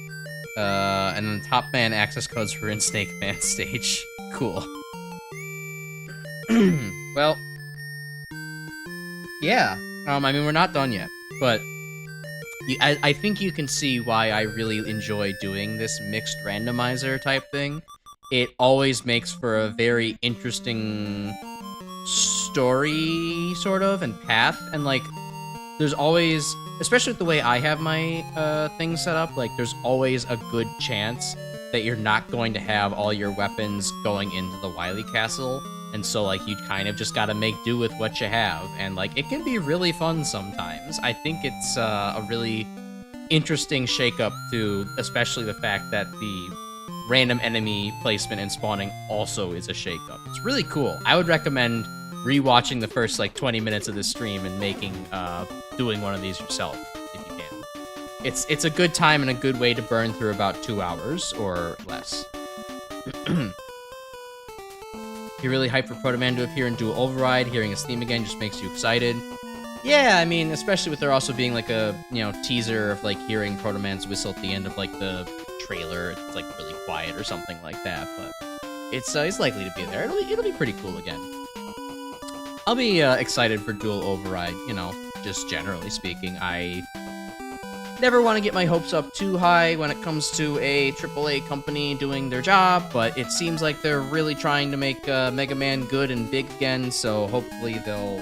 And then Top Man access codes for in Snake Man stage. Cool. Well, yeah. I mean, we're not done yet, but I think you can see why I really enjoy doing this mixed randomizer type thing. It always makes for a very interesting story, sort of, and path, and, like, there's always, especially with the way I have my things set up, like, there's always a good chance that you're not going to have all your weapons going into the Wily Castle, and so, like, you kind of just gotta make do with what you have, and, like, it can be really fun sometimes. I think it's a really interesting shakeup to, especially the fact that the random enemy placement and spawning also is a shakeup. It's really cool. I would recommend rewatching the first like 20 minutes of the stream and doing one of these yourself if you can. It's a good time and a good way to burn through about 2 hours or less. You're really hyped for Proto Man to appear in Dual Override. Hearing his theme again just makes you excited. Yeah, I mean, especially with there also being like a, teaser of like hearing Proto Man's whistle at the end of like the trailer. It's like really quiet or something like that, but it's likely to be there. It'll be pretty cool again. I'll be excited for Dual Override, just generally speaking. I never want to get my hopes up too high when it comes to a AAA company doing their job, but it seems like they're really trying to make Mega Man good and big again, so hopefully they'll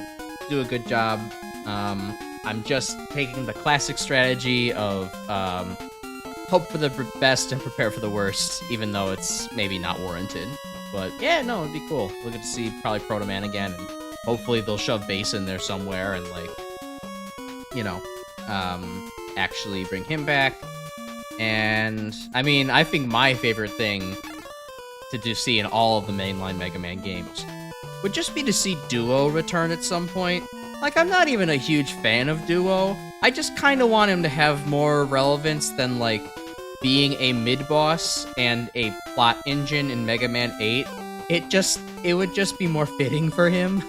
do a good job. I'm just taking the classic strategy of hope for the best and prepare for the worst, even though it's maybe not warranted. But yeah, no, it'd be cool. We'll get to see probably Proto Man again, and hopefully they'll shove Bass in there somewhere and like, actually bring him back. And I mean, I think my favorite thing to see in all of the mainline Mega Man games would just be to see Duo return at some point. Like, I'm not even a huge fan of Duo. I just kind of want him to have more relevance than, like, being a mid-boss and a plot engine in Mega Man 8. It would just be more fitting for him.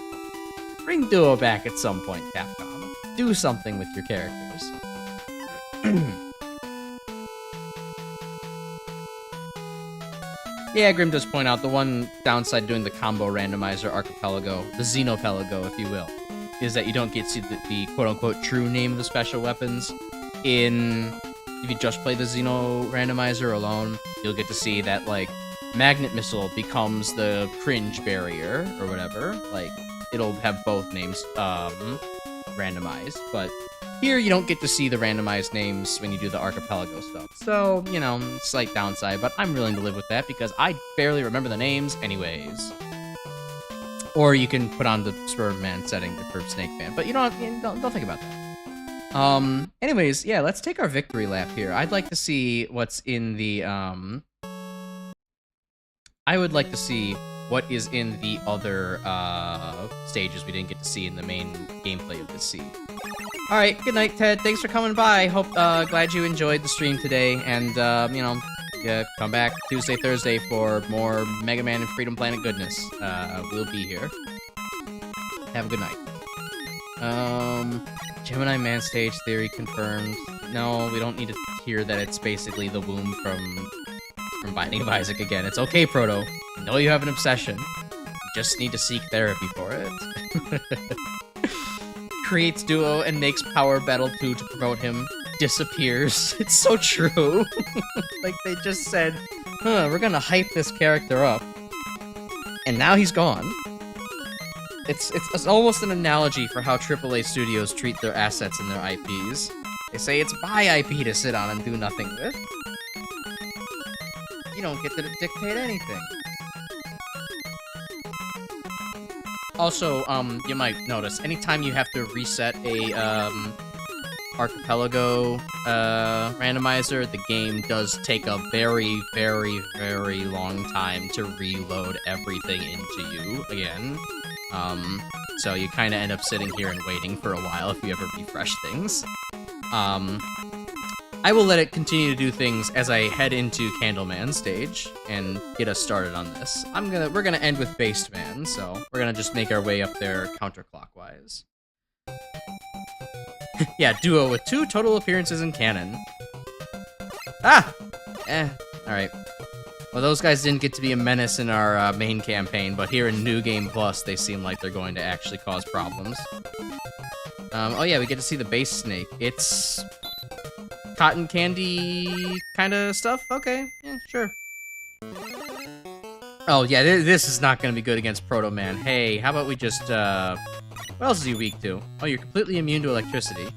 Bring Duo back at some point, Capcom. Do something with your characters. Yeah, Grim does point out the one downside doing the combo randomizer archipelago, the Xeno-Pelago, if you will, is that you don't get to see the quote-unquote true name of the special weapons. If you just play the Xeno randomizer alone, you'll get to see that, like, Magnet Missile becomes the cringe barrier, or whatever. Like, it'll have both names, randomized, but here you don't get to see the randomized names when you do the archipelago stuff. So, slight downside, but I'm willing to live with that because I barely remember the names anyways. Or you can put on the Superman setting for Snake Man, but don't think about that. Anyways, yeah, let's take our victory lap here. I'd like to see what's in the, I would like to see what is in the other, stages we didn't get to see in the main gameplay of this seed. Alright, good night, Ted. Thanks for coming by. Glad you enjoyed the stream today, and, come back Tuesday, Thursday for more Mega Man and Freedom Planet goodness. We'll be here. Have a good night. Gemini Man stage theory confirmed. No, we don't need to hear that it's basically the womb from Binding of Isaac again. It's okay, Proto. I know you have an obsession. You just need to seek therapy for it. Creates Duo and makes Power Battle 2 to promote him. Disappears. It's so true. Like, they just said, we're gonna hype this character up. And now he's gone. It's almost an analogy for how AAA studios treat their assets and their IPs. They say it's my IP to sit on and do nothing with. You don't get to dictate anything. Also, you might notice, anytime you have to reset a, archipelago, randomizer, the game does take a very, very, very long time to reload everything into you again. So you kind of end up sitting here and waiting for a while if you ever refresh things. I will let it continue to do things as I head into Candleman stage and get us started on this. We're gonna end with Based Man, so we're gonna just make our way up there counterclockwise. Yeah, Duo with 2 total appearances in canon. Alright. Well, those guys didn't get to be a menace in our main campaign, but here in New Game Plus, they seem like they're going to actually cause problems. Oh yeah, we get to see the base snake. It's cotton candy kind of stuff? Okay, yeah, sure. Oh yeah, this is not going to be good against Proto Man. Hey, how about we just, what else is he weak to? Oh, you're completely immune to electricity.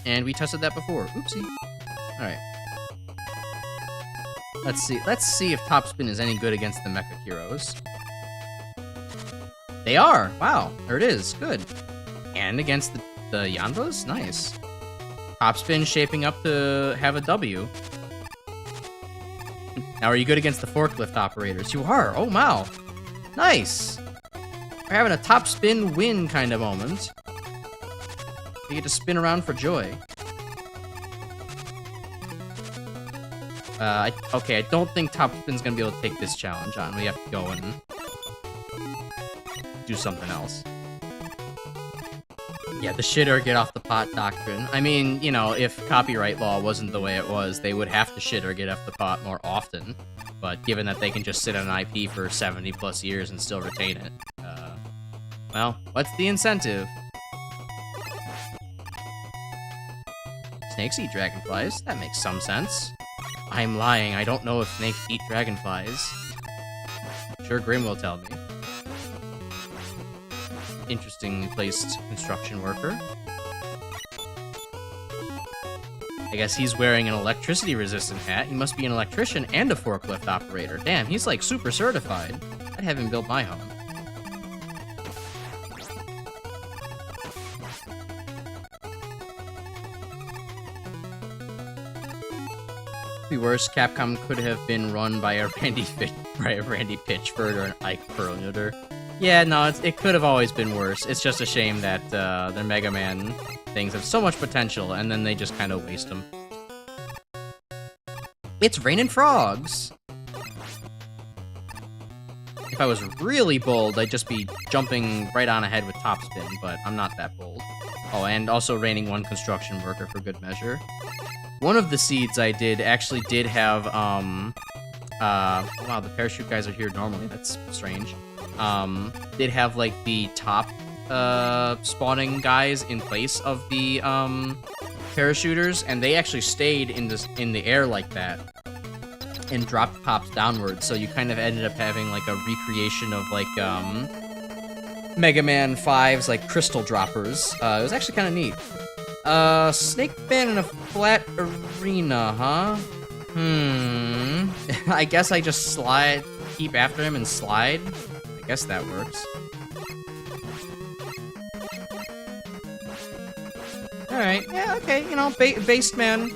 And we tested that before. Oopsie. Alright. Let's see if Topspin is any good against the Mecha Heroes. They are! Wow, there it is. Good. And against the Yandos? Nice. Topspin shaping up to have a W. Now, are you good against the forklift operators? You are! Oh, wow! Nice! We're having a top spin win kind of moment. You get to spin around for joy. Okay, I don't think top spin's gonna be able to take this challenge on. We have to go and do something else. Yeah, the shit or get off the pot doctrine. I mean, you know, if copyright law wasn't the way it was, they would have to shit or get off the pot more often. But given that they can just sit on an IP for 70 plus years and still retain it, well, what's the incentive? Snakes eat dragonflies. That makes some sense. I'm lying. I don't know if snakes eat dragonflies. Sure, Grim will tell me. Interestingly placed construction worker. I guess he's wearing an electricity-resistant hat. He must be an electrician and a forklift operator. Damn, he's like super certified. I'd have him build my home. Be worse, Capcom could have been run by a Randy Pitchford or an Ike Perlmutter. Yeah, no, it could have always been worse. It's just a shame that their Mega Man things have so much potential, and then they just kind of waste them. It's raining frogs! If I was really bold, I'd just be jumping right on ahead with top spin, but I'm not that bold. Oh, and also raining one construction worker for good measure. One of the seeds I did actually did have, oh wow, the parachute guys are here normally, that's strange. Did have, like, the top, spawning guys in place of the, parachuters, and they actually stayed in the air like that, and dropped pops downwards, so you kind of ended up having, like, a recreation of, like, Mega Man 5's, like, crystal droppers. It was actually kind of neat. Snake Man in a flat arena, huh? I guess I just keep after him and slide. I guess that works. Alright, yeah, okay, you know, Based Man.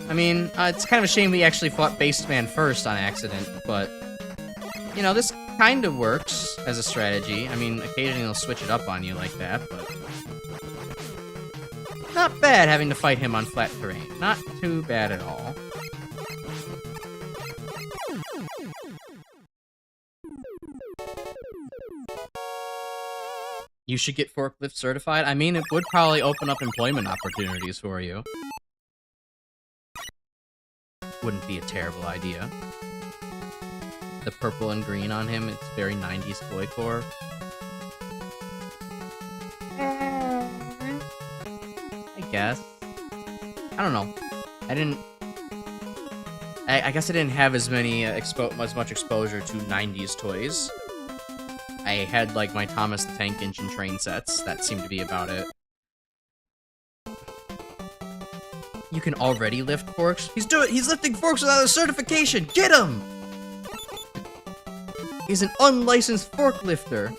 I mean, it's kind of a shame we actually fought Based Man first on accident, but, you know, this kind of works as a strategy. I mean, occasionally they'll switch it up on you like that, but... not bad having to fight him on flat terrain. Not too bad at all. You should get forklift certified? I mean, it would probably open up employment opportunities for you. Wouldn't be a terrible idea. The purple and green on him, it's very 90s toy core. I guess. I don't know. I guess I didn't have as many as much exposure to 90s toys. I had like my Thomas the Tank Engine train sets. That seemed to be about it. You can already lift forks? He's lifting forks without a certification! Get him! He's an unlicensed forklifter.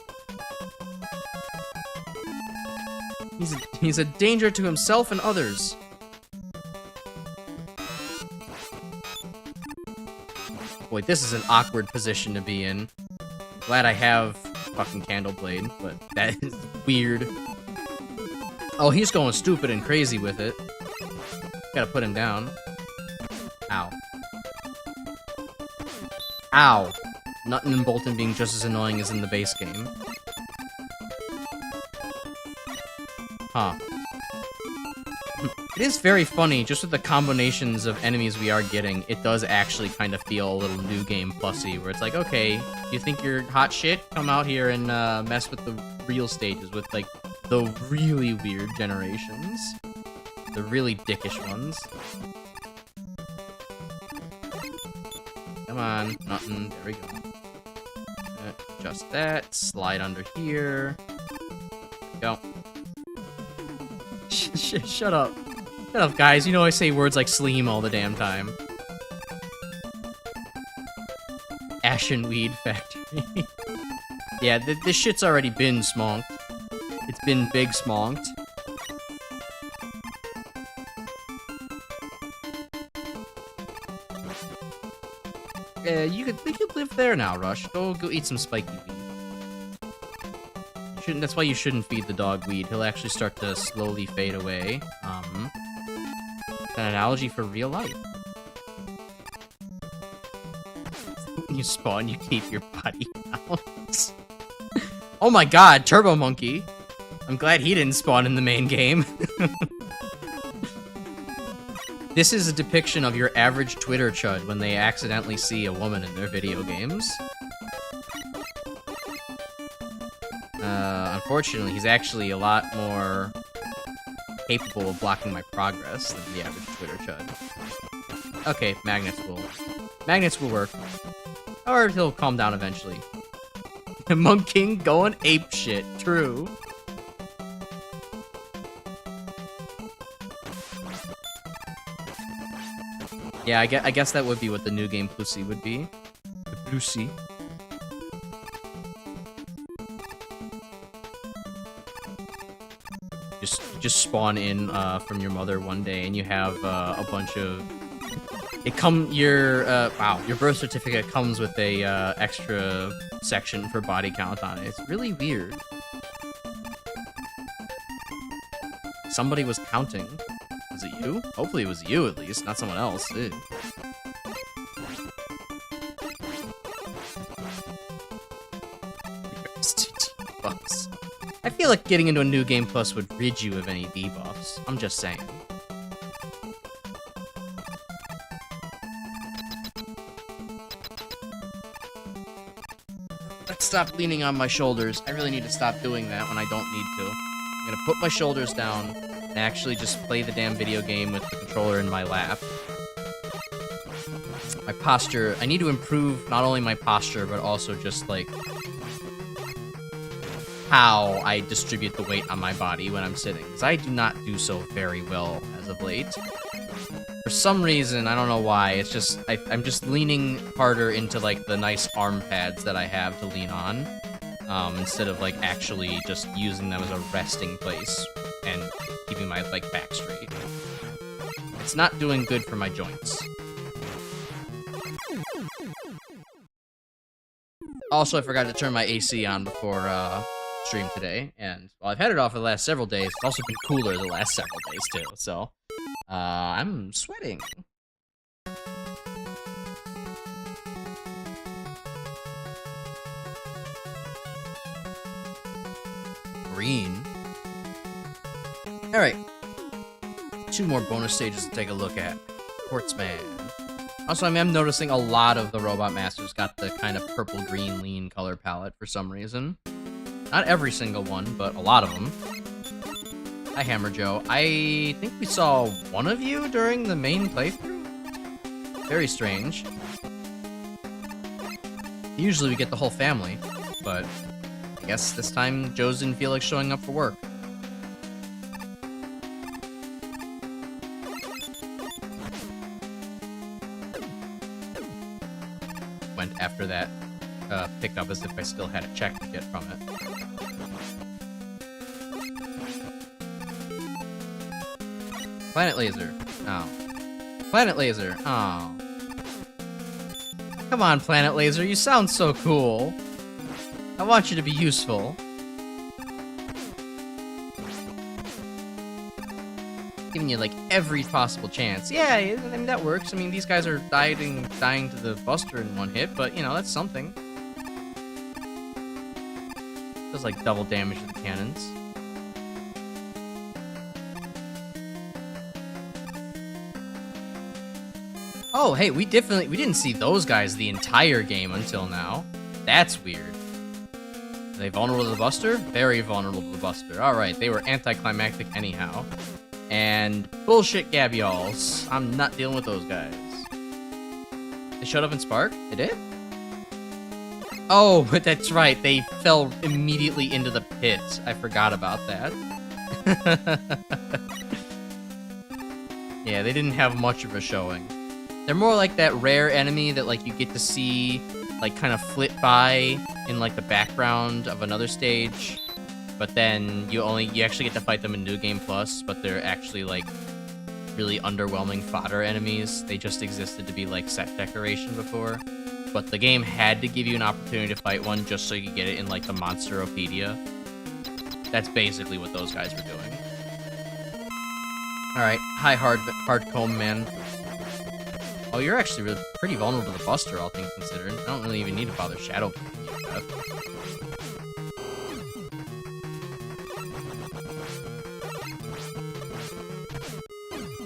He's a danger to himself and others. Boy, this is an awkward position to be in. Glad I have fucking Candleblade, but that is weird. Oh, he's going stupid and crazy with it. Gotta put him down. Ow. Ow. Nuttin' and Bolton being just as annoying as in the base game. Huh. It is very funny, just with the combinations of enemies we are getting, it does actually kind of feel a little new game plussy, where it's like, okay, you think you're hot shit? Come out here and mess with the real stages, with like the really weird generations. The really dickish ones. Come on, nothing, there we go. Adjust that, slide under here. Go. Shut up. Shut up, guys. You know I say words like sleem all the damn time. Ashenweed Factory. Yeah, this shit's already been smonked. It's been big smonked. You could live there now, Rush. Go eat some spiky weed. That's why you shouldn't feed the dog weed. He'll actually start to slowly fade away. An analogy for real life. When you spawn, you keep your body counts. Oh my god, Turbo Monkey! I'm glad he didn't spawn in the main game. This is a depiction of your average Twitter chud when they accidentally see a woman in their video games. Unfortunately, he's actually a lot more capable of blocking my progress than the average Twitter chud. Okay, magnets will work. Or he'll calm down eventually. Monk King going ape shit. True. Yeah, I guess that would be what the new game Plussy would be. The Plussy. Just spawn in from your mother one day, and you have a bunch of. Your birth certificate comes with a extra section for body count on it. It's really weird. Somebody was counting. Was it you? Hopefully it was you at least, not someone else. Ew. Debuffs. I feel like getting into a new game plus would rid you of any debuffs. I'm just saying. Let's stop leaning on my shoulders. I really need to stop doing that when I don't need to. I'm gonna put my shoulders down and actually just play the damn video game with the controller in my lap. My posture, I need to improve not only my posture, but also just, like, how I distribute the weight on my body when I'm sitting, because I do not do so very well as of late. For some reason, I don't know why, it's just, I'm just leaning harder into, like, the nice arm pads that I have to lean on, instead of, like, actually just using them as a resting place and keeping my, like, back straight. It's not doing good for my joints. Also, I forgot to turn my AC on before, stream today, and while I've had it off for the last several days, it's also been cooler the last several days, too, so, I'm sweating. Green. Alright. 2 more bonus stages to take a look at. Quartzman. Also, I am noticing a lot of the Robot Masters got the kind of purple-green lean color palette for some reason. Not every single one, but a lot of them. Hi, Hammer Joe. I think we saw one of you during the main playthrough? Very strange. Usually we get the whole family, but I guess this time Joe's didn't feel like showing up for work. Went after that pickup as if I still had a check to get from it. Planet Laser. Oh. Planet Laser. Oh. Come on, Planet Laser. You sound so cool. I want you to be useful. Giving you, like, every possible chance. Yeah, I mean, that works. I mean, these guys are dying to the Buster in one hit, but, you know, that's something. Does, like, double damage to the cannons. Oh, hey, we didn't see those guys the entire game until now. That's weird. Are they vulnerable to the Buster? Very vulnerable to the Buster. Alright, they were anticlimactic anyhow. And bullshit gabyoalls. I'm not dealing with those guys. They showed up in Spark? They did? Oh, but that's right. They fell immediately into the pit. I forgot about that. Yeah, they didn't have much of a showing. They're more like that rare enemy that, like, you get to see, like, kind of flit by in, like, the background of another stage, but then you actually get to fight them in New Game Plus, but they're actually, like, really underwhelming fodder enemies. They just existed to be, like, set decoration before, but the game had to give you an opportunity to fight one just so you could get it in, like, the Monsteropedia. That's basically what those guys were doing. Alright, hi Hardcomb man. Oh, you're actually really pretty vulnerable to the Buster, all things considered. I don't really even need to bother Shadow.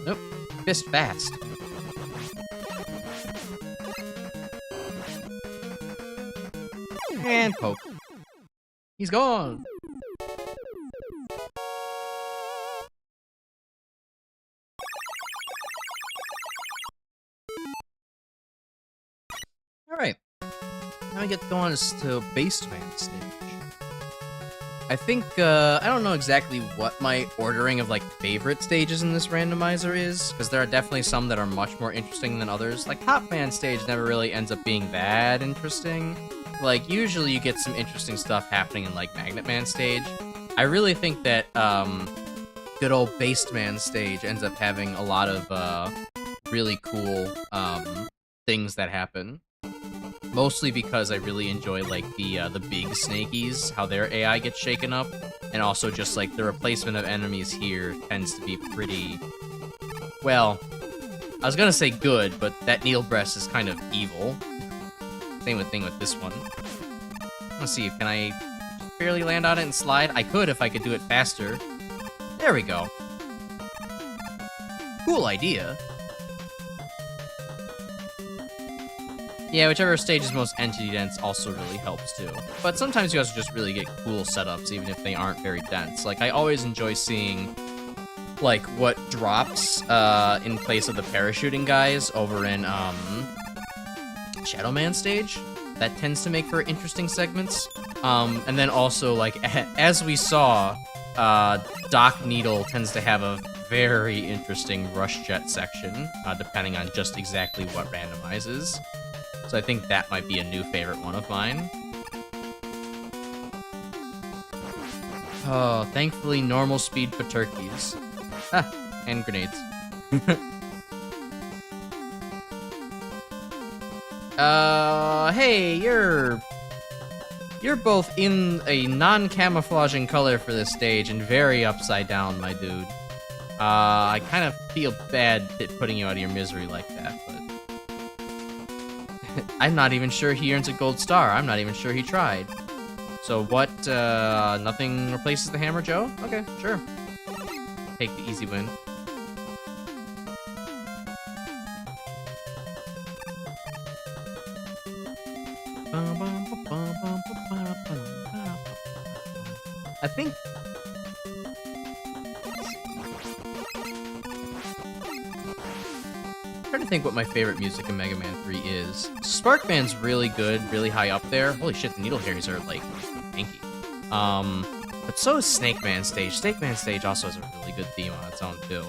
Nope. Fist fast. And poke. He's gone! Alright. Now we get going to Baseman stage. I think, I don't know exactly what my ordering of, like, favorite stages in this randomizer is, because there are definitely some that are much more interesting than others. Like, Hopman stage never really ends up being that interesting. Like, usually you get some interesting stuff happening in, like, Magnet Man stage. I really think that, good old Baseman stage ends up having a lot of, really cool, things that happen. Mostly because I really enjoy, like, the big snakies, how their AI gets shaken up, and also just, like, the replacement of enemies here tends to be pretty... Well, I was gonna say good, but that needle breast is kind of evil. Same thing with this one. Let's see, can I barely land on it and slide? I could if I could do it faster. There we go. Cool idea. Yeah, whichever stage is most entity dense also really helps too. But sometimes you also just really get cool setups, even if they aren't very dense. Like, I always enjoy seeing, like, what drops in place of the parachuting guys over in Shadow Man stage. That tends to make for interesting segments. And then also, like, as we saw, Doc Needle tends to have a very interesting Rush Jet section, depending on just exactly what randomizes. So I think that might be a new favorite one of mine. Oh, thankfully normal speed for turkeys. Ah, and grenades. Hey, you're both in a non-camouflaging color for this stage and very upside down, my dude. I kind of feel bad putting you out of your misery like that, but... I'm not even sure he earns a gold star. I'm not even sure he tried. So what, nothing replaces the Hammer Joe? Okay, sure. Take the easy win. I think... I'm trying to think what my favorite music in Mega Man 3 is. Sparkman's really good, really high up there. Holy shit, the Needle Harries are, like, pinky. But so is Snake Man stage. Snake Man stage also has a really good theme on its own, too.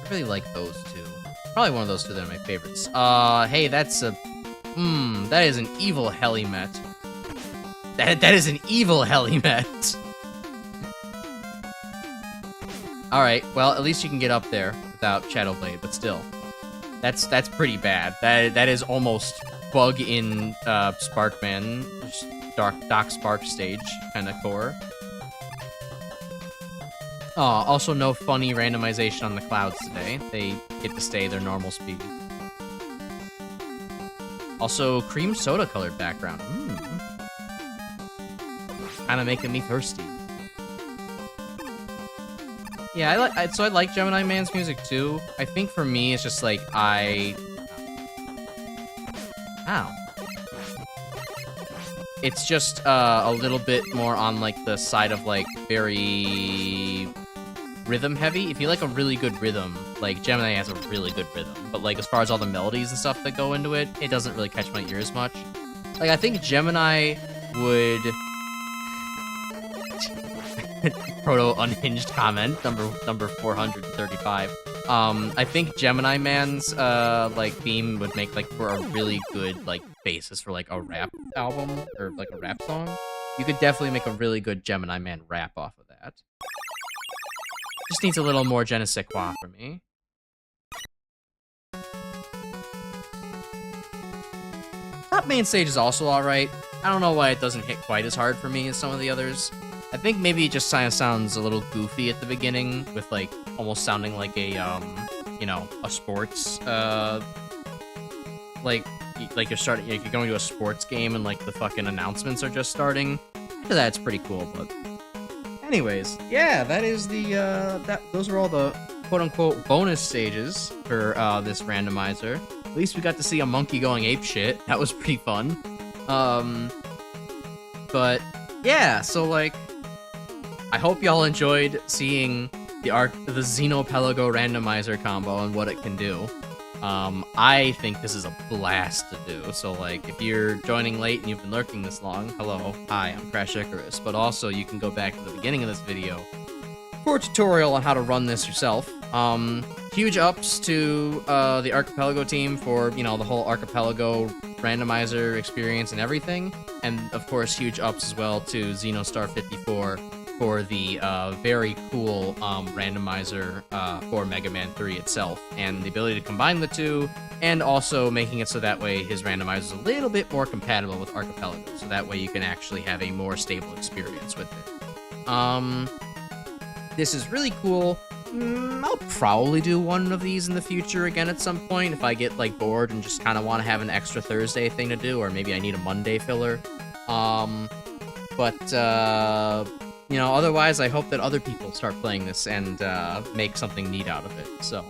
I really like those two. Probably one of those two that are my favorites. Hey, that's a... that is an evil Helimet. That is an evil Helimet. Alright, well, at least you can get up there without Shadow Blade, but still. That's pretty bad. That is almost bug in Sparkman, Doc Spark stage kind of core. Also no funny randomization on the clouds today. They get to stay their normal speed. Also, cream soda colored background. Kinda making me thirsty. Yeah, I like Gemini Man's music too. I think for me, it's just like Ow. It's just a little bit more on like the side of like very rhythm heavy. If you like a really good rhythm, like Gemini has a really good rhythm. But like as far as all the melodies and stuff that go into it, it doesn't really catch my ear as much. Like I think Gemini would... Proto unhinged comment, number 435. I think Gemini Man's like theme would make like for a really good like basis for like a rap album or like a rap song. You could definitely make a really good Gemini Man rap off of that. Just needs a little more je ne sais quoi for me. Top main stage is also alright. I don't know why it doesn't hit quite as hard for me as some of the others. I think maybe it just kind of sounds a little goofy at the beginning, with like almost sounding like a you know, a sports like you're going to a sports game and like the fucking announcements are just starting. After that, it's pretty cool. But anyways, yeah, that is the those are all the quote-unquote bonus stages for this randomizer. At least we got to see a monkey going apeshit. That was pretty fun. But yeah, so like, I hope y'all enjoyed seeing the Xeno-Pelago randomizer combo and what it can do. I think this is a blast to do. So like, if you're joining late and you've been lurking this long, hello, hi, I'm Crash Icarus. But also, you can go back to the beginning of this video for a tutorial on how to run this yourself. Huge ups to the Archipelago team for, you know, the whole Archipelago randomizer experience and everything. And of course, huge ups as well to Xenostar54 for the very cool randomizer for Mega Man 3 itself, and the ability to combine the two, and also making it so that way his randomizer is a little bit more compatible with Archipelago, so that way you can actually have a more stable experience with it. This is really cool. I'll probably do one of these in the future again at some point if I get like bored and just kind of want to have an extra Thursday thing to do, or maybe I need a Monday filler. You know, otherwise, I hope that other people start playing this and make something neat out of it. So,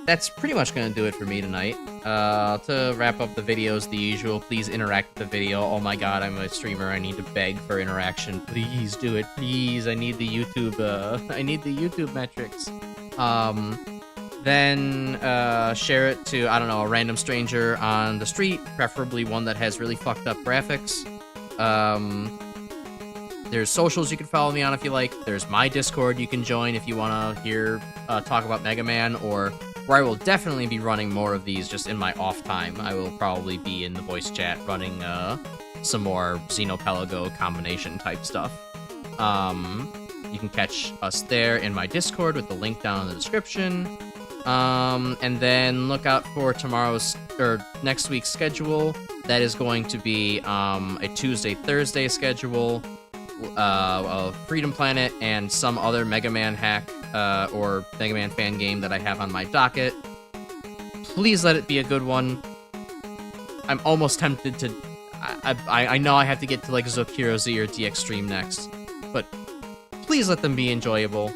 that's pretty much going to do it for me tonight. To wrap up the videos, the usual, please interact with the video. Oh my god, I'm a streamer. I need to beg for interaction. Please do it. Please, I need the YouTube metrics. Then share it to, I don't know, a random stranger on the street, preferably one that has really fucked up graphics. There's socials you can follow me on if you like. There's my Discord you can join if you want to hear talk about Mega Man, or where I will definitely be running more of these just in my off time. I will probably be in the voice chat running some more Xeno-Pelago combination type stuff. You can catch us there in my Discord with the link down in the description. And then look out for next week's schedule. That is going to be a Tuesday-Thursday schedule. Of Freedom Planet and some other Mega Man hack or Mega Man fan game that I have on my docket. Please let it be a good one. I'm almost tempted to... I know I have to get to like Zokiro Z or DX Stream next, but please let them be enjoyable.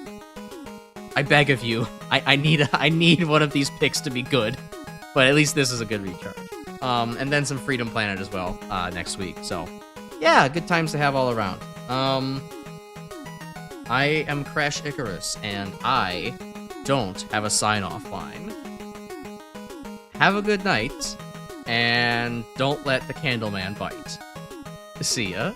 I beg of you. I need one of these picks to be good, but at least this is a good recharge. And then some Freedom Planet as well next week. So yeah, good times to have all around. I am Crash Icarus, and I don't have a sign-off line. Have a good night, and don't let the Candleman bite. See ya.